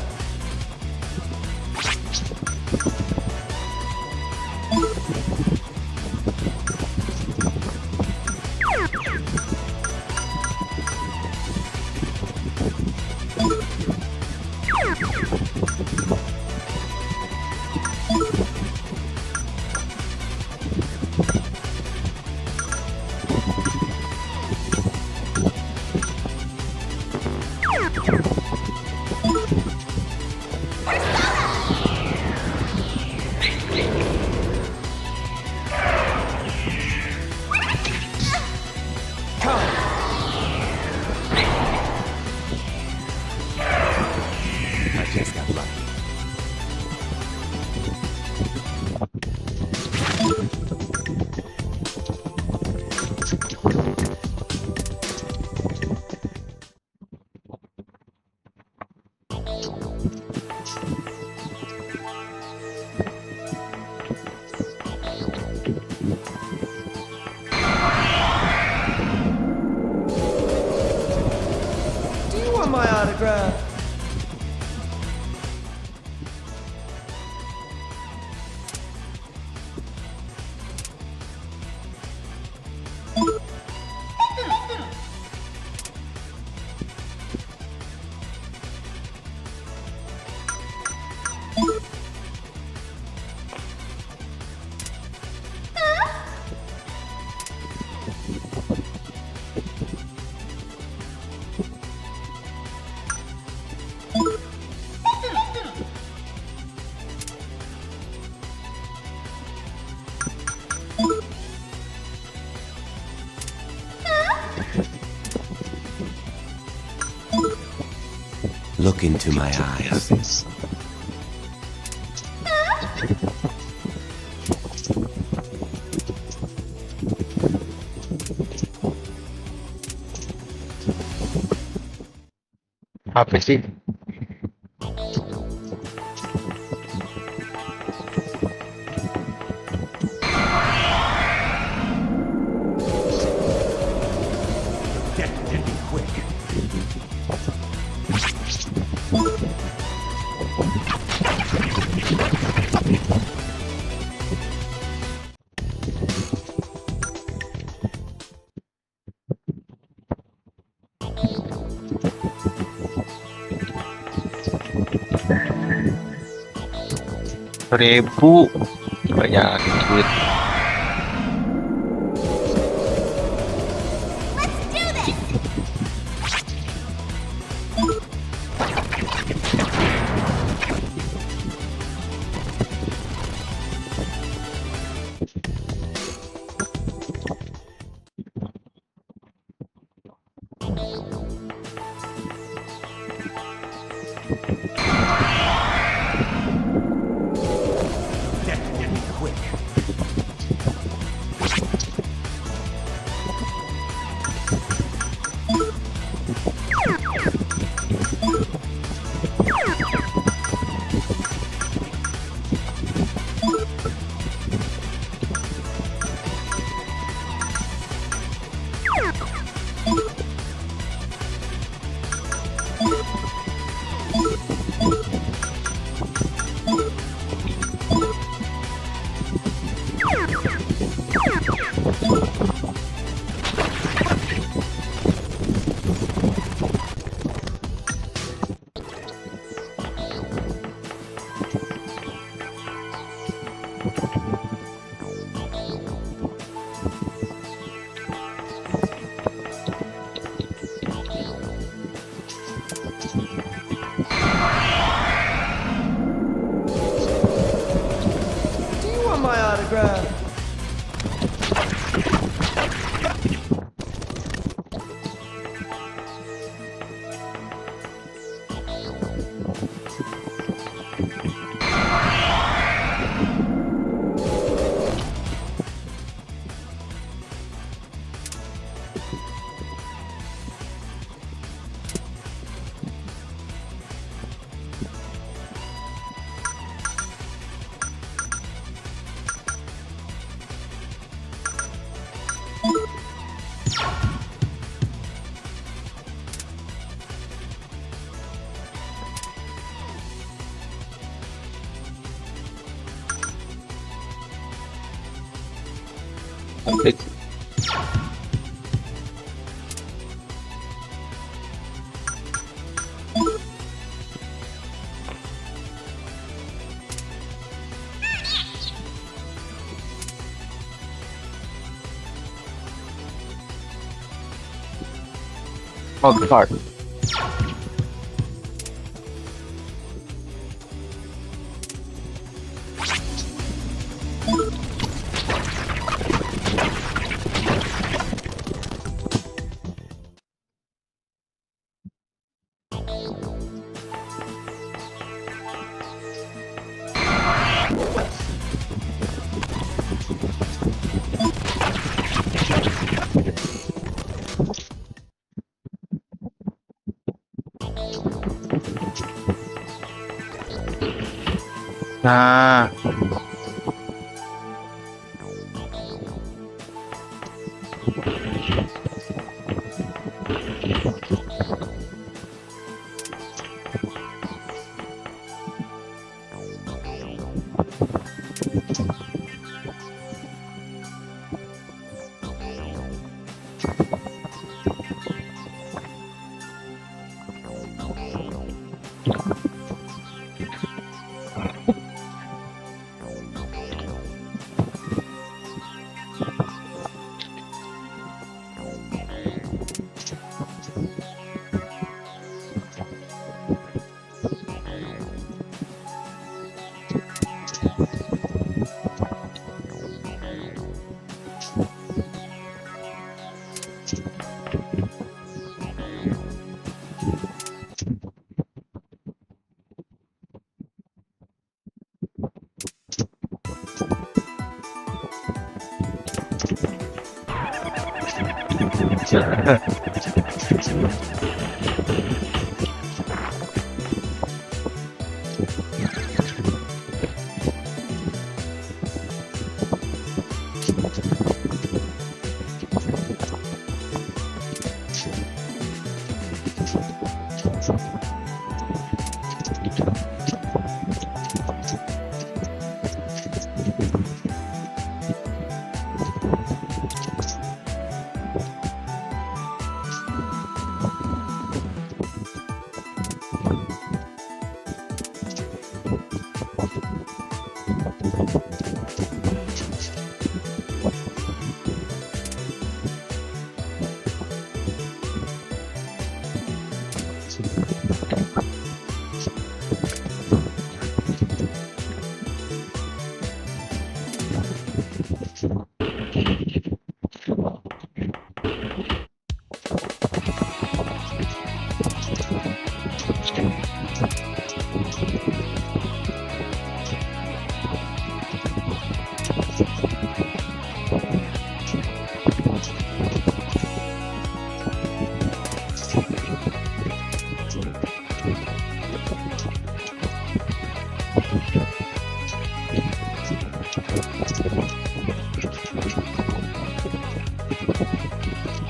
I just got lucky. Do you want my autograph? Look into my eyes. Apa sih? Get me quick. Ribu banyak duit. Get me quick. Do you want my autograph? Oh, card. Nah,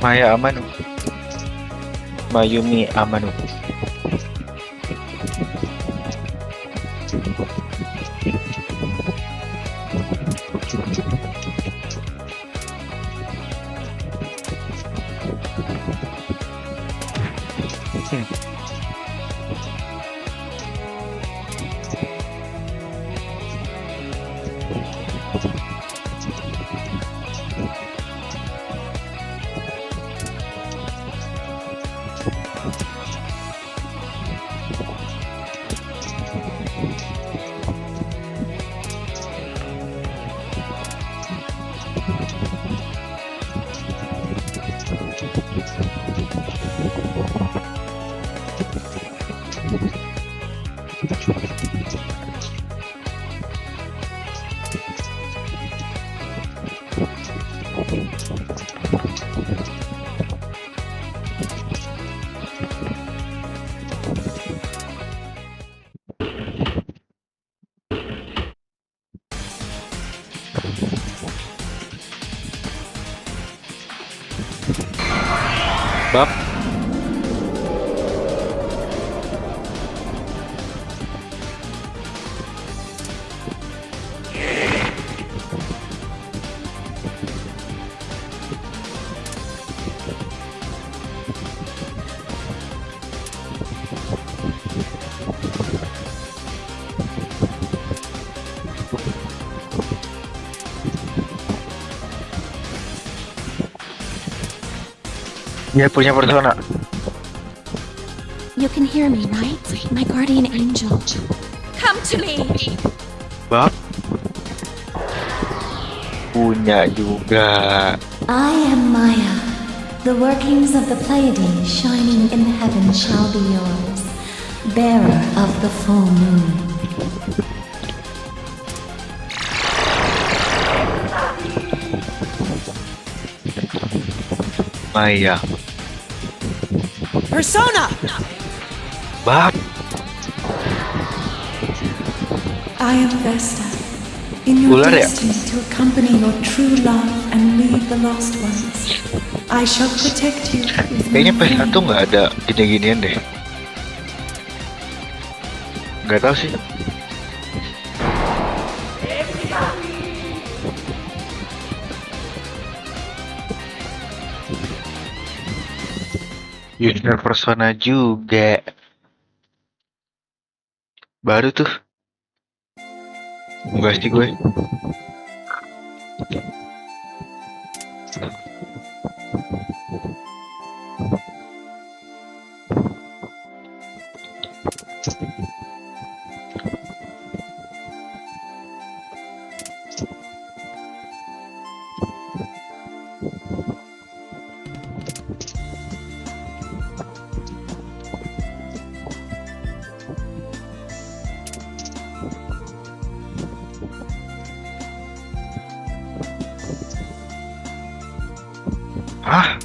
Maya Amanu. Mayumi Amanu. Bab. Dia punya persona. You can hear me, right? My guardian angel. Come to me! Bab. Punya juga. I am Maya. The workings of the Pleiades shining in the heavens shall be yours. Bearer of the full moon. Maya. Persona! Bab. I am Vesta. In your Ular ya? destiny to accompany your true love and lead the lost ones. I shall protect you with my Kayaknya PS1 flame. nggak ada gini-ginian deh. Nggak tahu sih. User persona juga. Baru tuh. Enggak sih gue. Hah?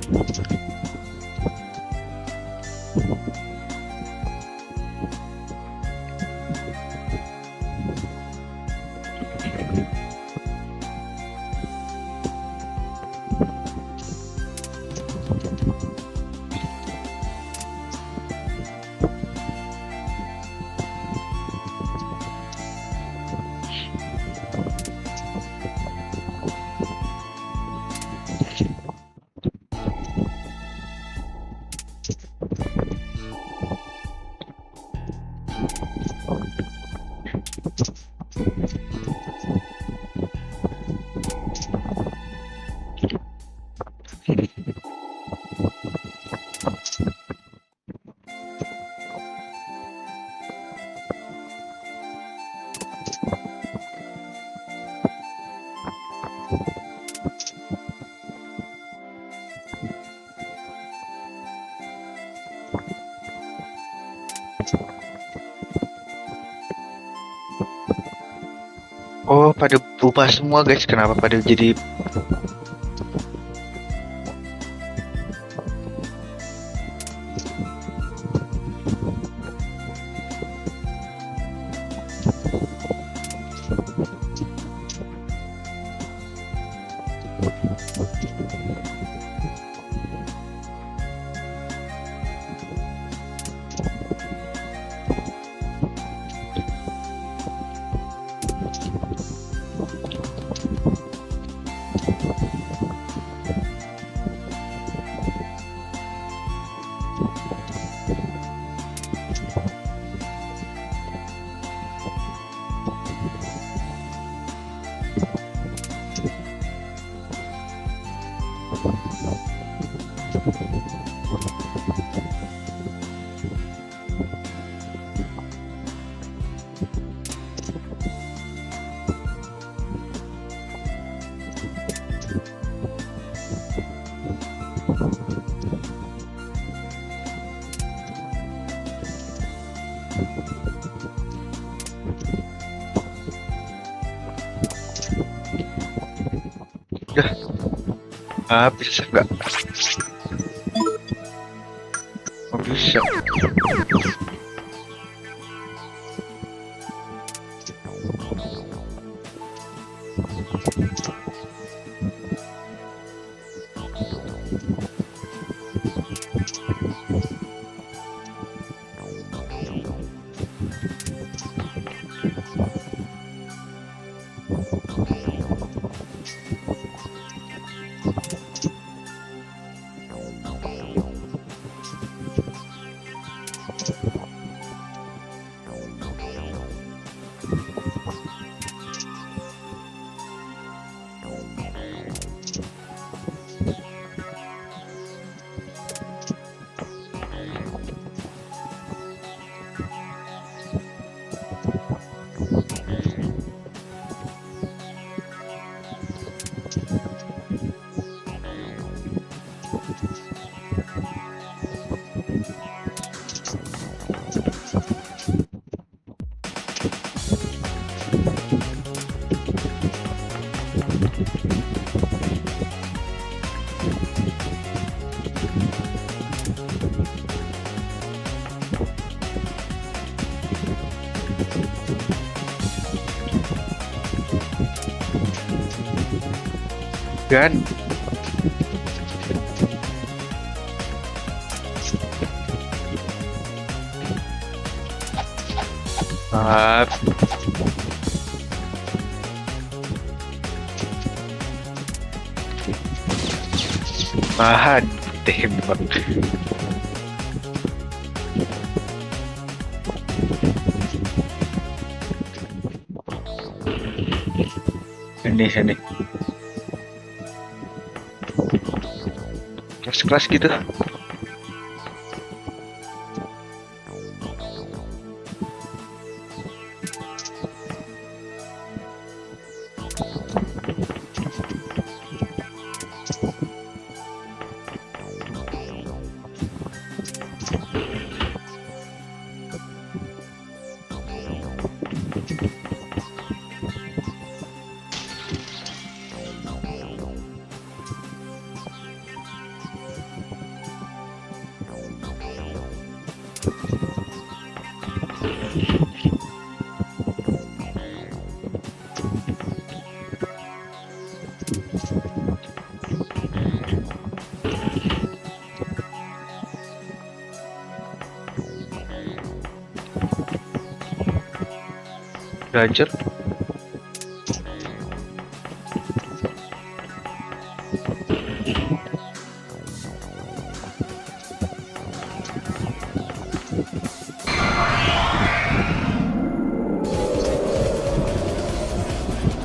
Oh, pada berubah semua guys. Kenapa pada jadi bisa nggak? Oh, bisa. Kan? Maaf. Bahan tembak. Ini kelas gitu. Belajar.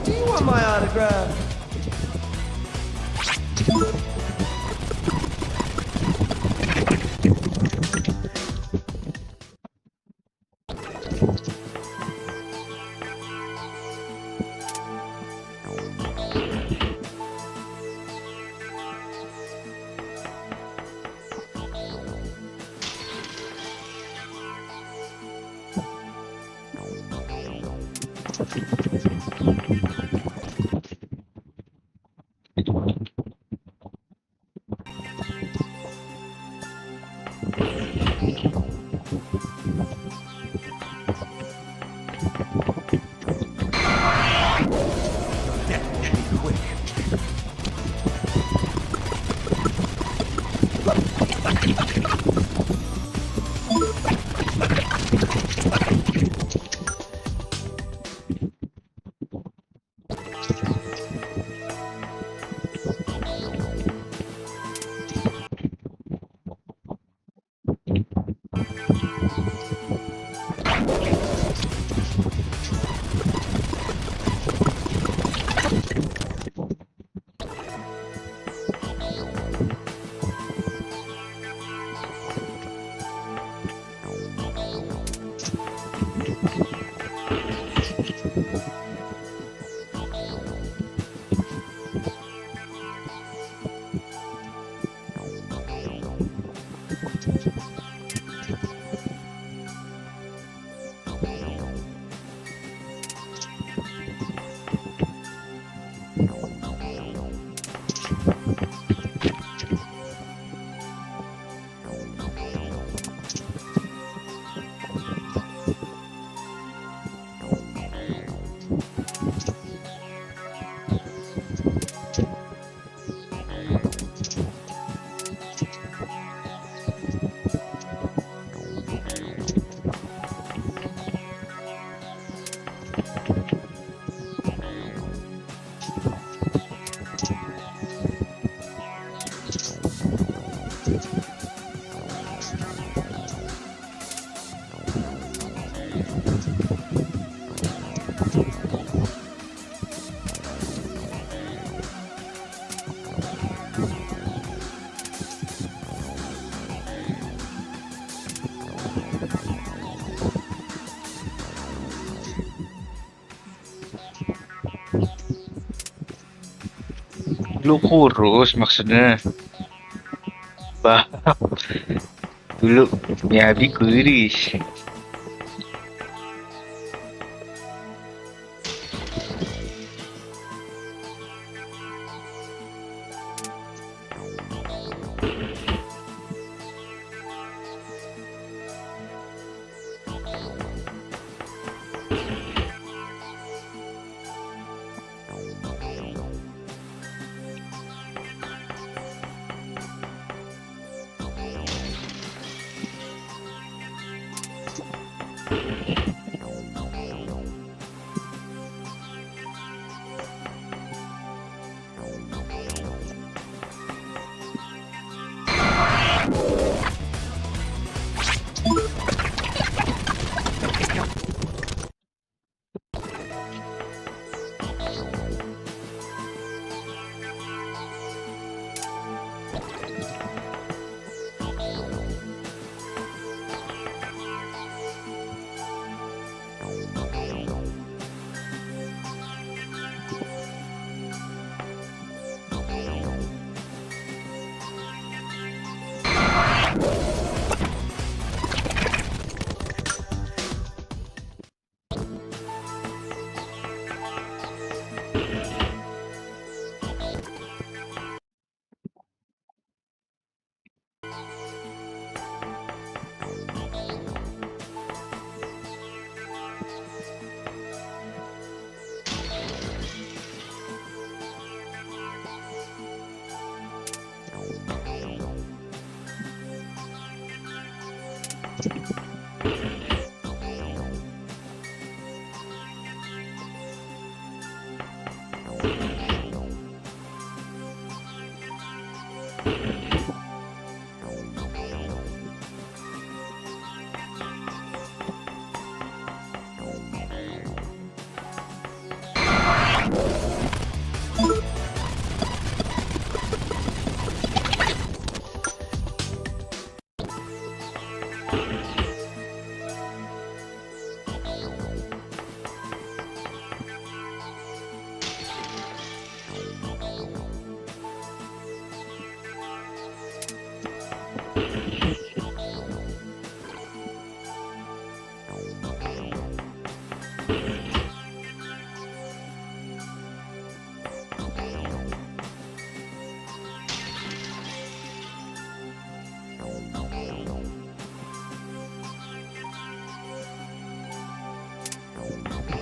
Do you want my autograph? Lu kurus maksudnya. Bah. Dulu Miyabi kurus.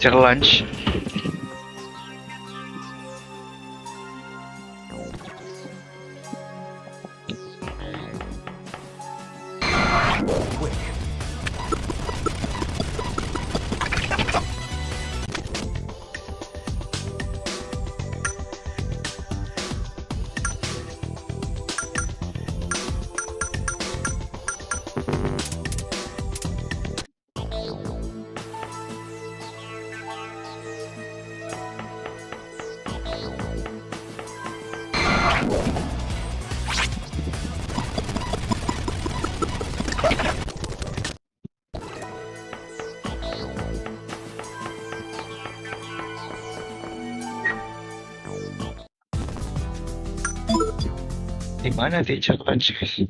Cek lunch. Di mana dia cek lunch, guys?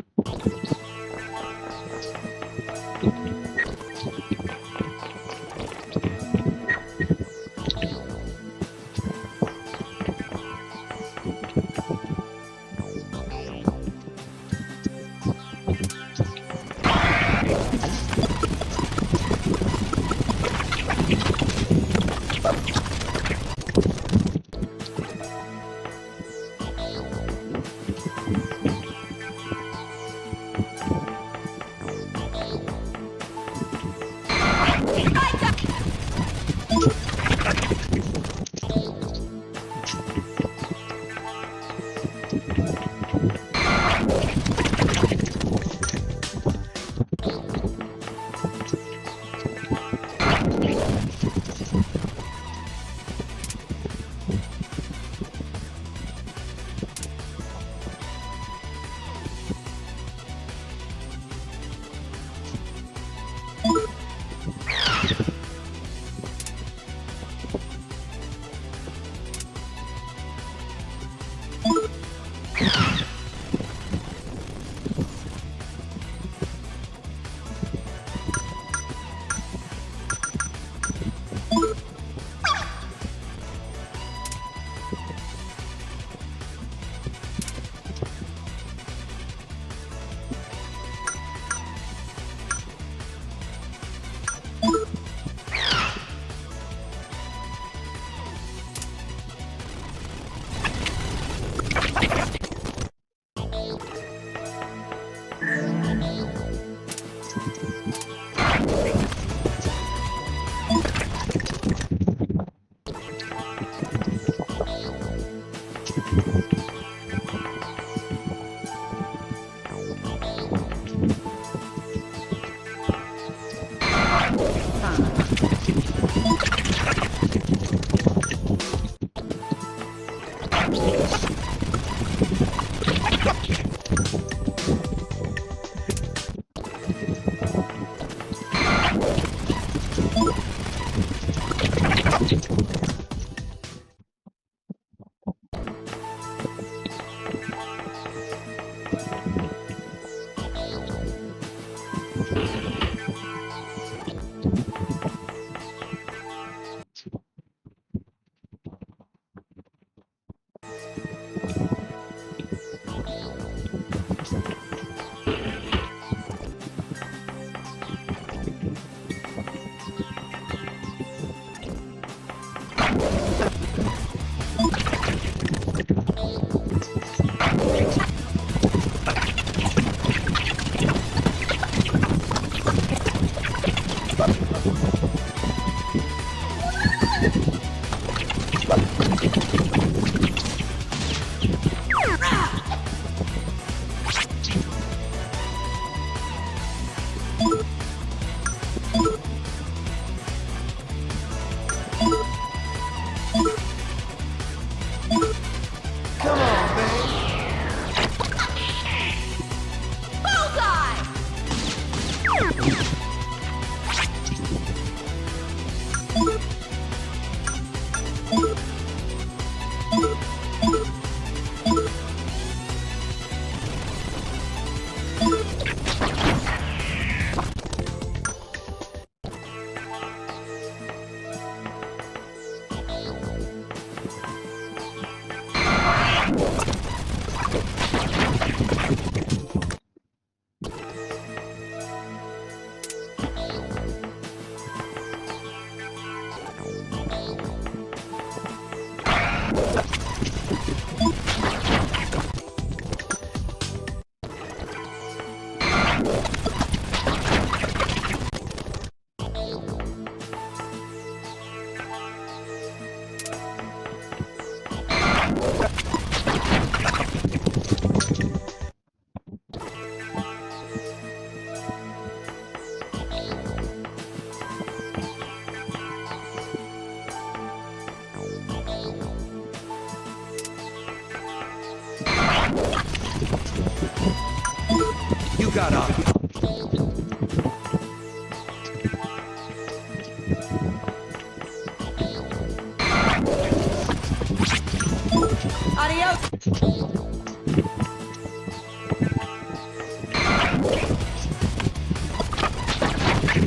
You got up.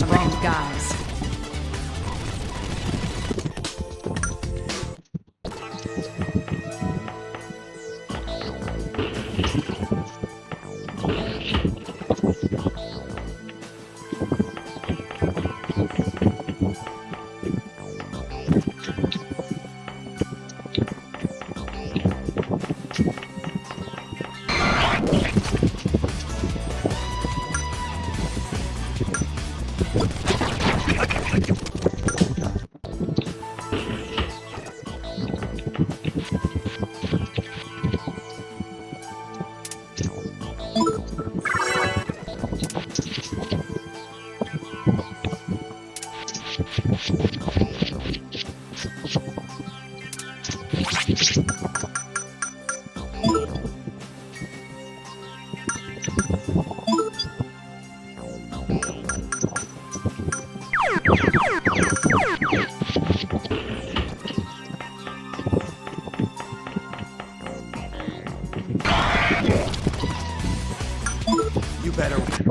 Wrong guys. You better.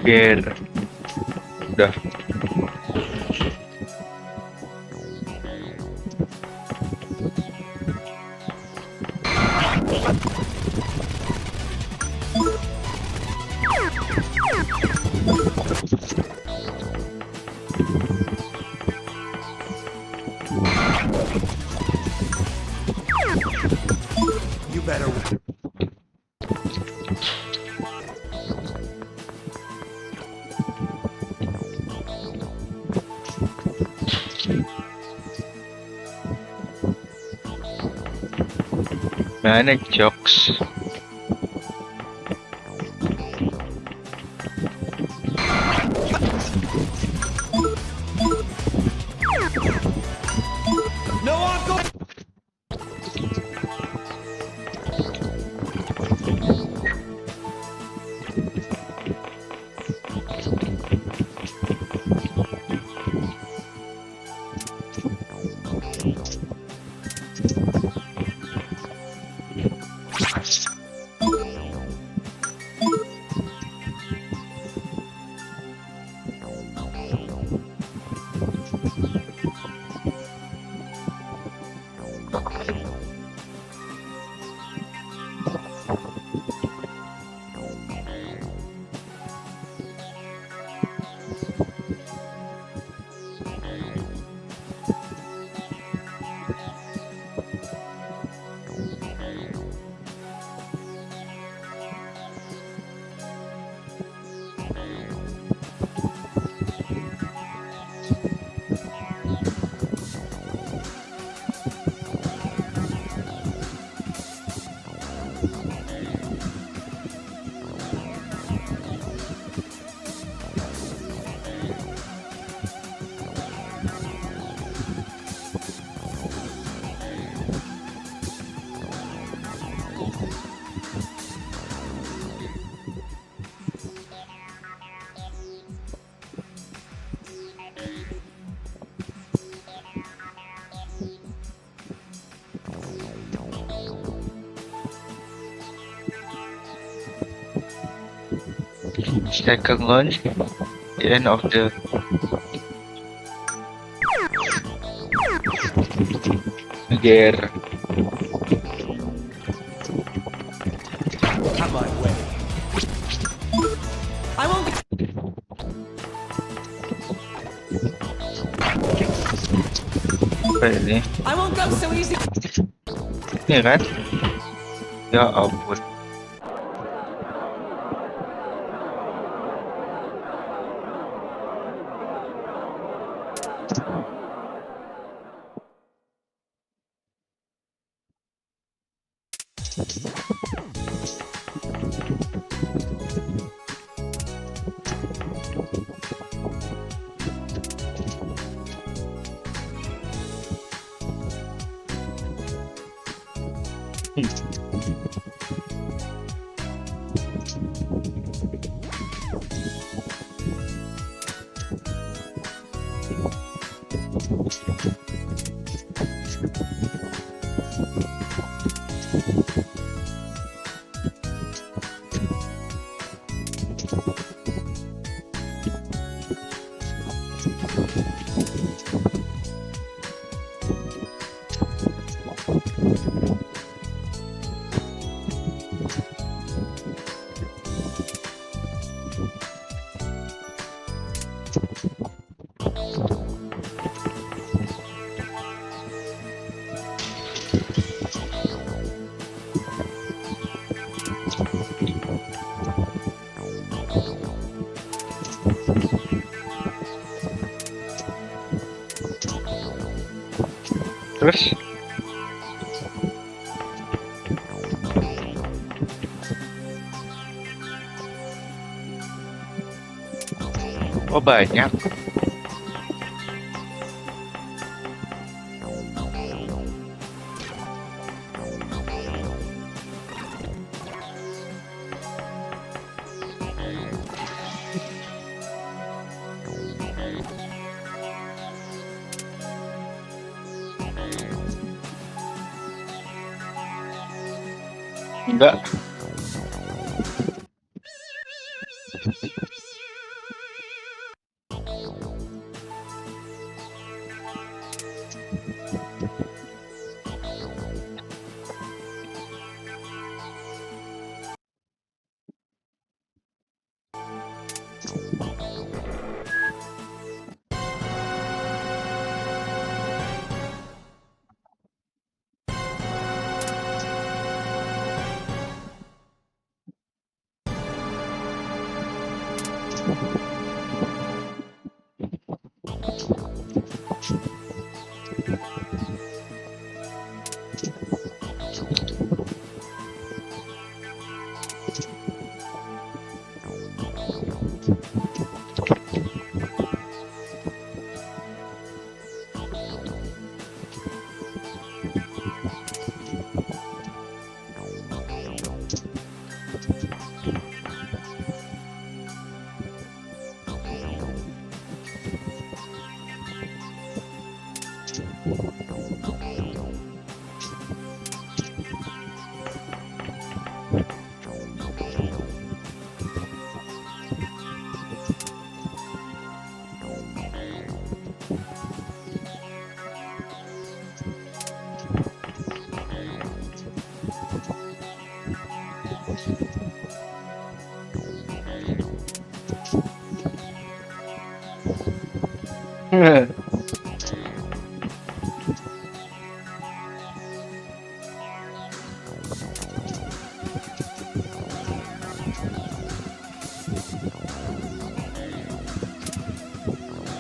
Mikir. Udah. You better. Mana jokes? No, I'm going. Second launch, the end of the gear. Have my way. I won't. Apa ini? I won't go so easy. Ini kan? Ya ampun. Terus? Oh banyak. Enggak.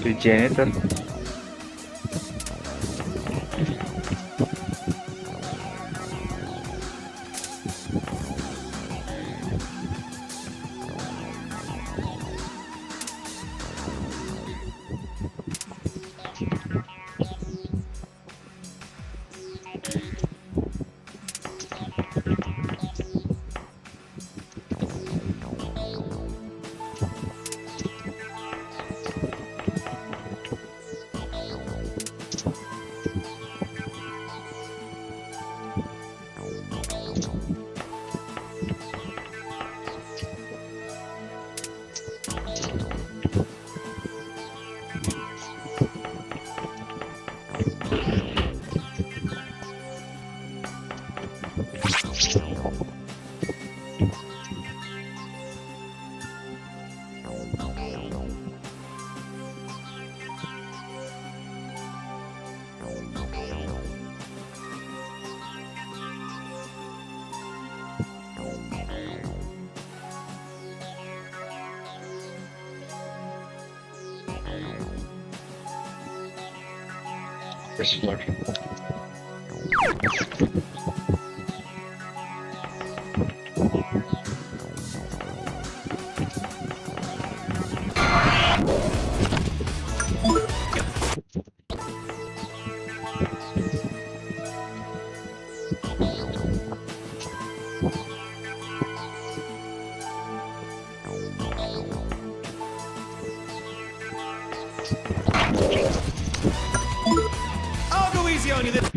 The janitor. First floor. I'll go easy on you this.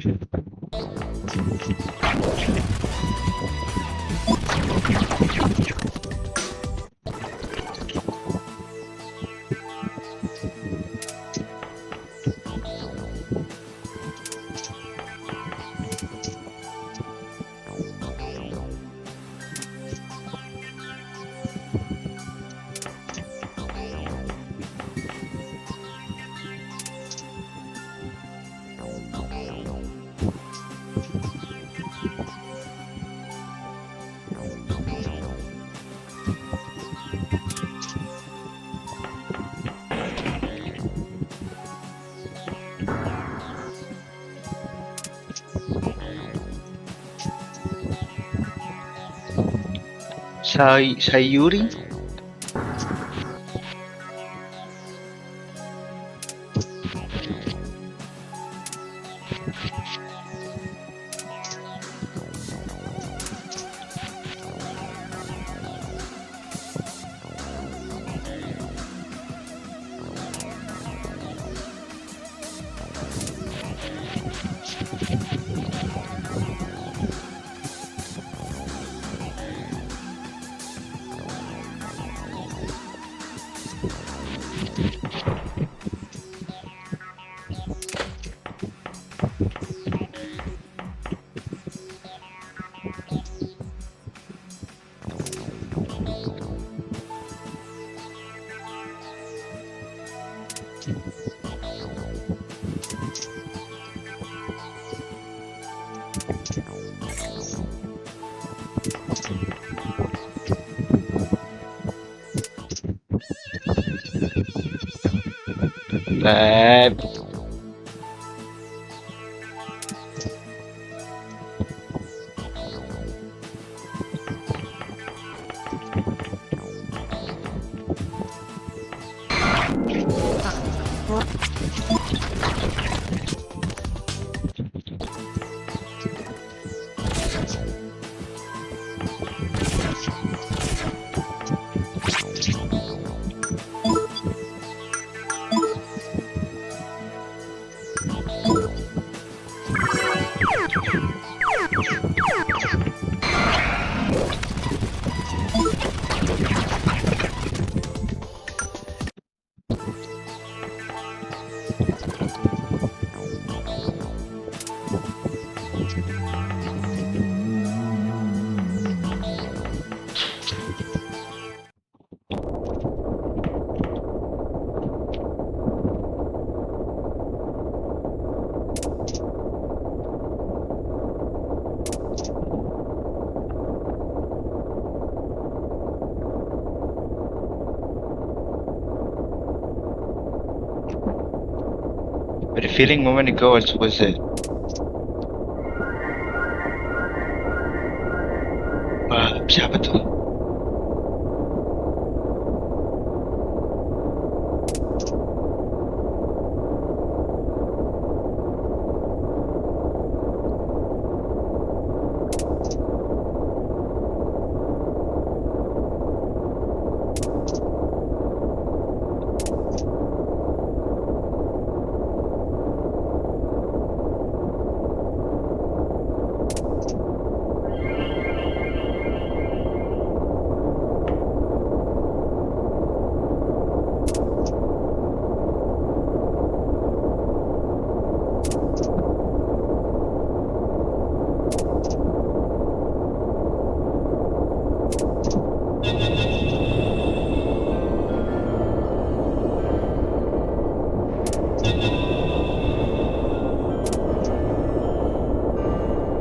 Sayuri? Lab. But the feeling moment ago was it? Wah, siapa tuh?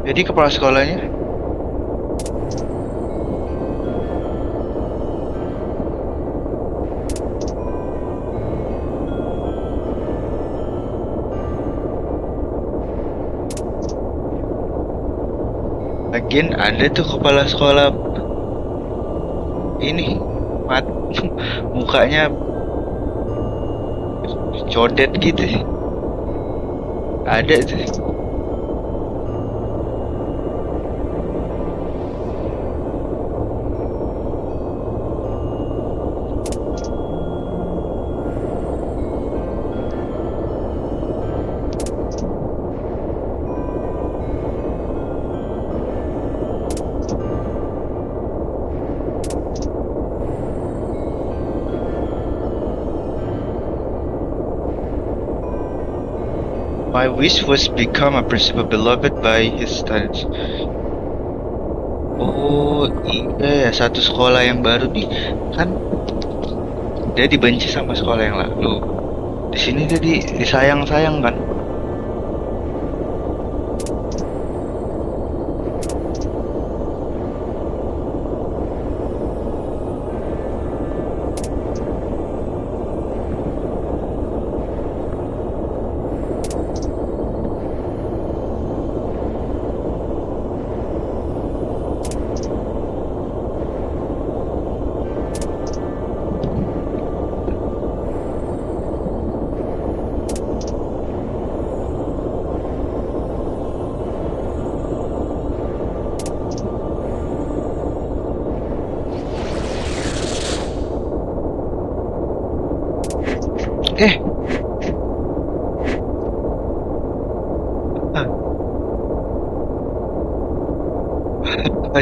Jadi kepala sekolahnya lagian ada tuh kepala sekolah ini mukanya codet gitu, ada tuh. My wish was become a principal beloved by his students. Oh iya, satu sekolah yang baru nih kan dia dibenci sama sekolah yang lalu. Di sini dia disayang-sayang kan.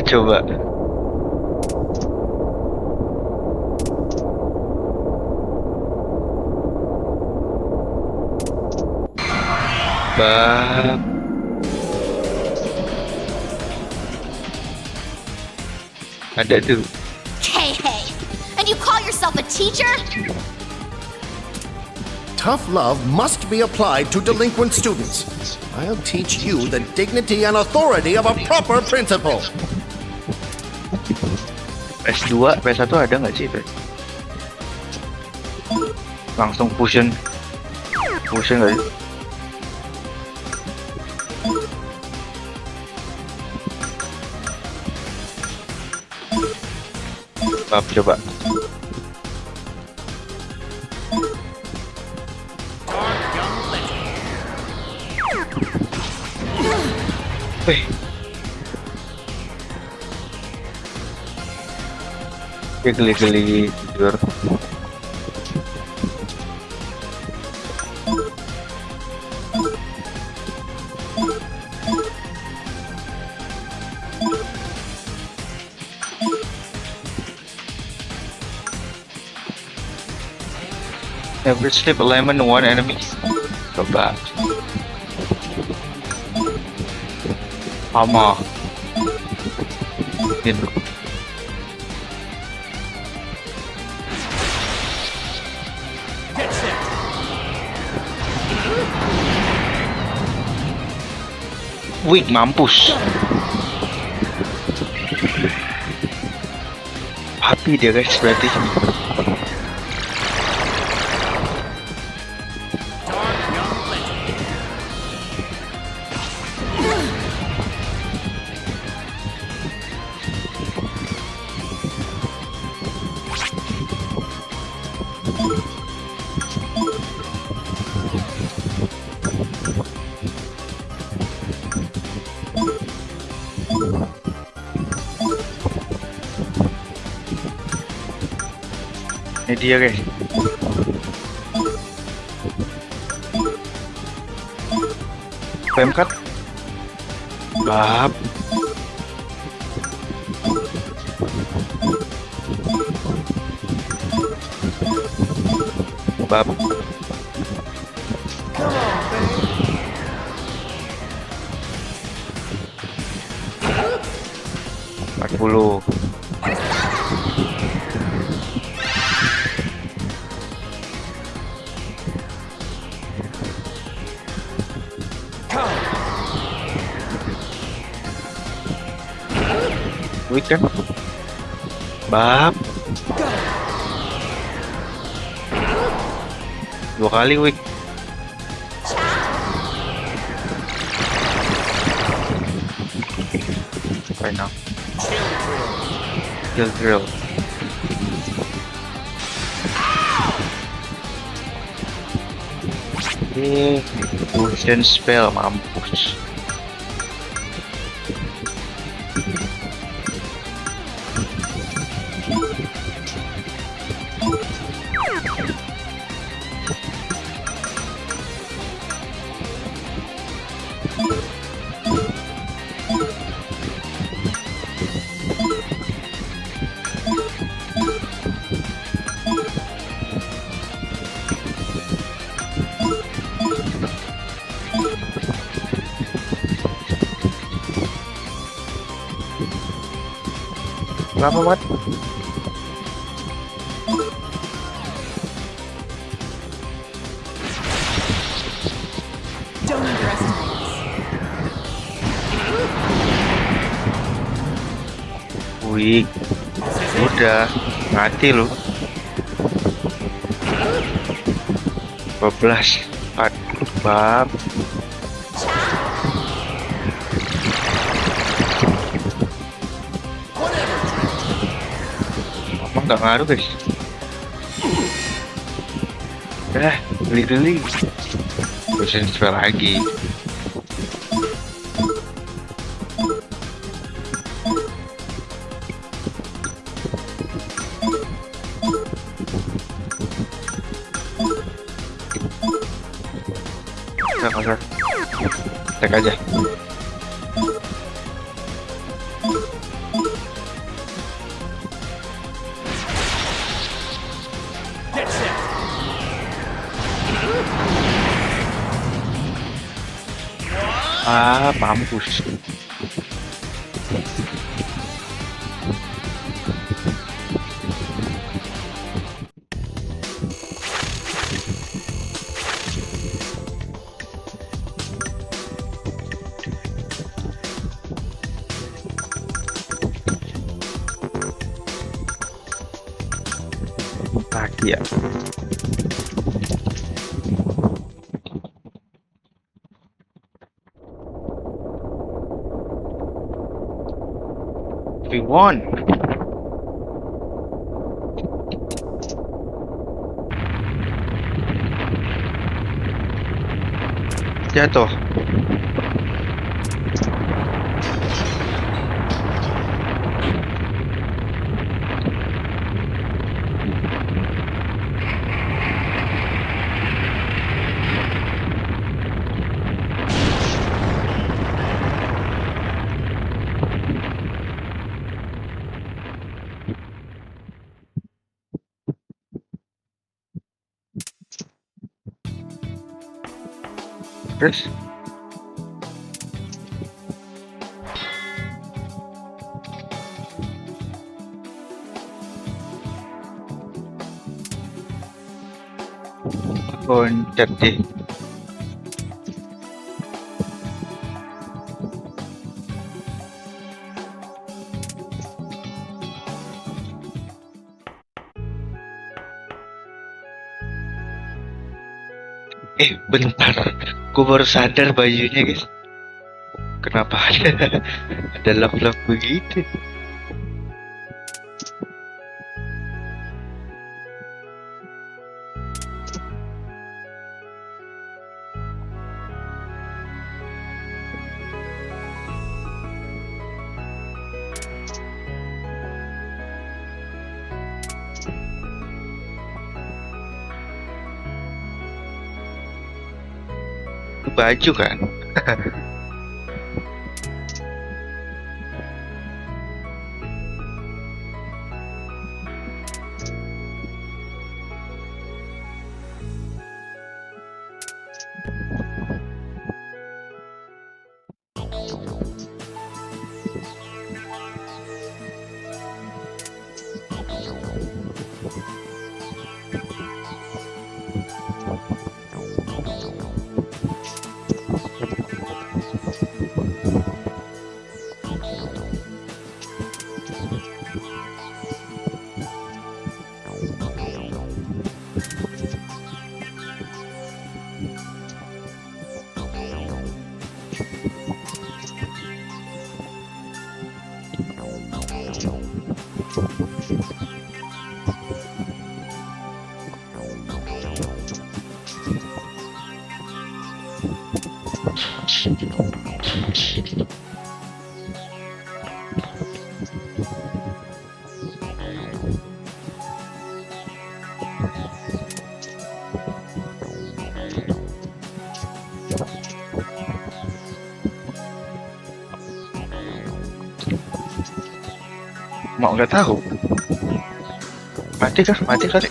Coba bab ada tuh. Hey, and you call yourself a teacher? Tough love must be applied to delinquent students. I'll teach you the dignity and authority of a proper principal. PS2, PS1 ada nggak sih? Langsung fusion nggak sih? Coba. Wih. Geli-geli tidur. Never slip a lemon to one enemy. Coba. Sama. Gitu. Wih, mampus. Api dia guys berarti. Ini dia guys. Frame cut. Bab. Bab. Empat puluh. Weak kan? Bab. Dua kali weak. Right now. Kill drill. Fusion spell mampus. Lama banget. Wih, udah mati lu. 12 4 bab. Nggak ngaruh guys. Beli fusion spell lagi. Nggak masalah, tek aja. Mampus. Lagi ya. We won. Jatuh. Terus loncat deh. Bentar, gue baru sadar bajunya guys. Kenapa ada love-love begitu? Itu baju kan? Mau nggak tahu? Mati kah? Mati kali.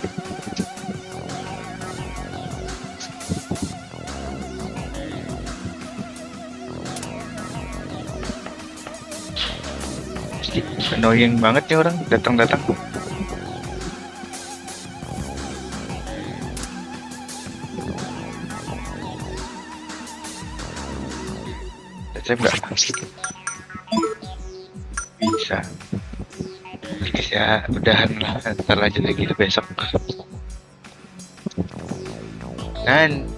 Annoying banget nih orang datang-datang. Saya nggak bisa. Ya udahan lah, ntar lanjut lagi besok. Dan